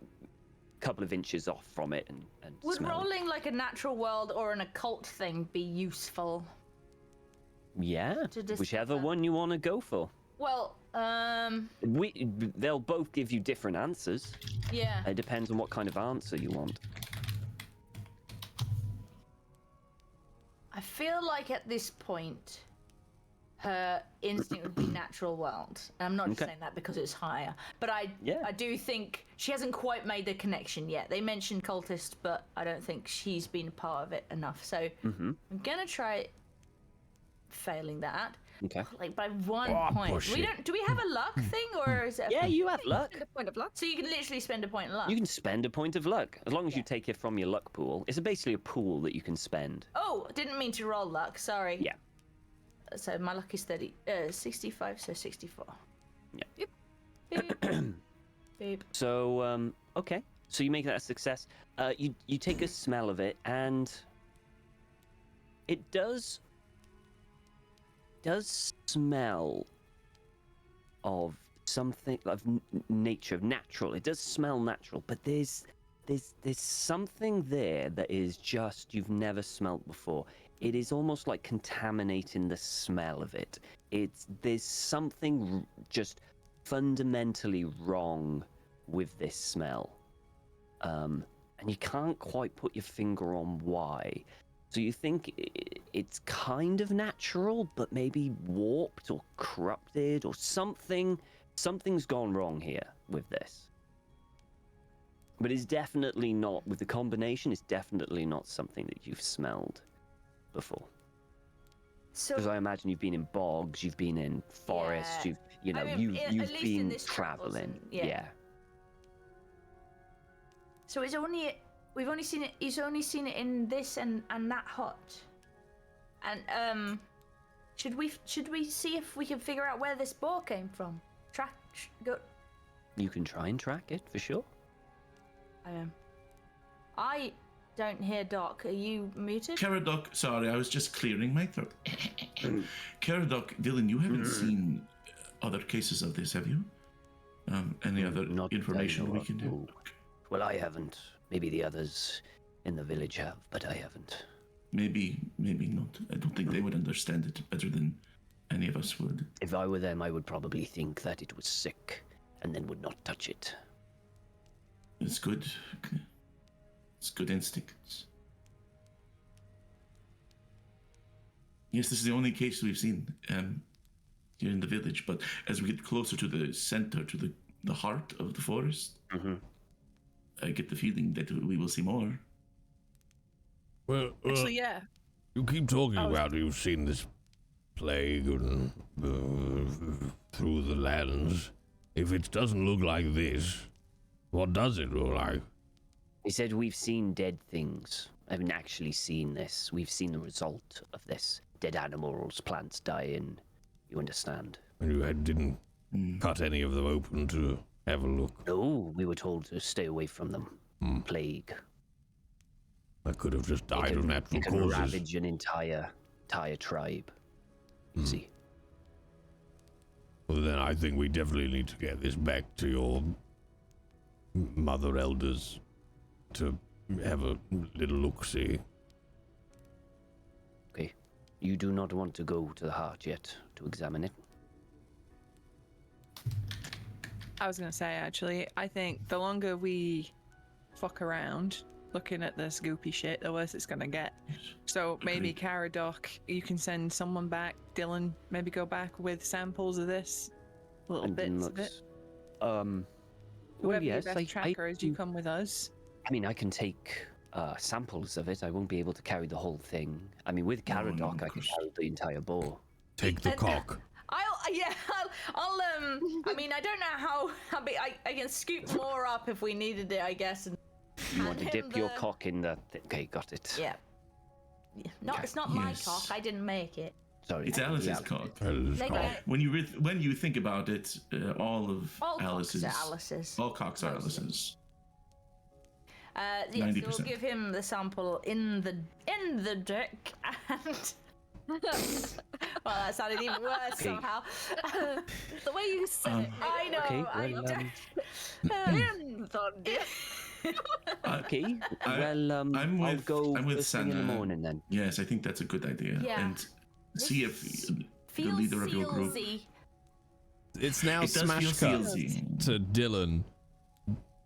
couple of inches off from it and Would smell rolling like a natural world or an occult thing be useful? Yeah, whichever one you want to go for. Well, they'll both give you different answers. Yeah. It depends on what kind of answer you want. I feel like at this point, her instinct would be natural world. And I'm not just saying that because it's higher, but I do think she hasn't quite made the connection yet. They mentioned cultist, but I don't think she's been a part of it enough. So I'm gonna try failing that. Okay. Like by 1 point. Do we have a luck thing, or is it? Yeah, you have luck. A point of luck. So you can literally spend a point of luck. You can spend a point of luck as long as you take it from your luck pool. It's basically a pool that you can spend. Oh, didn't mean to roll luck. Sorry. Yeah. So my luck is 65, so 64. Yeah. Yep. Beep. Beep. So okay. So you make that a success. You take a smell of it, and it does smell of something of nature, of natural. It does smell natural, but there's something there that is just you've never smelled before. It is almost like contaminating the smell of it. There's something just fundamentally wrong with this smell, and you can't quite put your finger on why. So you think it's kind of natural, but maybe warped or corrupted or something. Something's gone wrong here with this. But it's definitely not, with the combination, it's definitely not something that you've smelled before. Because I imagine you've been in bogs, you've been in forests, you've been traveling. Yeah. So it's only we've only seen it. He's only seen it in this and that hut. And should we see if we can figure out where this boar came from? Go. You can try and track it for sure. I don't hear Doc. Are you muted? Caradoc, sorry, I was just clearing my throat. Caradoc, Dylan, you haven't seen other cases of this, have you? Any other information we can do? Well, I haven't. Maybe the others in the village have, but I haven't. Maybe not. I don't think they would understand it better than any of us would. If I were them, I would probably think that it was sick, and then would not touch it. It's good. It's good instincts. Yes, this is the only case we've seen here in the village, but as we get closer to the center, to the heart of the forest, I get the feeling that we will see more. Well, actually, yeah. You keep talking about you've seen this plague and, through the lands. If it doesn't look like this, what does it look like? He said we've seen dead things. I haven't actually seen this. We've seen the result of this. Dead animals, plants dying. You understand? And you didn't cut any of them open to have a look? No, we were told to stay away from them. Plague. I could have just died of natural causes. It can ravage an entire tribe. See? Well, then I think we definitely need to get this back to your mother elders to have a little look-see. Okay. You do not want to go to the heart yet to examine it? I was going to say, actually, I think the longer we fuck around looking at this goopy shit, the worse it's going to get. So maybe Caradoc, you can send someone back. Dylan, maybe go back with samples of this. Little bits of it. Whoever your best tracker is, you come with us. I mean, I can take samples of it. I won't be able to carry the whole thing. I mean, with Caradoc, I can carry the entire boar. Take the cock. I'll I mean, I don't know how big. I can scoop more up if we needed it, I guess. And you want to dip your cock in the... Okay, got it. Yeah. It's not my cock. I didn't make it. Sorry. It's Alice's cock. Like When you think about it, all Alice's... Cocks are Alice's. All cocks are Alice's. Yes, we'll give him the sample in the dick, and well, that sounded even worse somehow. The way you said it. I know. Okay, in the dick. Okay. I'll go I'm with first thing in the morning then. Yes, I think that's a good idea. Yeah. And see if the leader of your group. It's now smash cut to Dylan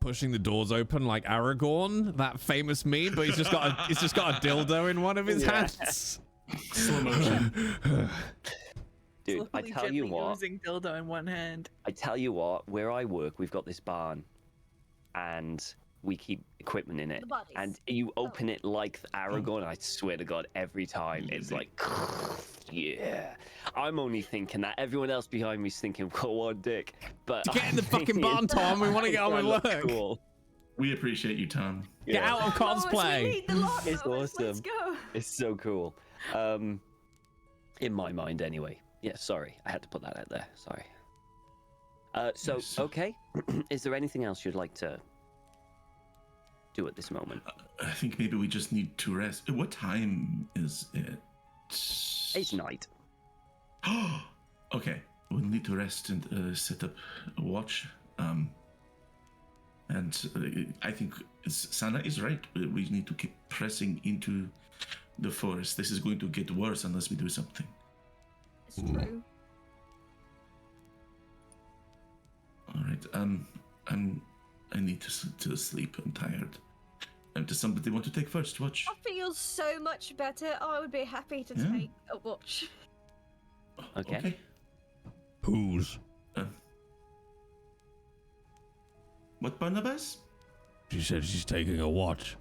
pushing the doors open like Aragorn, that famous meme, but he's just got a dildo in one of his hands. Slow motion. Dude, I tell you what. Using dildo in one hand. I tell you what, where I work, we've got this barn, and we keep equipment in it. And you open it like Aragorn, I swear to God, every time it's like yeah. I'm only thinking that. Everyone else behind me's thinking, "Go on, Dick." But Get in the fucking barn, Tom. We want to get on with work. Cool. We appreciate you, Tom. Get out of cosplay. It's awesome. Let's go. It's so cool. In my mind, anyway. Yeah, sorry. I had to put that out there. Sorry. Okay. Is there anything else you'd like to do at this moment? I think maybe we just need to rest. What time is it? It's night. Okay. We'll need to rest and set up a watch. And I think Sana is right. We need to keep pressing into the forest. This is going to get worse unless we do something. It's true. All right. I need to sleep. I'm tired. Does somebody want to take first watch? I feel so much better. I would be happy to take a watch. Okay. Whose? What, Barnabas? She said she's taking a watch.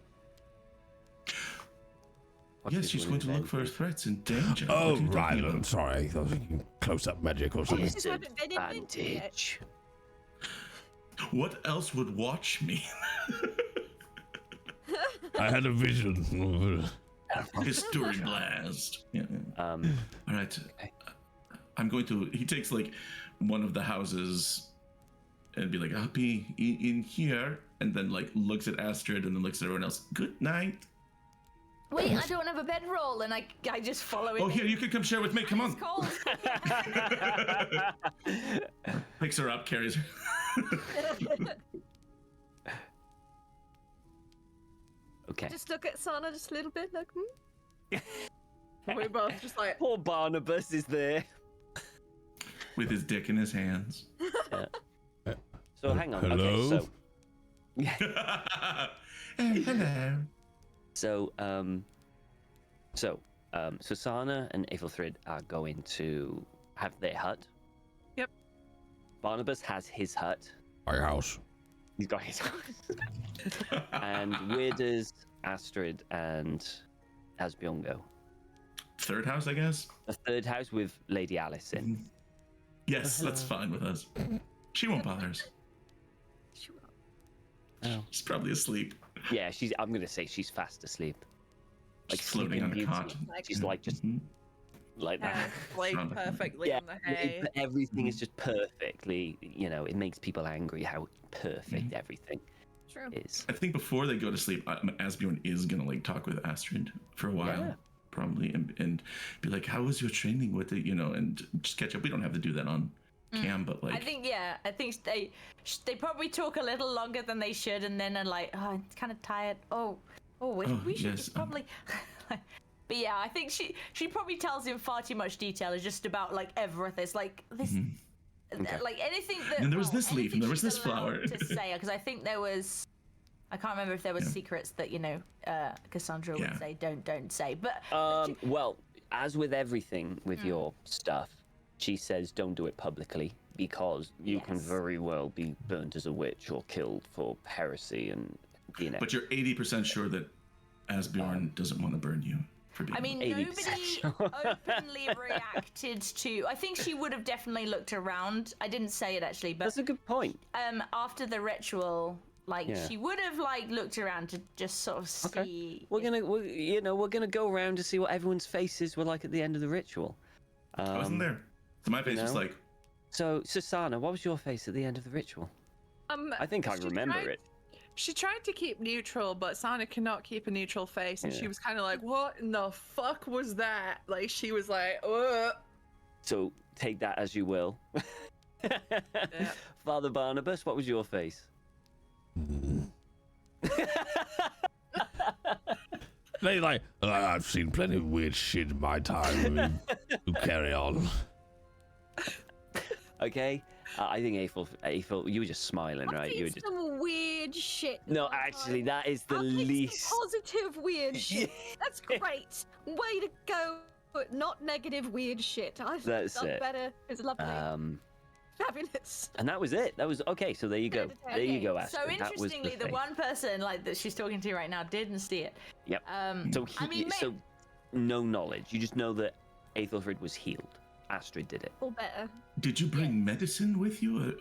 Yes, she's going to look for threats and danger. Oh, right. I'm sorry. I was thinking close-up magic or something. Disadvantage. What else would watch me? I had a vision. History blast. Yeah. All right. I'm going to. He takes like one of the houses and be like, "I'll be in here," and then like looks at Astrid and then looks at everyone else. Good night. Wait, I don't have a bedroll, and I just follow it. Oh, here, you can come share with me. Come on. It's cold. Picks her up, carries her. Okay. Just look at Sana just a little bit, like, We're both just like... Poor Barnabas is there. With his dick in his hands. Yeah. So hang on. Hello? Okay, Hello. So, Sana and Aethelthrid are going to have their hut. Yep. Barnabas has his hut. My house. He's got his house. And where does Astrid and Asbjorn go? Third house, I guess? A third house with Lady Alice in. Yes, that's fine with us. She won't bother us. Oh. She's probably asleep. Yeah, I'm gonna say she's fast asleep. Like She's floating on a cot. She's like just like that. Laid perfectly on the hay. Everything is just perfectly, it makes people angry how perfect everything is. I think before they go to sleep, Asbjorn is gonna like talk with Astrid for a while, probably, and be like, "How was your training with it?" And just catch up. We don't have to do that on cam, but like, I think they probably talk a little longer than they should, and then are like, "Oh, I'm kind of tired. We should just probably." But yeah, I think she probably tells him far too much detail. It's just about like everything. It's like this. Like anything that. And there was this leaf, and there was this flower. To say, because I think there was, I can't remember if there was secrets that Cassandra would say don't say. But well, as with everything with your stuff, she says don't do it publicly because you can very well be burnt as a witch or killed for heresy and But you're 80% sure that Asbjorn doesn't want to burn you. I mean, nobody openly reacted to. I think she would have definitely looked around. I didn't say it actually, but that's a good point. After the ritual, she would have looked around to just sort of see. We're gonna go around to see what everyone's faces were like at the end of the ritual. I wasn't there, so my face was like. So, Sana, what was your face at the end of the ritual? I think I remember it. She tried to keep neutral, but Sana cannot keep a neutral face, and she was kind of like, "What in the fuck was that?" Like she was like, "Ugh." So take that as you will. Father Barnabas, what was your face? I've seen plenty of weird shit in my time. I mean, you carry on. Okay. I think Aethel, you were just smiling, right? You were just some weird shit. No, actually, that is the least positive weird shit. That's great. Way to go. Not negative weird shit. That's better. It's lovely. Fabulous. And that was it. That was okay. So there you go. There you go, Astrid. So interestingly, the one person that she's talking to right now didn't see it. Yep. So no knowledge. You just know that Aethelfrid was healed. Astrid did it. Or better. Did you bring medicine with you?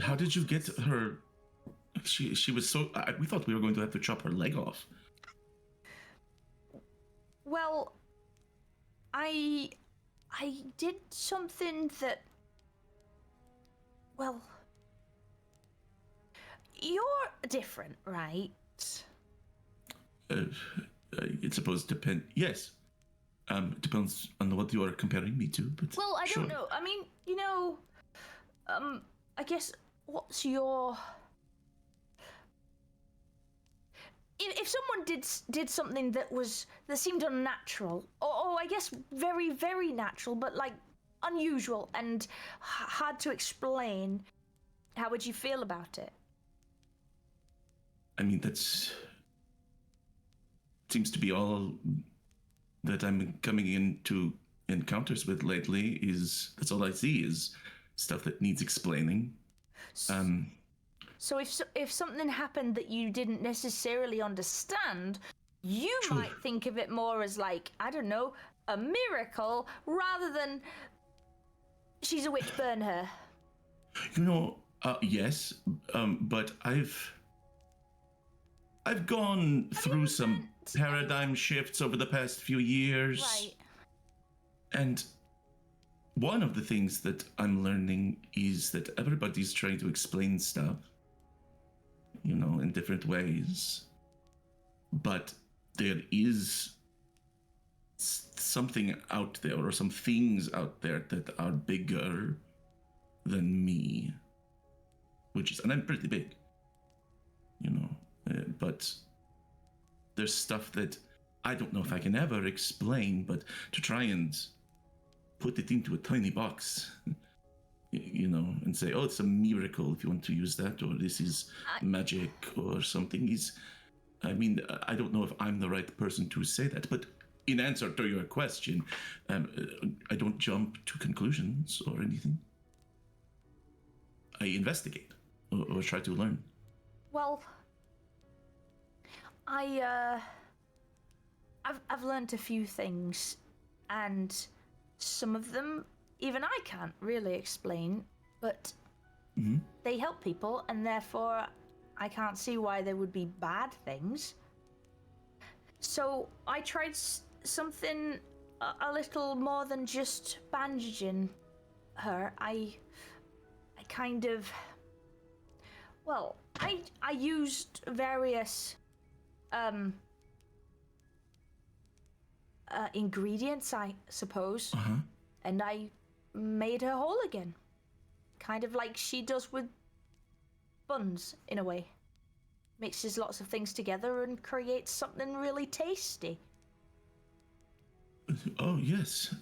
How did you get her? She was so. We thought we were going to have to chop her leg off. Well, I did something that. Well, you're different, right? It's supposed to depend. Yes. It depends on what you are comparing me to, but. Well, I sure. don't know. I mean, I guess what's your. If someone did something that seemed unnatural, or I guess very, very natural, but like unusual and hard to explain, how would you feel about it? I mean, that's seems to be all that I'm coming into encounters with lately. That's all I see is stuff that needs explaining. So if something happened that you didn't necessarily understand, you might think of it more as like, I don't know, a miracle rather than she's a witch, burn her. Yes, but I've gone through some paradigm shifts over the past few years. Right. And one of the things that I'm learning is that everybody's trying to explain stuff, in different ways. But there is something out there, or some things out there that are bigger than me. And I'm pretty big, but there's stuff that I don't know if I can ever explain, but to try and put it into a tiny box, and say, oh, it's a miracle if you want to use that, or this is magic or something. I don't know if I'm the right person to say that, but in answer to your question, I don't jump to conclusions or anything. I investigate or try to learn. Well, I've learned a few things, and some of them even I can't really explain, but they help people, and therefore I can't see why they would be bad things. So I tried something a little more than just bandaging her. I kind of, well, I used various ingredients, I suppose, and I made her whole again, kind of like she does with buns, in a way. Mixes lots of things together and creates something really tasty. Oh, yes.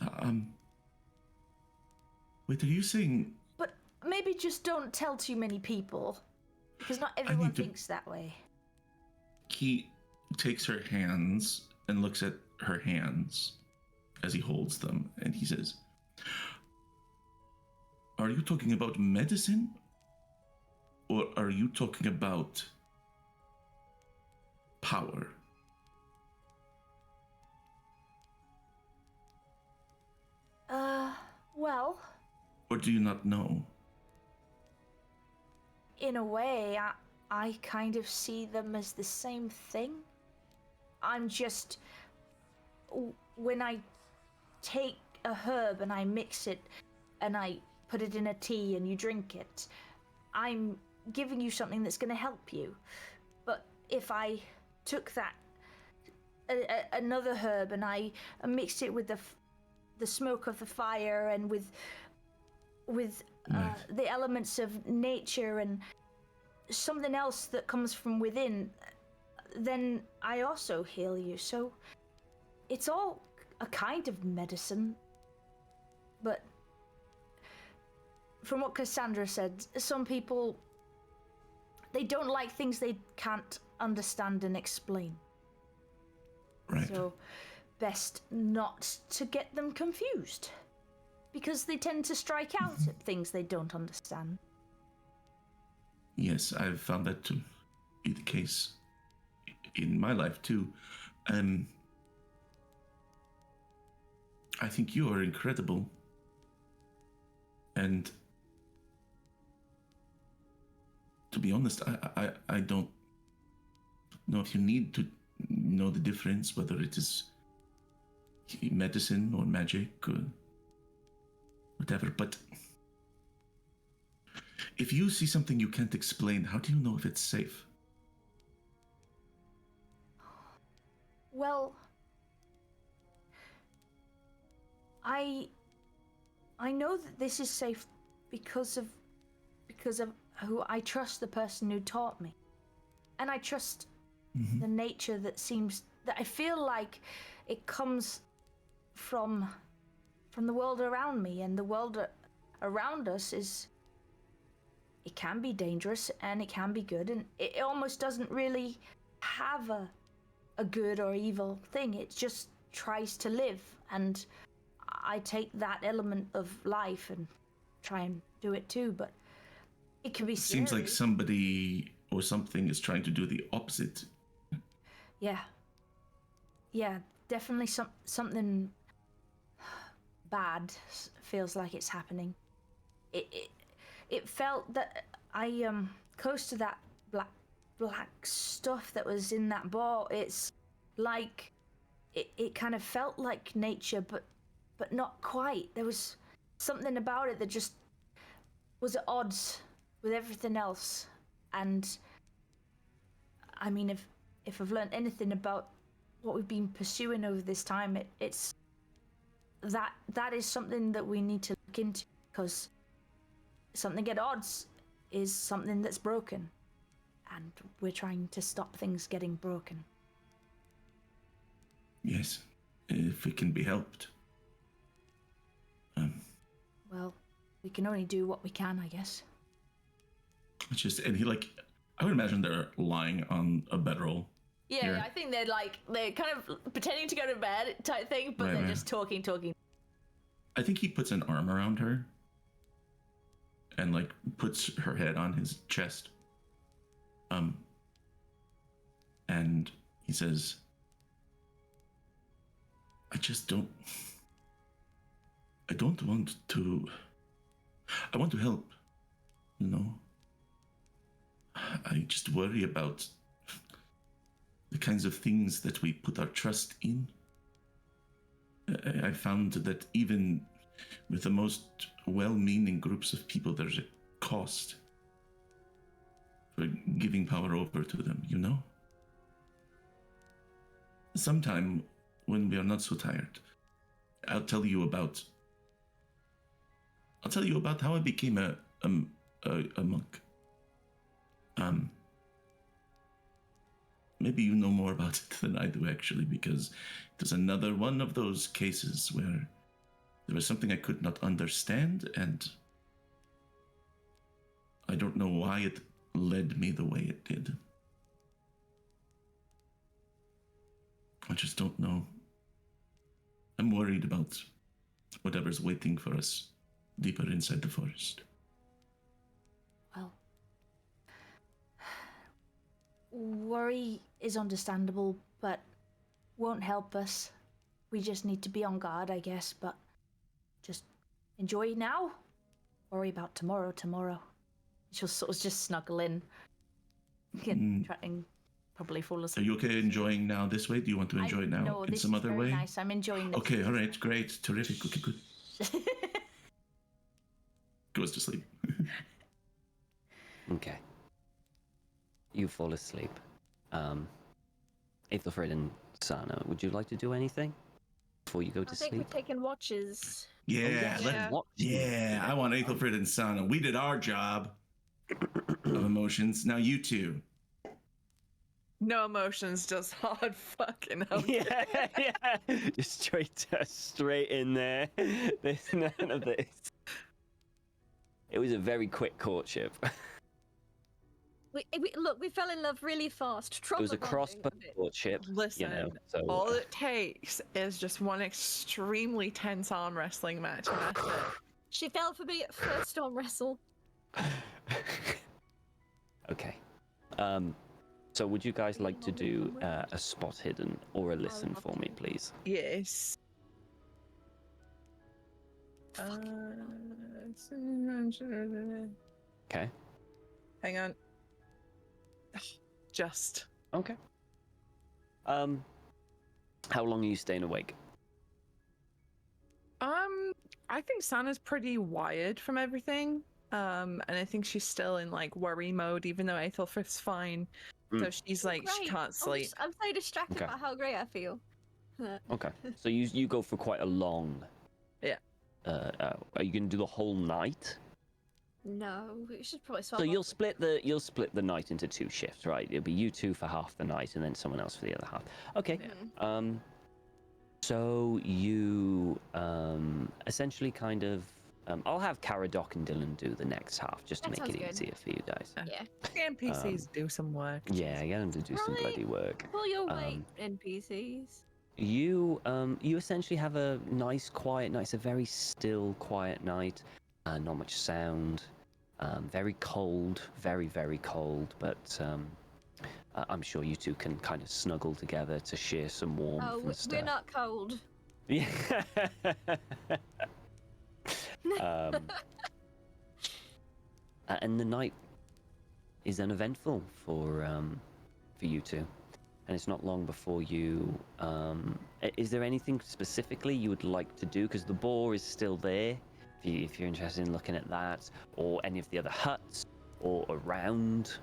Wait, are you saying... But maybe just don't tell too many people, because not everyone thinks that way. He takes her hands and looks at her hands as he holds them, and he says, are you talking about medicine? Or are you talking about power? Well... Or do you not know? In a way, I kind of see them as the same thing. I'm just... When I take a herb and I mix it and I put it in a tea and you drink it, I'm giving you something that's going to help you. But if I took that another herb and I mixed it with the smoke of the fire and with the elements of nature and something else that comes from within, then I also heal you. So it's all a kind of medicine. But from what Cassandra said, some people, they don't like things they can't understand and explain. Right. So best not to get them confused, because they tend to strike out at things they don't understand. Yes, I've found that to be the case in my life too. I think you are incredible. And to be honest, I don't know if you need to know the difference, whether it is medicine or magic or whatever, but if you see something you can't explain, how do you know if it's safe? Well, I know that this is safe because of who I trust, the person who taught me, and I trust the nature that I feel like it comes from the world around me, and the world around us it can be dangerous and it can be good, and it almost doesn't really have a good or evil thing. It just tries to live, and I take that element of life and try and do it too, but it can be scary. Seems like somebody or something is trying to do the opposite. Yeah, definitely something bad feels like it's happening. It felt that I close to that black stuff that was in that ball. It's like it kind of felt like nature, but not quite. There was something about it that just was at odds with everything else. And I mean, if I've learned anything about what we've been pursuing over this time, it's that is something that we need to look into, because something at odds is something that's broken, and we're trying to stop things getting broken. Yes, if it can be helped. Well, we can only do what we can, I guess. It's just, and I would imagine they're lying on a bedroll. Yeah, here. I think they're kind of pretending to go to bed type thing, but they're just talking. I think he puts an arm around her and puts her head on his chest. And he says, I want to help, you know. I just worry about the kinds of things that we put our trust in. I found that even with the most well-meaning groups of people, there's a cost for giving power over to them, you know? Sometime when we are not so tired, I'll tell you about how I became a monk. Maybe you know more about it than I do, actually, because it was another one of those cases where there was something I could not understand, and I don't know why it led me the way it did. I just don't know. I'm worried about whatever's waiting for us deeper inside the forest. Well, worry is understandable, but won't help us. We just need to be on guard, I guess, but just enjoy now. Worry about tomorrow. She'll sort of just snuggle in. Try and probably fall asleep. Are you okay enjoying now this way? Do you want to enjoy it now no, in this some is other very way? nice. I'm enjoying this. Okay, all right, great, terrific. Okay, good. Goes to sleep. Okay. You fall asleep. Ethelfred and Sana, would you like to do anything before you go to I sleep? think we've taken watches. Yeah, I want Ethelfred and Sana. We did our job of emotions. Now you two. No emotions, just hard fucking okay. Yeah. Just straight in there. There's none of this. It was a very quick courtship. Look, we fell in love really fast. It was a crossbow courtship. Listen, all it takes is just one extremely tense arm wrestling match, and that's it. She fell for me at first arm wrestle. Okay. So would you guys like to do a spot hidden or a listen for me, please? Yes. Okay. Hang on. Just. Okay. How long are you staying awake? I think Sana's pretty wired from everything. And I think she's still in like worry mode, even though Aethelfrith's fine. So she's like, she Great. can't sleep. I'm so distracted Okay. by how great I feel. Okay. So you go for quite a long. Yeah. Are you gonna do the whole night? No, we should probably swap. So you'll split the night into 2 shifts, right? It'll be you 2 for half the night, and then someone else for the other half. Okay. Yeah. So you essentially kind of I'll have Caradoc and Dylan do the next half just to That make it sounds good. easier for you guys. Yeah. NPCs do some work. Yeah, get them to do some bloody work. Pull your weight, NPCs. You essentially have a nice quiet night. It's a very still quiet night. Not much sound. Very cold, very, very cold, but I'm sure you two can kind of snuggle together to share some warmth and stuff. We're not cold. Yeah. And the night is uneventful for you two, and it's not long before you. Is there anything specifically you would like to do? Because the boar is still there. If you're interested in looking at that, or any of the other huts, or around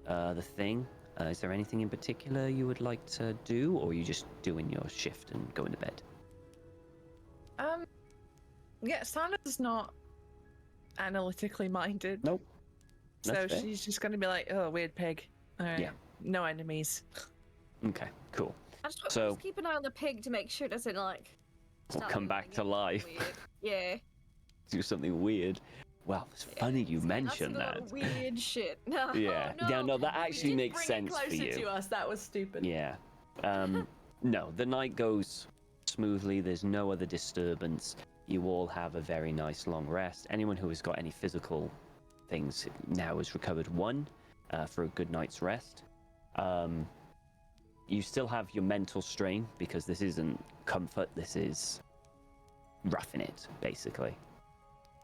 the thing. Is there anything in particular you would like to do, or are you just doing your shift and going to bed? Yeah, Sana's not analytically minded. Nope. So That's fair. she's just gonna be like, oh, weird pig. All right. Yeah. No enemies. Okay, cool. Just So keep an eye on the pig to make sure it doesn't like. we'll start come doing back to something life. weird. Yeah. Do something weird. Well, it's funny you mentioned That's a lot that. of weird shit. No. Yeah. No. Yeah, no, that actually makes Bring it sense for closer you. to us. That was stupid. Yeah. No, the night goes smoothly. There's no other disturbance. You all have a very nice long rest. Anyone who has got any physical things now has recovered 1 for a good night's rest. You still have your mental strain because this isn't comfort. This is roughing it, basically.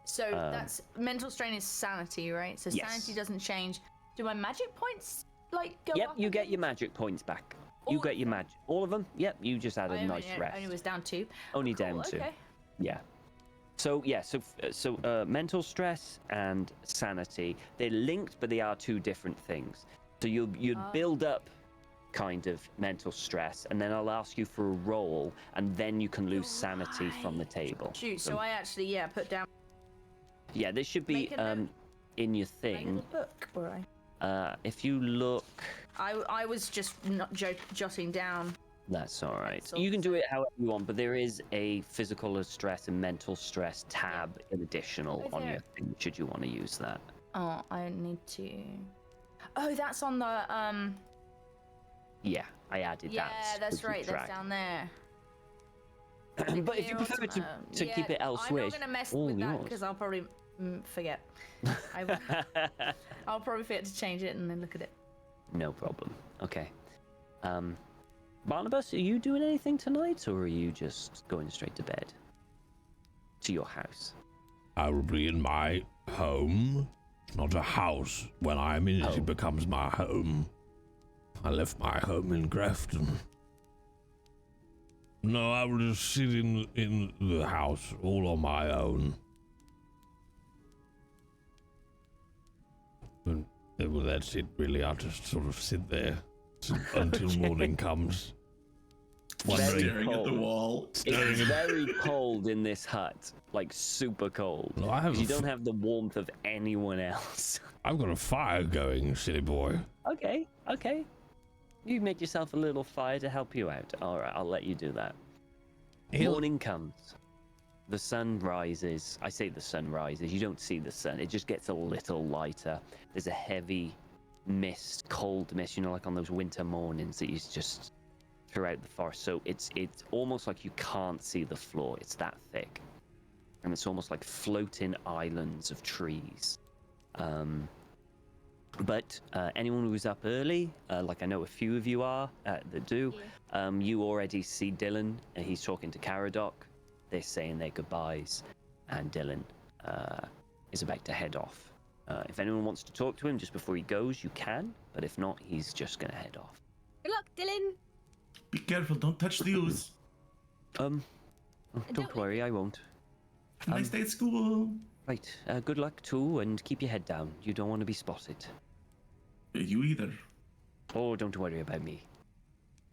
So that's mental strain is sanity, right? So Yes. sanity doesn't change. Do my magic points like go Yep, up? you get your magic points back. You get your magic. All of them? Yep, you just had a nice rest. Only was down 2. Only Cool, down 2. okay. Yeah. So mental stress and sanity, they're linked, but they are 2 different things. So you'd build up kind of mental stress, and then I'll ask you for a roll, and then you can lose sanity from the table. Shoot, so I actually put down. Yeah, this should be in your My thing. little book, where If you look, I was just not jotting down. that's all right. You can do it however you want, but there is a physical stress and mental stress tab in additional on your thing. Should you want to use that? Oh, I need to. Oh, that's on the Yeah, I added that. Yeah, that's to keep right. That's track. down there. But if you prefer to keep it elsewhere, I'm not gonna mess all with that yours. because I'll probably forget. I'll probably forget to change it and then look at it. No problem. Okay. Barnabas, are you doing anything tonight, or are you just going straight to bed? To your house? I will be in my home. It's not a house. When I'm in it, it becomes my home. I left my home in Grafton. No, I will just sit in the house all on my own. Well, that's it, really. I'll just sort of sit there until morning comes. Staring at the wall. It's very cold in this hut, like super cold. Well, I have you don't have the warmth of anyone else. I've got a fire going, silly boy. Okay. You make yourself a little fire to help you out. All right, I'll let you do that. Morning comes. The sun rises. I say the sun rises. You don't see the sun. It just gets a little lighter. There's a heavy mist, cold mist, like on those winter mornings that you just throughout the forest. So it's almost like you can't see the floor. It's that thick. And it's almost like floating islands of trees. But anyone who's up early, like I know a few of you are that do, you already see Dylan, and he's talking to Caradoc. They're saying their goodbyes. and Dylan is about to head off. If anyone wants to talk to him just before he goes, you can, but if not, he's just gonna head off. Good luck, Dylan. Be careful, don't touch the ooze. Don't worry, I won't. Have a nice day at school. Right, good luck too, and keep your head down. You don't want to be spotted. You either. Oh, don't worry about me.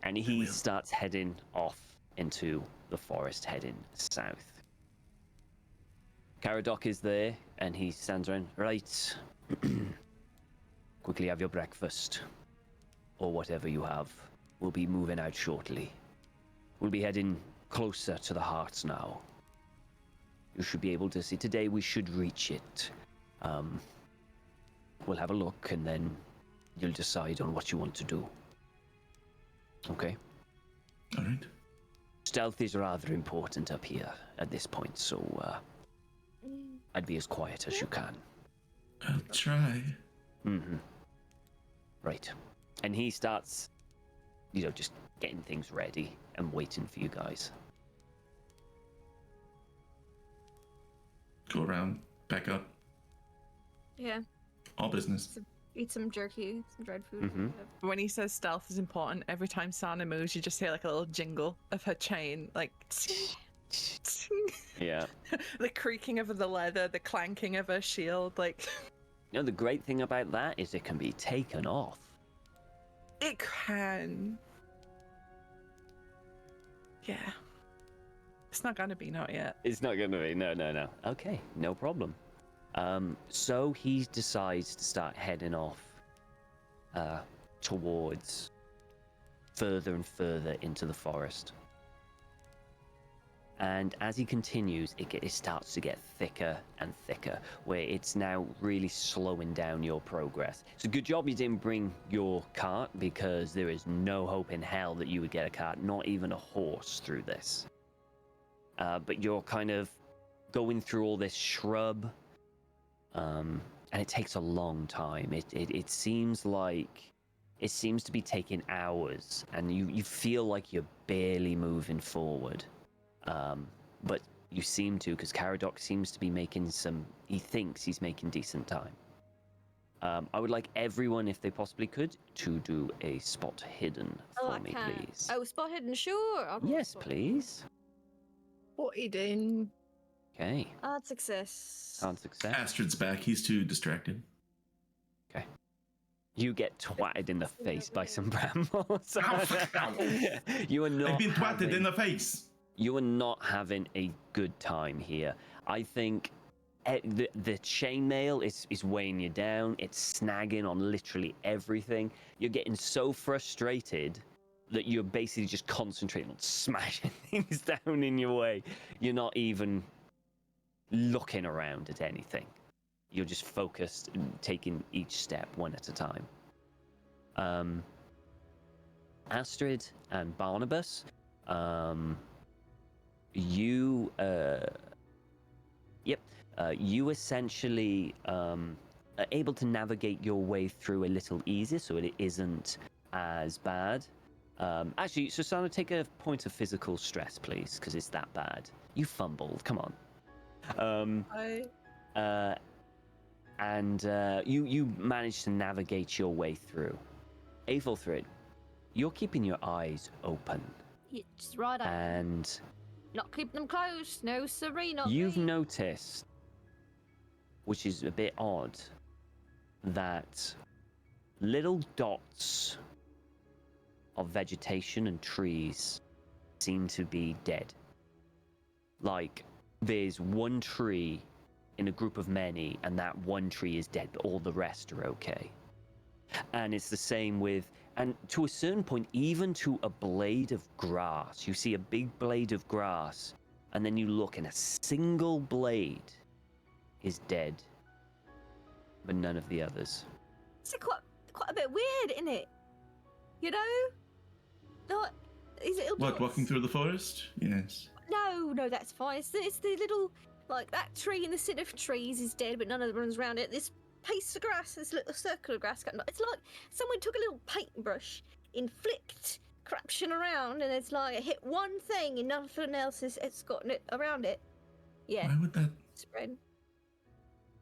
And he starts heading off into the forest, heading south. Caradoc is there, and he stands around. Right. Quickly have your breakfast. Or whatever you have. We'll be moving out shortly. We'll be heading closer to the heart now. You should be able to see. Today we should reach it. We'll have a look, and then you'll decide on what you want to do. Okay? All right. Stealth is rather important up here at this point, so I'd be as quiet as you can. I'll try. Mm-hmm. Right. And he starts, just getting things ready and waiting for you guys. Go around, back up. Yeah. All business. Eat some jerky, some dried food. Mm-hmm. When he says stealth is important, every time Sana moves, you just hear like a little jingle of her chain, like Yeah. the creaking of the leather, the clanking of her shield, like. The great thing about that is it can be taken off. It can. Yeah. It's not gonna be, not yet. It's not gonna be, no. Okay, no problem. So he decides to start heading off towards further and further into the forest. And as he continues, it starts to get thicker and thicker, where it's now really slowing down your progress. It's a good job you didn't bring your cart, because there is no hope in hell that you would get a cart, not even a horse, through this. But you're kind of going through all this shrub, and it takes a long time. It seems to be taking hours, and you feel like you're barely moving forward. But you seem to, because Caradoc seems to be he thinks he's making decent time. I would like everyone, if they possibly could, to do a spot hidden for me, please. Oh, spot hidden, sure. Yes, please. What are you doing? Okay. Hard success. Hard success. Astrid's back. He's too distracted. Okay. You get twatted in the face by some brambles. You are not. I've been twatted in the face. You are not having a good time here. I think the chainmail is weighing you down. It's snagging on literally everything. You're getting so frustrated that you're basically just concentrating on smashing things down in your way. You're not even looking around at anything. You're just focused and taking each step one at a time. Astrid and Barnabas, you essentially are able to navigate your way through a little easier, so it isn't as bad. Actually, Susanna, take a point of physical stress, please, because it's that bad. You fumbled, come on. You managed to navigate your way through. Aethelthrid, you're keeping your eyes open. It's right up. And not keep them closed. No, Serena. You've noticed, which is a bit odd, that little dots of vegetation and trees seem to be dead. Like, there's one tree in a group of many, and that one tree is dead, but all the rest are okay. And it's the same with, and to a certain point, even to a blade of grass. You see a big blade of grass, and then you look, and a single blade is dead, but none of the others. It's quite a bit weird, isn't it? You know? Not, is it? What, walking through the forest? Yes. No, that's fine. It's the little, like, that tree in the center of trees is dead, but none of the ones around it. This piece of grass, this little circle of grass, it's like someone took a little paintbrush, inflict corruption around, and it's like it hit one thing and nothing else it's got it around it. Yeah. Why would that? spread.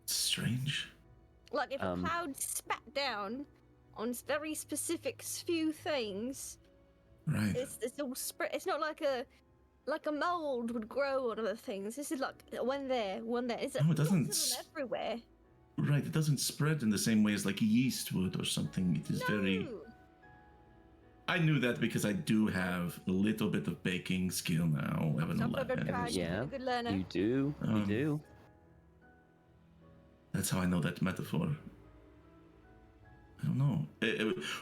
Strange. Like if a cloud spat down on very specific few things, right? It's all spread. It's not like a mold would grow on other things. This is like one there. It's it doesn't everywhere. Right, it doesn't spread in the same way as like yeast would or something. It is very. I knew that because I do have a little bit of baking skill now. Yeah, you do. You do. That's how I know that metaphor. I don't know.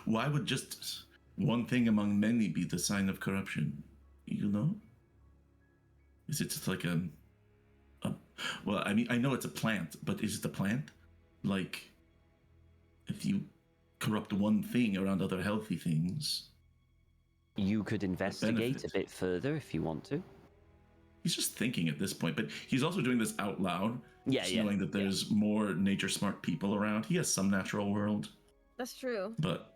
Why would just one thing among many be the sign of corruption? You know? Is it just like a well, I mean, I know it's a plant, but is it a plant? Like, if you corrupt one thing around other healthy things... You could investigate a bit further if you want to. He's just thinking at this point, but he's also doing this out loud. Yeah, knowing that there's more nature-smart people around. He has some natural world. That's true. But...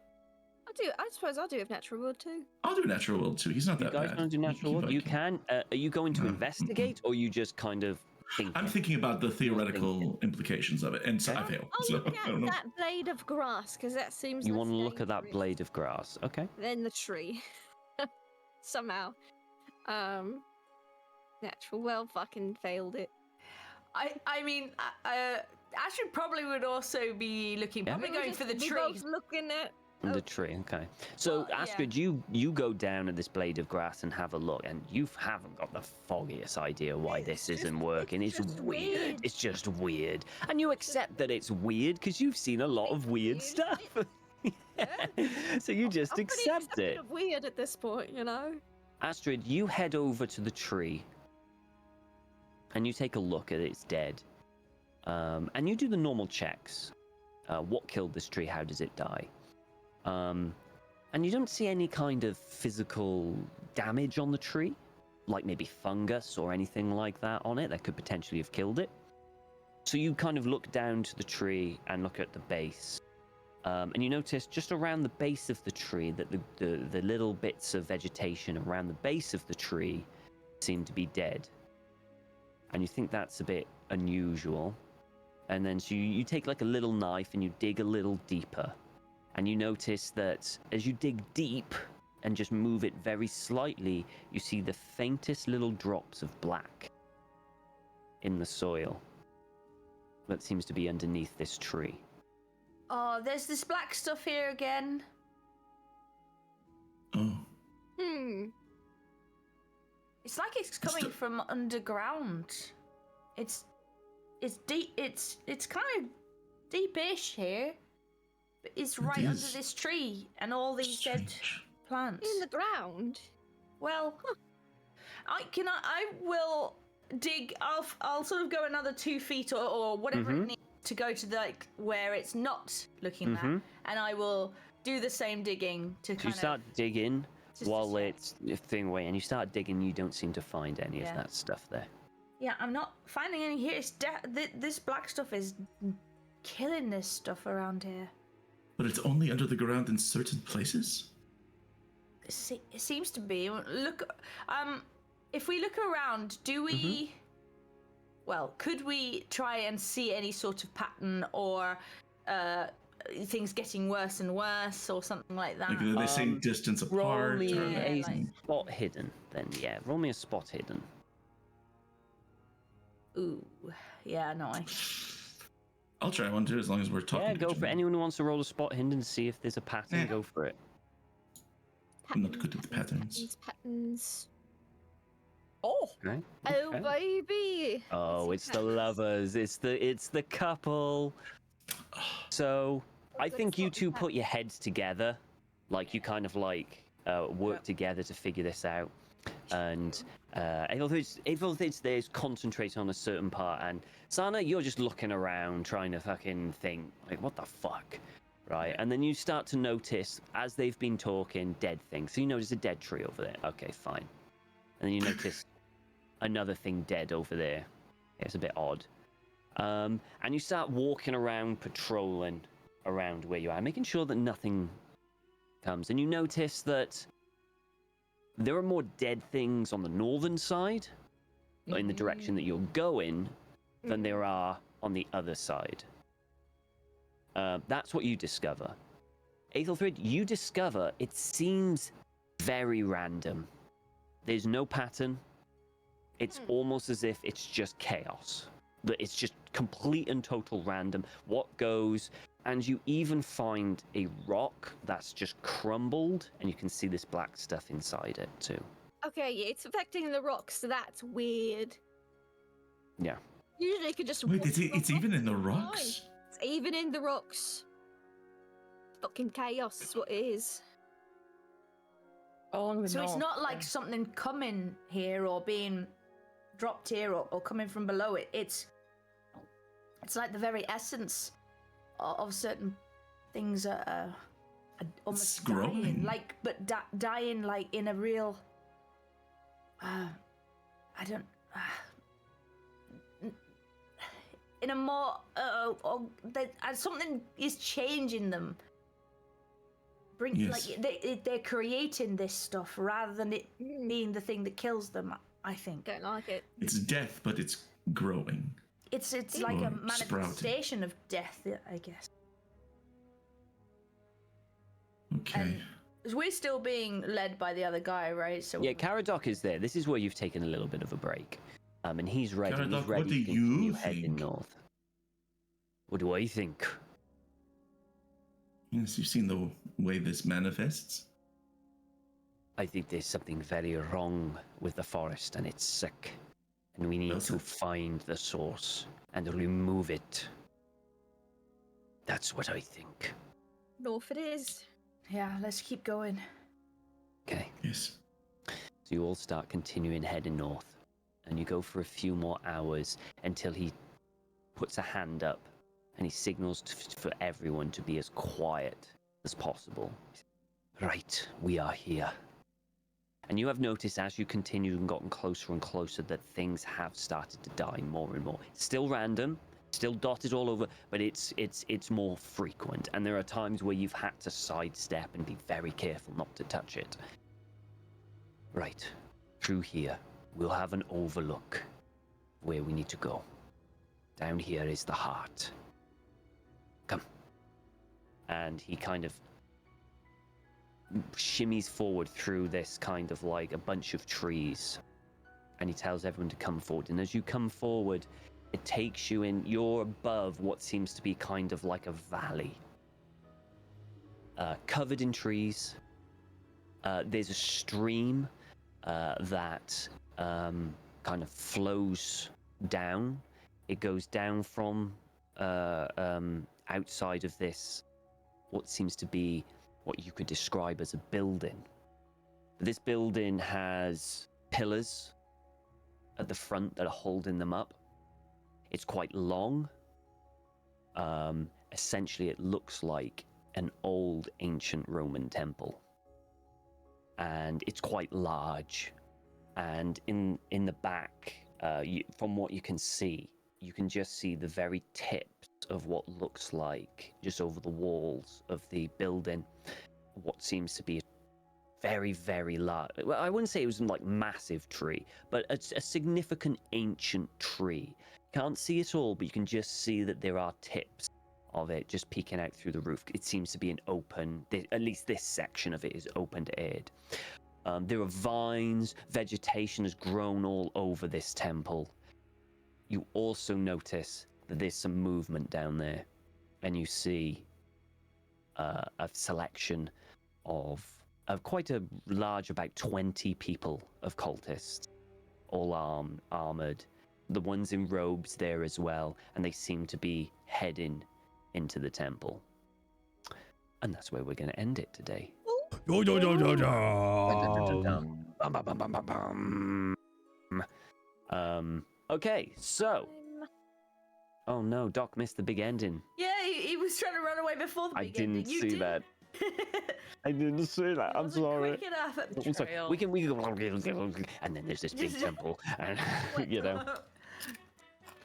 I suppose I'll do a natural world too. I'll do a natural world too. He's not that bad. You guys want to do natural world? You can. Are you going to investigate, or you just kind of thinking? I'm thinking about the theoretical implications of it, and so I fail. I'll look at that blade of grass, because that seems... You want to look at that blade of grass, okay? Then the tree. Somehow. Natural well fucking failed it. I mean, Astrid probably would also be looking, probably going for the tree. Both looking at... The tree, okay. So, Astrid, you go down at this blade of grass and have a look, and you haven't got the foggiest idea why this isn't working. It's weird. It's just weird. And you accept that it's weird because you've seen a lot of weird stuff. So you just accept it. Of weird at this point, you know? Astrid, you head over to the tree, and you take a look at it. It's dead. And you do the normal checks. What killed this tree? How does it die? And you don't see any kind of physical damage on the tree, like maybe fungus or anything like that on it that could potentially have killed it. So you kind of look down to the tree and look at the base. And you notice just around the base of the tree that the little bits of vegetation around the base of the tree seem to be dead. And you think that's a bit unusual. And then so you take like a little knife and you dig a little deeper. And you notice that as you dig deep and just move it very slightly, you see the faintest little drops of black in the soil that seems to be underneath this tree. Oh, there's this black stuff here again. Oh. It's like it's coming from underground. It's deep. It's kind of deep-ish here. But it's right under this tree and all these dead plants. In the ground? Well, I will dig. I'll sort of go another 2 feet or whatever it needs to go to like where it's not looking that, and I will do the same digging to kind of... You start digging while it's thing away, and you start digging. You don't seem to find any of that stuff there. Yeah, I'm not finding any here. It's this black stuff is killing this stuff around here. But it's only under the ground in certain places? It seems to be. Look, if we look around, do we... Well, could we try and see any sort of pattern or things getting worse and worse or something like that? Like they're the same distance apart? Roll me a spot hidden, then. Yeah, roll me a spot hidden. Ooh, yeah, no, I'll try one too, as long as we're talking. Yeah, go for it. Anyone who wants to roll a spot hidden to see if there's a pattern, go for it. I'm not good at the patterns. Patterns. Oh. Okay. Oh baby. Oh, it's the lovers. It's the couple. So I think you two put your heads together, like you kind of like work together to figure this out. And if there's concentrating on a certain part, and Sana, you're just looking around trying to fucking think like, what the fuck, right? And then you start to notice as they've been talking dead things. So you notice a dead tree over there. Okay, fine. And then you notice another thing dead over there. It's a bit odd. And you start walking around, patrolling around where you are, making sure that nothing comes. And you notice that there are more dead things on the northern side, in the direction that you're going, than there are on the other side. That's what you discover. Aethelfrid, you discover it seems very random. There's no pattern. It's almost as if it's just chaos. That it's just complete and total random. What goes, and you even find a rock that's just crumbled, and you can see this black stuff inside it too. Okay, it's affecting the rocks. So that's weird. Yeah. Usually, you could just. Wait, it's even in the rocks? It's even in the rocks. Fucking chaos is what it is. So it's not like something coming here or being dropped here or coming from below it. It's like the very essence of certain things are almost dying, like dying like in a real. In a more something is changing them. Yes. Like they're creating this stuff rather than it being the thing that kills them. I think. Don't like it. It's death, but it's growing. It's like a Or manifestation of death, I guess. Okay. We're still being led by the other guy, right? So Yeah, Caradoc is there. This is where you've taken a little bit of a break. And he's ready. Caradoc, he's ready what do to continue you heading think? north. What do I think? Yes, you've seen the way this manifests. I think there's something very wrong with the forest, and it's sick. And we need to find the source and remove it. That's what I think. North it is. Yeah, let's keep going. Okay. Yes. So you all start continuing heading north, and you go for a few more hours until he puts a hand up and he signals for everyone to be as quiet as possible. Right, we are here. And you have noticed as you continue and gotten closer and closer that things have started to die more and more. Still random, still dotted all over, but it's more frequent. And there are times where you've had to sidestep and be very careful not to touch it. Right, through here, we'll have an overlook where we need to go. Down here is the heart. Come. And he kind of shimmies forward through this kind of like a bunch of trees, and he tells everyone to come forward. And as you come forward, it takes you in. You're above what seems to be kind of like a valley, covered in trees. There's a stream that kind of flows down. It goes down from outside of this, what seems to be what you could describe as a building. This building has pillars at the front that are holding them up. It's quite long. Essentially, it looks like an old ancient Roman temple. And it's quite large. And in the back, from what you can see, you can just see the very tips of what looks like, just over the walls of the building, what seems to be a very, very large, well, I wouldn't say it was like massive tree, but a significant ancient tree. Can't see it all, but you can just see that there are tips of it just peeking out through the roof. It seems to be an open, at least this section of it is open to air. There are vines, vegetation has grown all over this temple. You also notice that there's some movement down there, and you see a selection of quite a large, about 20 people of cultists, all armored. The ones in robes there as well, and they seem to be heading into the temple. And that's where we're going to end it today. Okay, so. Oh no, Doc missed the big ending. Yeah, he was trying to run away before the big ending. I didn't see that. I didn't see that. I'm sorry. Quick enough at Also, we can and then there's this big temple, and you know.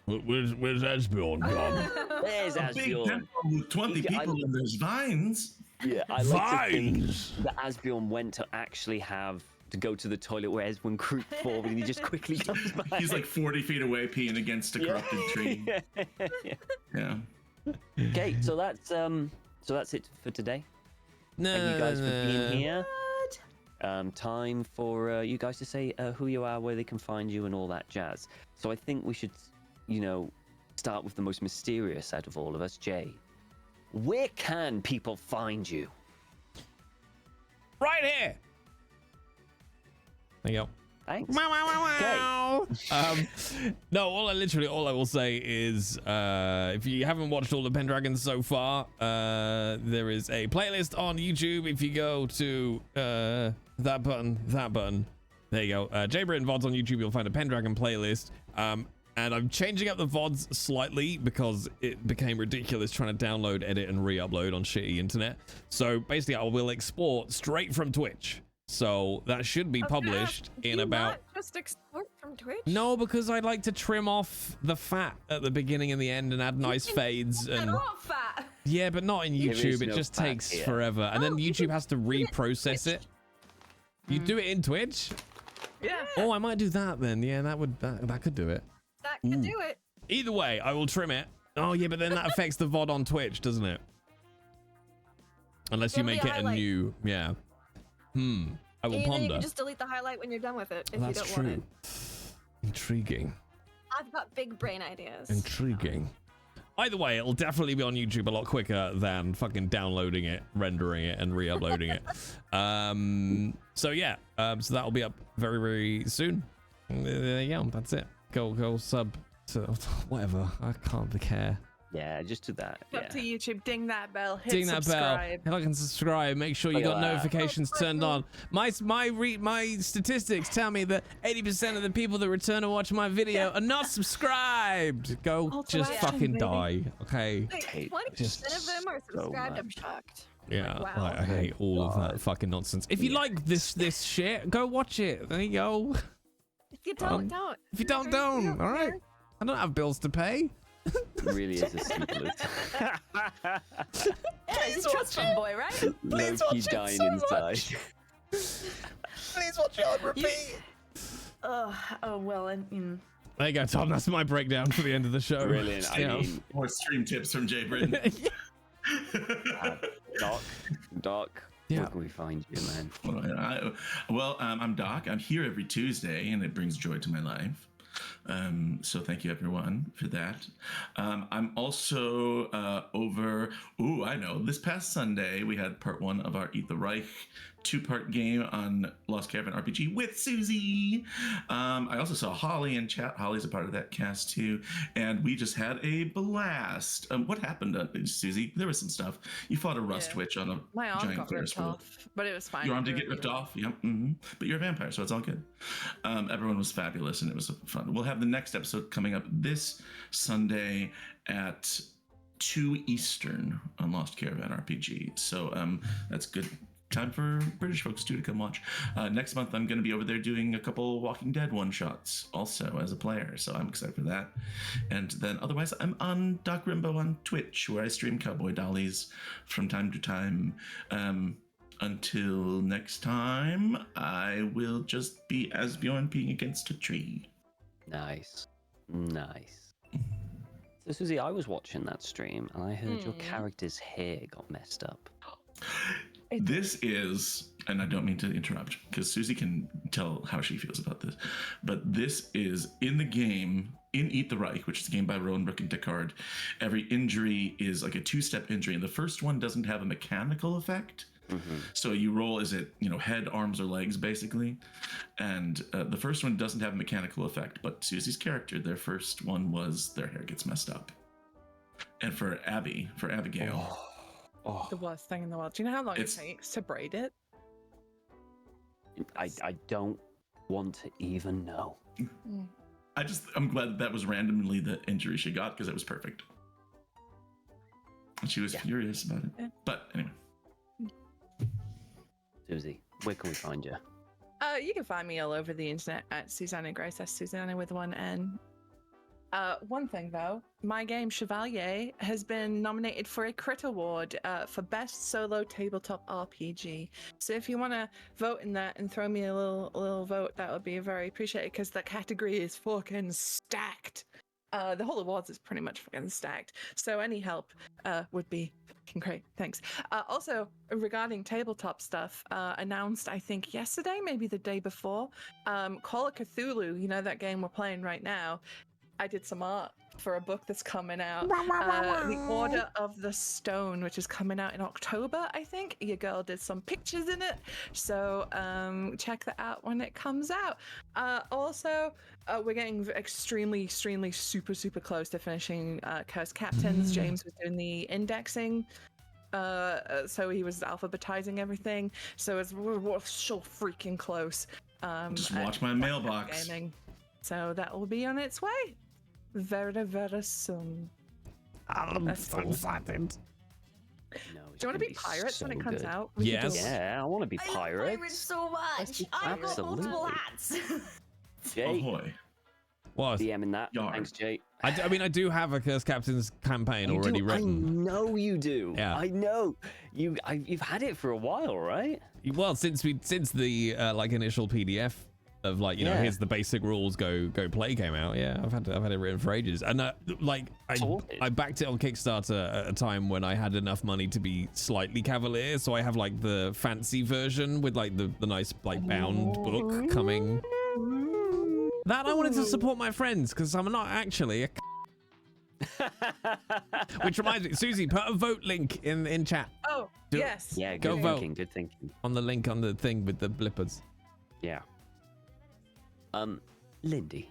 Where's Asbjorn gone? There's A big Asbjorn. temple with 20 people and there's vines. Yeah, I like to think that Asbjorn went to actually have to go to the toilet where everyone grouped forward, and he just quickly comes back. He's like 40 feet away, peeing against a corrupted tree. Yeah. Okay, so that's it for today. Thank you guys for being here. Time for you guys to say who you are, where they can find you, and all that jazz. So I think we should, start with the most mysterious out of all of us, Jay. Where can people find you? Right here. There you go. Thanks. No, all I will say is if you haven't watched all the Pendragons so far, there is a playlist on YouTube. If you go to that button, there you go. Jay Britton VODs on YouTube, you'll find a Pendragon playlist. And I'm changing up the VODs slightly because it became ridiculous trying to download, edit, and re-upload on shitty internet. So basically, I will export straight from Twitch. So that should be published in about. Not just export from Twitch? No, because I'd like to trim off the fat at the beginning and the end and add nice fades. And fat. yeah, but not in YouTube. It no just fat takes here. forever, and then YouTube has to reprocess it. You do it in Twitch? Yeah. Oh, I might do that then. Yeah, that could do it. That could do it. Either way, I will trim it. Oh yeah, but then that affects the VOD on Twitch, doesn't it? Unless you make it a new, yeah. I will And then ponder. you can just delete the highlight when you're done with it if That's you don't true. want it. Intriguing. I've got big brain ideas. Intriguing. Either way, it'll definitely be on YouTube a lot quicker than fucking downloading it, rendering it, and re-uploading it. So yeah, so that'll be up very, very soon. There you go. That's it. Go sub to whatever. I can't care. Yeah, just do that. Up to YouTube, ding that bell, hit Ding that bell. subscribe. Like and subscribe. Make sure you Look at got that. notifications turned on. My statistics tell me that 80% of the people that return to watch my video are not subscribed. Go just action, fucking baby. die, okay? Like 20% of them are subscribed. I'm shocked. Yeah, Wow. like, I hate all of that fucking nonsense. If you like this shit, go watch it. There you go. If you don't. If you don't. All right. I don't have bills to pay. It really is a simple. Yeah, he's a trust fund boy, right? Low-key dying inside. Please watch it on repeat. Oh well, There you go, Tom. That's my breakdown for the end of the show. Brilliant. Yeah. I mean, More stream tips from Jay Britton. Doc. Yeah. Where can we find you, man? I'm Doc. I'm here every Tuesday, and it brings joy to my life. So thank you everyone for that. I'm also over. I know. This past Sunday we had part 1 of our Eat the Reich 2-part game on Lost Caravan RPG with Susie. I also saw Holly in chat. Holly's a part of that cast too, and we just had a blast. What happened, Susie? There was some stuff. You fought a rust witch on a My arm giant got Ferris ripped wheel. off, but it was fine. Your arm did get ripped off, yeah. But you're a vampire, so it's all good. Everyone was fabulous, and it was fun. We'll have the next episode coming up this Sunday at 2 Eastern on Lost Caravan RPG. So that's good time for British folks too to come watch. Next month, I'm going to be over there doing a couple Walking Dead one-shots also as a player, so I'm excited for that. And then otherwise, I'm on Doc Rimbo on Twitch, where I stream Cowboy Dollies from time to time. Until next time, I will just be Asbjorn peeing against a tree. Nice. So, Susie, I was watching that stream, and I heard your character's hair got messed up. This is, and I don't mean to interrupt, because Susie can tell how she feels about this, but this is in the game, in Eat the Reich, which is a game by Rowan and Deckard. Every injury is like a 2-step injury, and the first one doesn't have a mechanical effect. So you roll, is it, head, arms, or legs, basically? And the first one doesn't have a mechanical effect, but Susie's character, their first one was their hair gets messed up. And for Abigail... The worst thing in the world. Do you know how long it takes to braid it? I don't want to even know. I'm glad that was randomly the injury she got, because it was perfect. And she was furious about it. Yeah. But anyway. Susie, where can we find you? You can find me all over the internet at Susanna Grace. That's Susanna with 1 N. One thing though, my game Chevalier has been nominated for a Crit Award for Best Solo Tabletop RPG. So if you want to vote in that and throw me a little vote, that would be very appreciated because the category is fucking stacked. The whole awards is pretty much fucking stacked. So any help would be fucking great. Thanks. Also, regarding tabletop stuff, announced I think yesterday, maybe the day before, Call of Cthulhu. You know that game we're playing right now. I did some art for a book that's coming out. The Order of the Stone, which is coming out in October, I think. Your girl did some pictures in it. So check that out when it comes out. Also, we're getting extremely, super close to finishing Cursed Captains. James was doing the indexing. So he was alphabetizing everything. So we're so freaking close. Just watch my mailbox. Gaming. So that will be on its way. Very soon. I'm excited. No, do you want to be pirates when it comes out? Yes. Yeah, I want to be I love pirates. pirates so much. I've got multiple hats. Jay, Ahoy. What? DMing that. Yarn. Thanks, Jay. I mean, I do have a Cursed Captains campaign already written. I know you do. Yeah. I know. You've had it for a while, right? Well, since the like initial PDF of like, you know, here's the basic rules, go play came out. Yeah, I've had it written for ages, and I backed it on Kickstarter at a time when I had enough money to be slightly cavalier, so I have like the fancy version with like the nice like bound book coming. That I wanted to support my friends because I'm not actually a. Which reminds me, Susie, put a vote link in chat. Oh, yes. Yeah, go good vote. thinking. Good thinking. On the link on the thing with the blippers. Yeah. Lindy.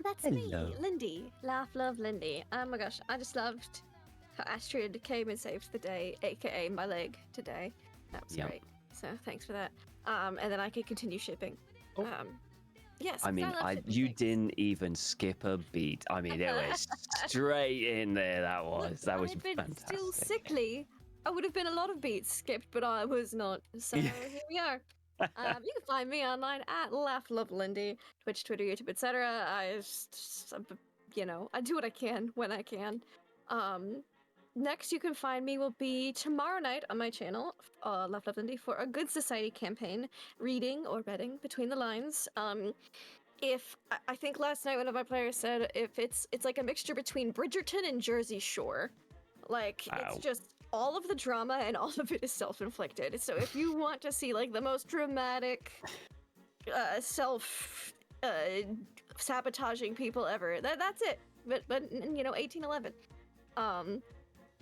That's me, Lindy. Laugh, love, Lindy. Oh my gosh, I just loved how Astrid came and saved the day, aka my leg today. That was great. So thanks for that. And then I could continue shipping. Yes. I mean, you didn't even skip a beat. I mean, it was straight in there. That was I'd been fantastic. still sickly. I would have been a lot of beats skipped, but I was not. So here we are. You can find me online at LaughLoveLindy, Twitch, Twitter, YouTube, etc. I do what I can when I can. Next you can find me will be tomorrow night on my channel, LaughLoveLindy, for a Good Society campaign, reading or reading between the lines. If I think last night one of my players said if it's like a mixture between Bridgerton and Jersey Shore, like it's just all of the drama and all of it is self-inflicted. So if you want to see like the most dramatic, sabotaging people ever, that's it. But 1811.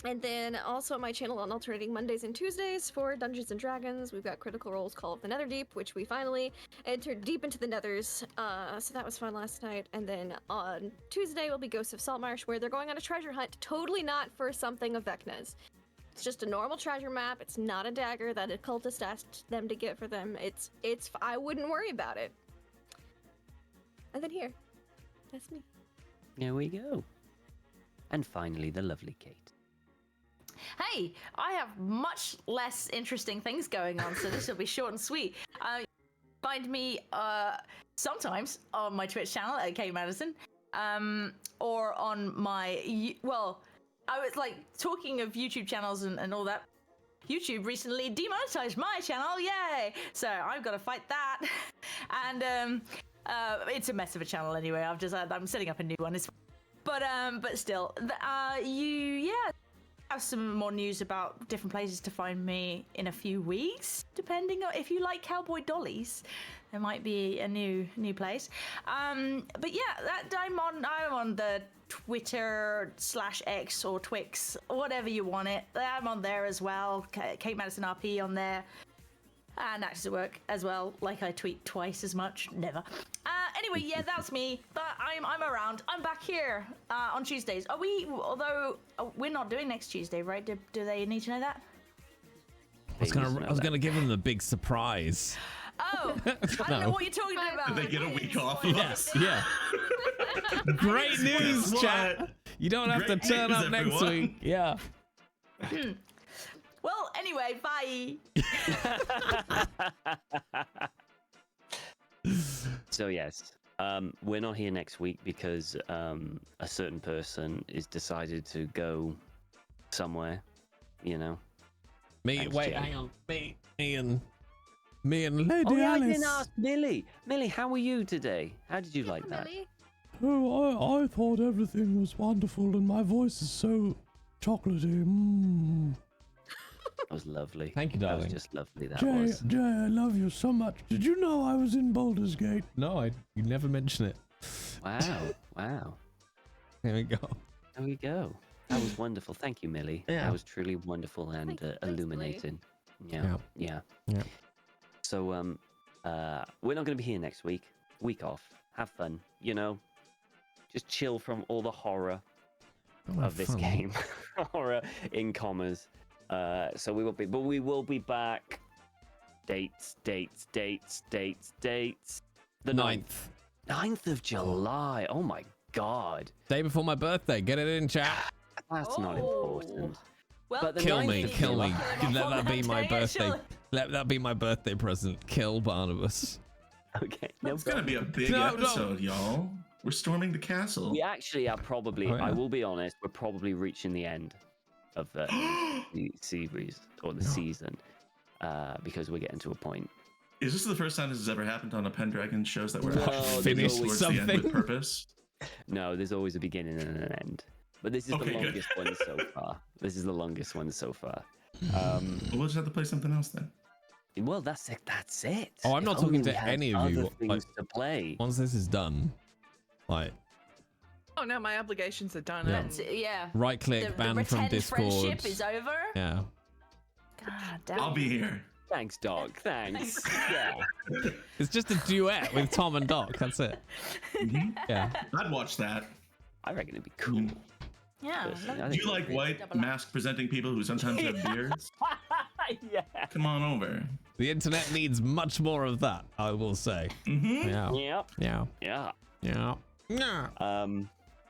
And then also on my channel on alternating Mondays and Tuesdays for Dungeons and Dragons, we've got Critical Role's Call of the Netherdeep, which we finally entered deep into the Nethers. So that was fun last night. And then on Tuesday will be Ghosts of Saltmarsh, where they're going on a treasure hunt, totally not for something of Vecna's. It's just a normal treasure map. It's not a dagger that a cultist asked them to get for them. It's I wouldn't worry about it. And then here, that's me. There we go. And finally, the lovely Kate. Hey, I have much less interesting things going on, so this will be short and sweet. Find me sometimes on my Twitch channel at Kate Madison, or on my I was like talking of YouTube channels and all that. YouTube recently demonetized my channel, yay! So I've got to fight that, and it's a mess of a channel anyway. I'm setting up a new one. But still, have some more news about different places to find me in a few weeks, depending on if you like cowboy dollies. There might be a new place. But yeah, I'm on the Twitter /X or Twix, whatever you want it. I'm on there as well. Kate Madison RP on there. And Actors at Work as well. Like I tweet twice as much. Never. Anyway, yeah, that's me. But I'm around. I'm back here on Tuesdays. Although we're not doing next Tuesday, right? Do they need to know that? I was gonna give them the big surprise. Oh, I don't know what you're talking about. Did they get a week off of us? Yeah. Great news, chat. You don't have to turn up next week. Yeah. Well, anyway, bye. So yes, We're not here next week because a certain person is decided to go somewhere. You know. Me. Thanks, Wait, Jay. hang on. Me and Lady Oh yeah, I Alice. didn't ask Millie. Millie, how were you today? How did you like that? Millie? Oh, I thought everything was wonderful, and my voice is so chocolatey. That was lovely. Thank you, That darling. was just lovely. That Jay, was. Jay, I love you so much. Did you know I was in Baldur's Gate? No, you never mention it. Wow. Wow. There we go. There we go. That was wonderful. Thank you, Millie. Yeah. That was truly wonderful and Thanks, illuminating. Yeah. Yeah. So we're not going to be here next week. Week off. Have fun. You know, just chill from all the horror of this game. Horror in commas. So we will be, but we will be back. Dates. The 9th of July. Oh my God. Day before my birthday. Get it in, chat. That's not important. Well, But the Kill 9th me. of Kill me. July- Let that be my Day, birthday. actually. Let that be my birthday present. Kill Barnabas. Okay. No It's gonna be a big No, episode, y'all. We're storming the castle. We actually are probably, Oh, yeah. I will be honest, we're probably reaching the end of the series or the season because we're getting to a point. Is this the first time this has ever happened on a Pendragon shows that we're No, actually Finished towards the end something? with purpose? No, there's always a beginning and an end. But this is Okay, the good. longest one so far. This is the longest one so far. We'll just have to play something else then. Well, that's it. That's it. Oh, I'm not If only talking we to had any of you, other things like- to play. Once this is done, like, Oh no, my obligations are done. Yeah. and- Yeah. right click, The ban from pretend Discord. friendship is over. Yeah. God damn. I'll be here. Thanks, dog. Thanks. Yeah. It's just a duet with Tom and Doc. That's it. Yeah. I'd watch that. I reckon it'd be cool. Yeah. Personally, I Do think you like it'd be white double up. mask presenting people who sometimes have beards? yeah. Come on over. The internet needs much more of that, I will say. Mm-hmm. Yeah. Yep. Yeah. Yeah. Yeah. Yeah.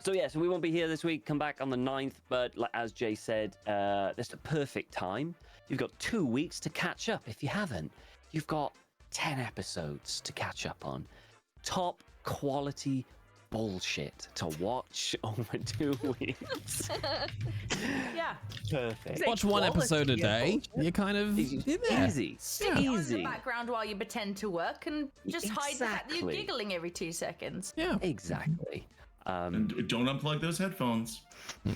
So yeah, so we won't be here this week. Come back on the 9th, but like as Jay said, this is the perfect time. You've got 2 weeks to catch up. If you haven't, you've got 10 episodes to catch up on. Top quality bullshit to watch over 2 weeks. Yeah. Perfect. Watch one episode a day. You're kind of you're there. Easy. Stick it on in the Easy. background while you pretend to work and just hide the fact that you're Exactly. giggling every 2 seconds. Yeah. Exactly. And don't unplug those headphones.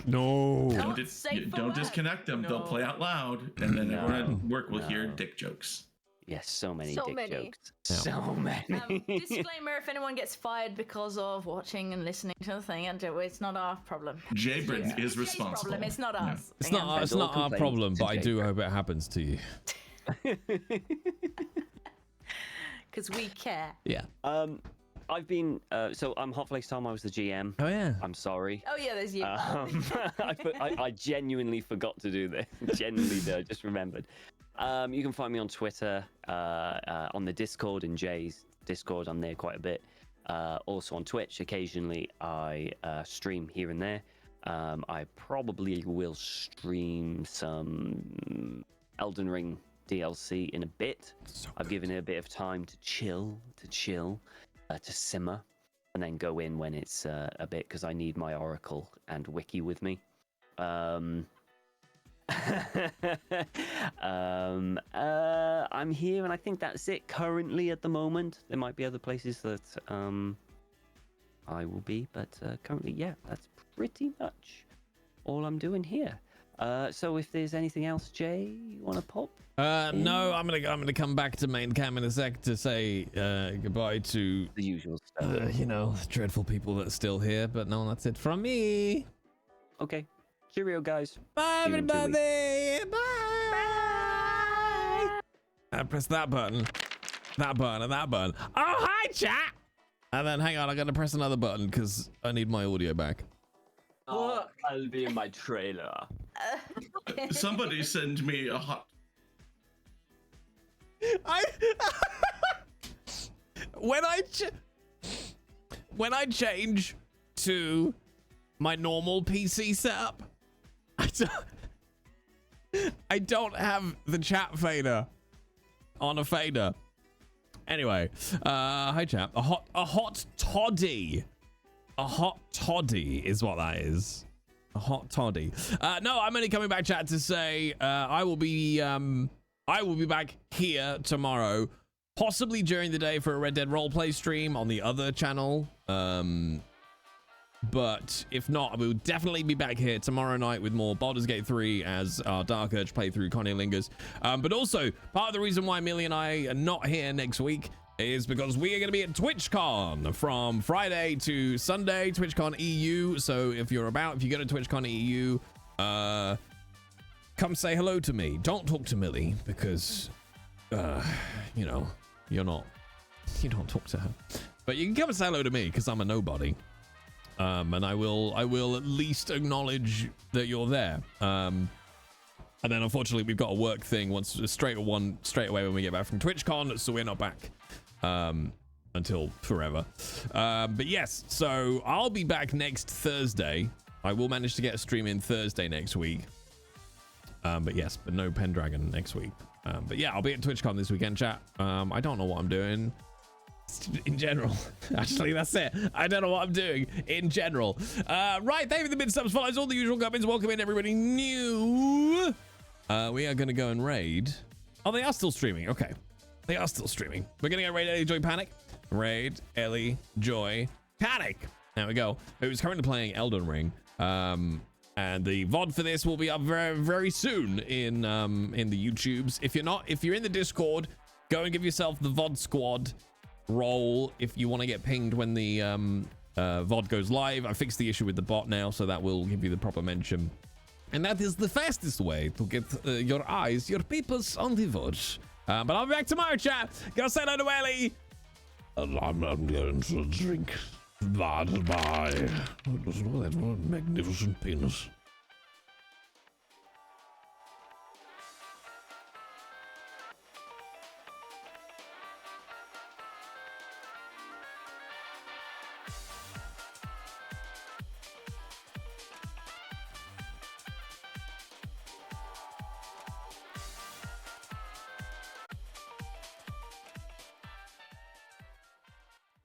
No. Not Don't, safe for don't work. disconnect them. They'll No. play out loud, and then everyone at work will hear No. dick jokes. Yes, so many So dick many. jokes. Yeah. So many. Disclaimer: if anyone gets fired because of watching and listening to the thing, and it's not our problem. Jabrin It's is Jay's responsible. problem. It's not Yeah. us. It's Hang not on. it's all not our complaints problem, to but I do Jake. hope it happens to you. Because we care. Yeah. I've been so I'm Hot Flakes Tom. I was the GM. Oh yeah. I'm sorry. Oh yeah, there's you. I genuinely forgot to do this. Genuinely did. I just remembered. You can find me on Twitter, on the Discord, in Jay's Discord. I'm there quite a bit. Also on Twitch. Occasionally, I stream here and there. I probably will stream some Elden Ring DLC in a bit. I've given it a bit of time to chill, to simmer, and then go in when it's a bit, because I need my Oracle and Wiki with me. I'm here, and I think that's it currently at the moment. There might be other places that I will be, but currently, yeah, that's pretty much all I'm doing here. So if there's anything else, Jay, you want to pop? No, I'm gonna come back to main cam in a sec to say goodbye to the usual stuff. You know, dreadful people that are still here. But no, that's it from me. Okay, cheerio, guys. Bye, See you in 2 weeks. everybody. Bye. Press that button, that button, and that button. Oh, hi, chat. And then hang on, I'm gonna press another button because I need my audio back. Oh, I'll be in my trailer. Somebody send me a hot. When I change to my normal PC setup, I don't have the chat fader on a fader. Anyway, hi chap. A hot toddy. A hot toddy is what that is. A hot toddy. No, I'm only coming back, chat, to say I will be back here tomorrow, possibly during the day for a Red Dead roleplay stream on the other channel. But if not, I will definitely be back here tomorrow night with more Baldur's Gate 3 as our Dark Urge playthrough lingers. But also, part of the reason why Millie and I are not here next week is because we are going to be at TwitchCon from Friday to Sunday, TwitchCon EU. So if you go to TwitchCon EU, come say hello to me. Don't talk to Millie because, you know, you don't talk to her. But you can come and say hello to me because I'm a nobody. And I will at least acknowledge that you're there. And then unfortunately we've got a work thing straight away when we get back from TwitchCon, so we're not back until forever. But yes, so I'll be back next Thursday. I will manage to get a stream in Thursday next week. But no Pendragon next week. But yeah, I'll be at TwitchCon this weekend, chat. I don't know what I'm doing in general. Actually, that's it. I don't know what I'm doing in general. Right, thank you for the mid-subs, follows, all the usual comments. Welcome in everybody new. We are going to go and raid. Oh, they are still streaming. Okay. They are still streaming. We're going to go raid Ellie, Joy, Panic. Raid Ellie, Joy, Panic. There we go. Who's currently playing Elden Ring. And the VOD for this will be up very, very soon in the YouTubes. If you're in the Discord, go and give yourself the VOD squad role if you want to get pinged when the VOD goes live. I fixed the issue with the bot now, so that will give you the proper mention. And that is the fastest way to get your peoples on the VOD. But I'll be back tomorrow, chat. Go say hello to Ellie. I'm going to drink. Bye. That magnificent penis.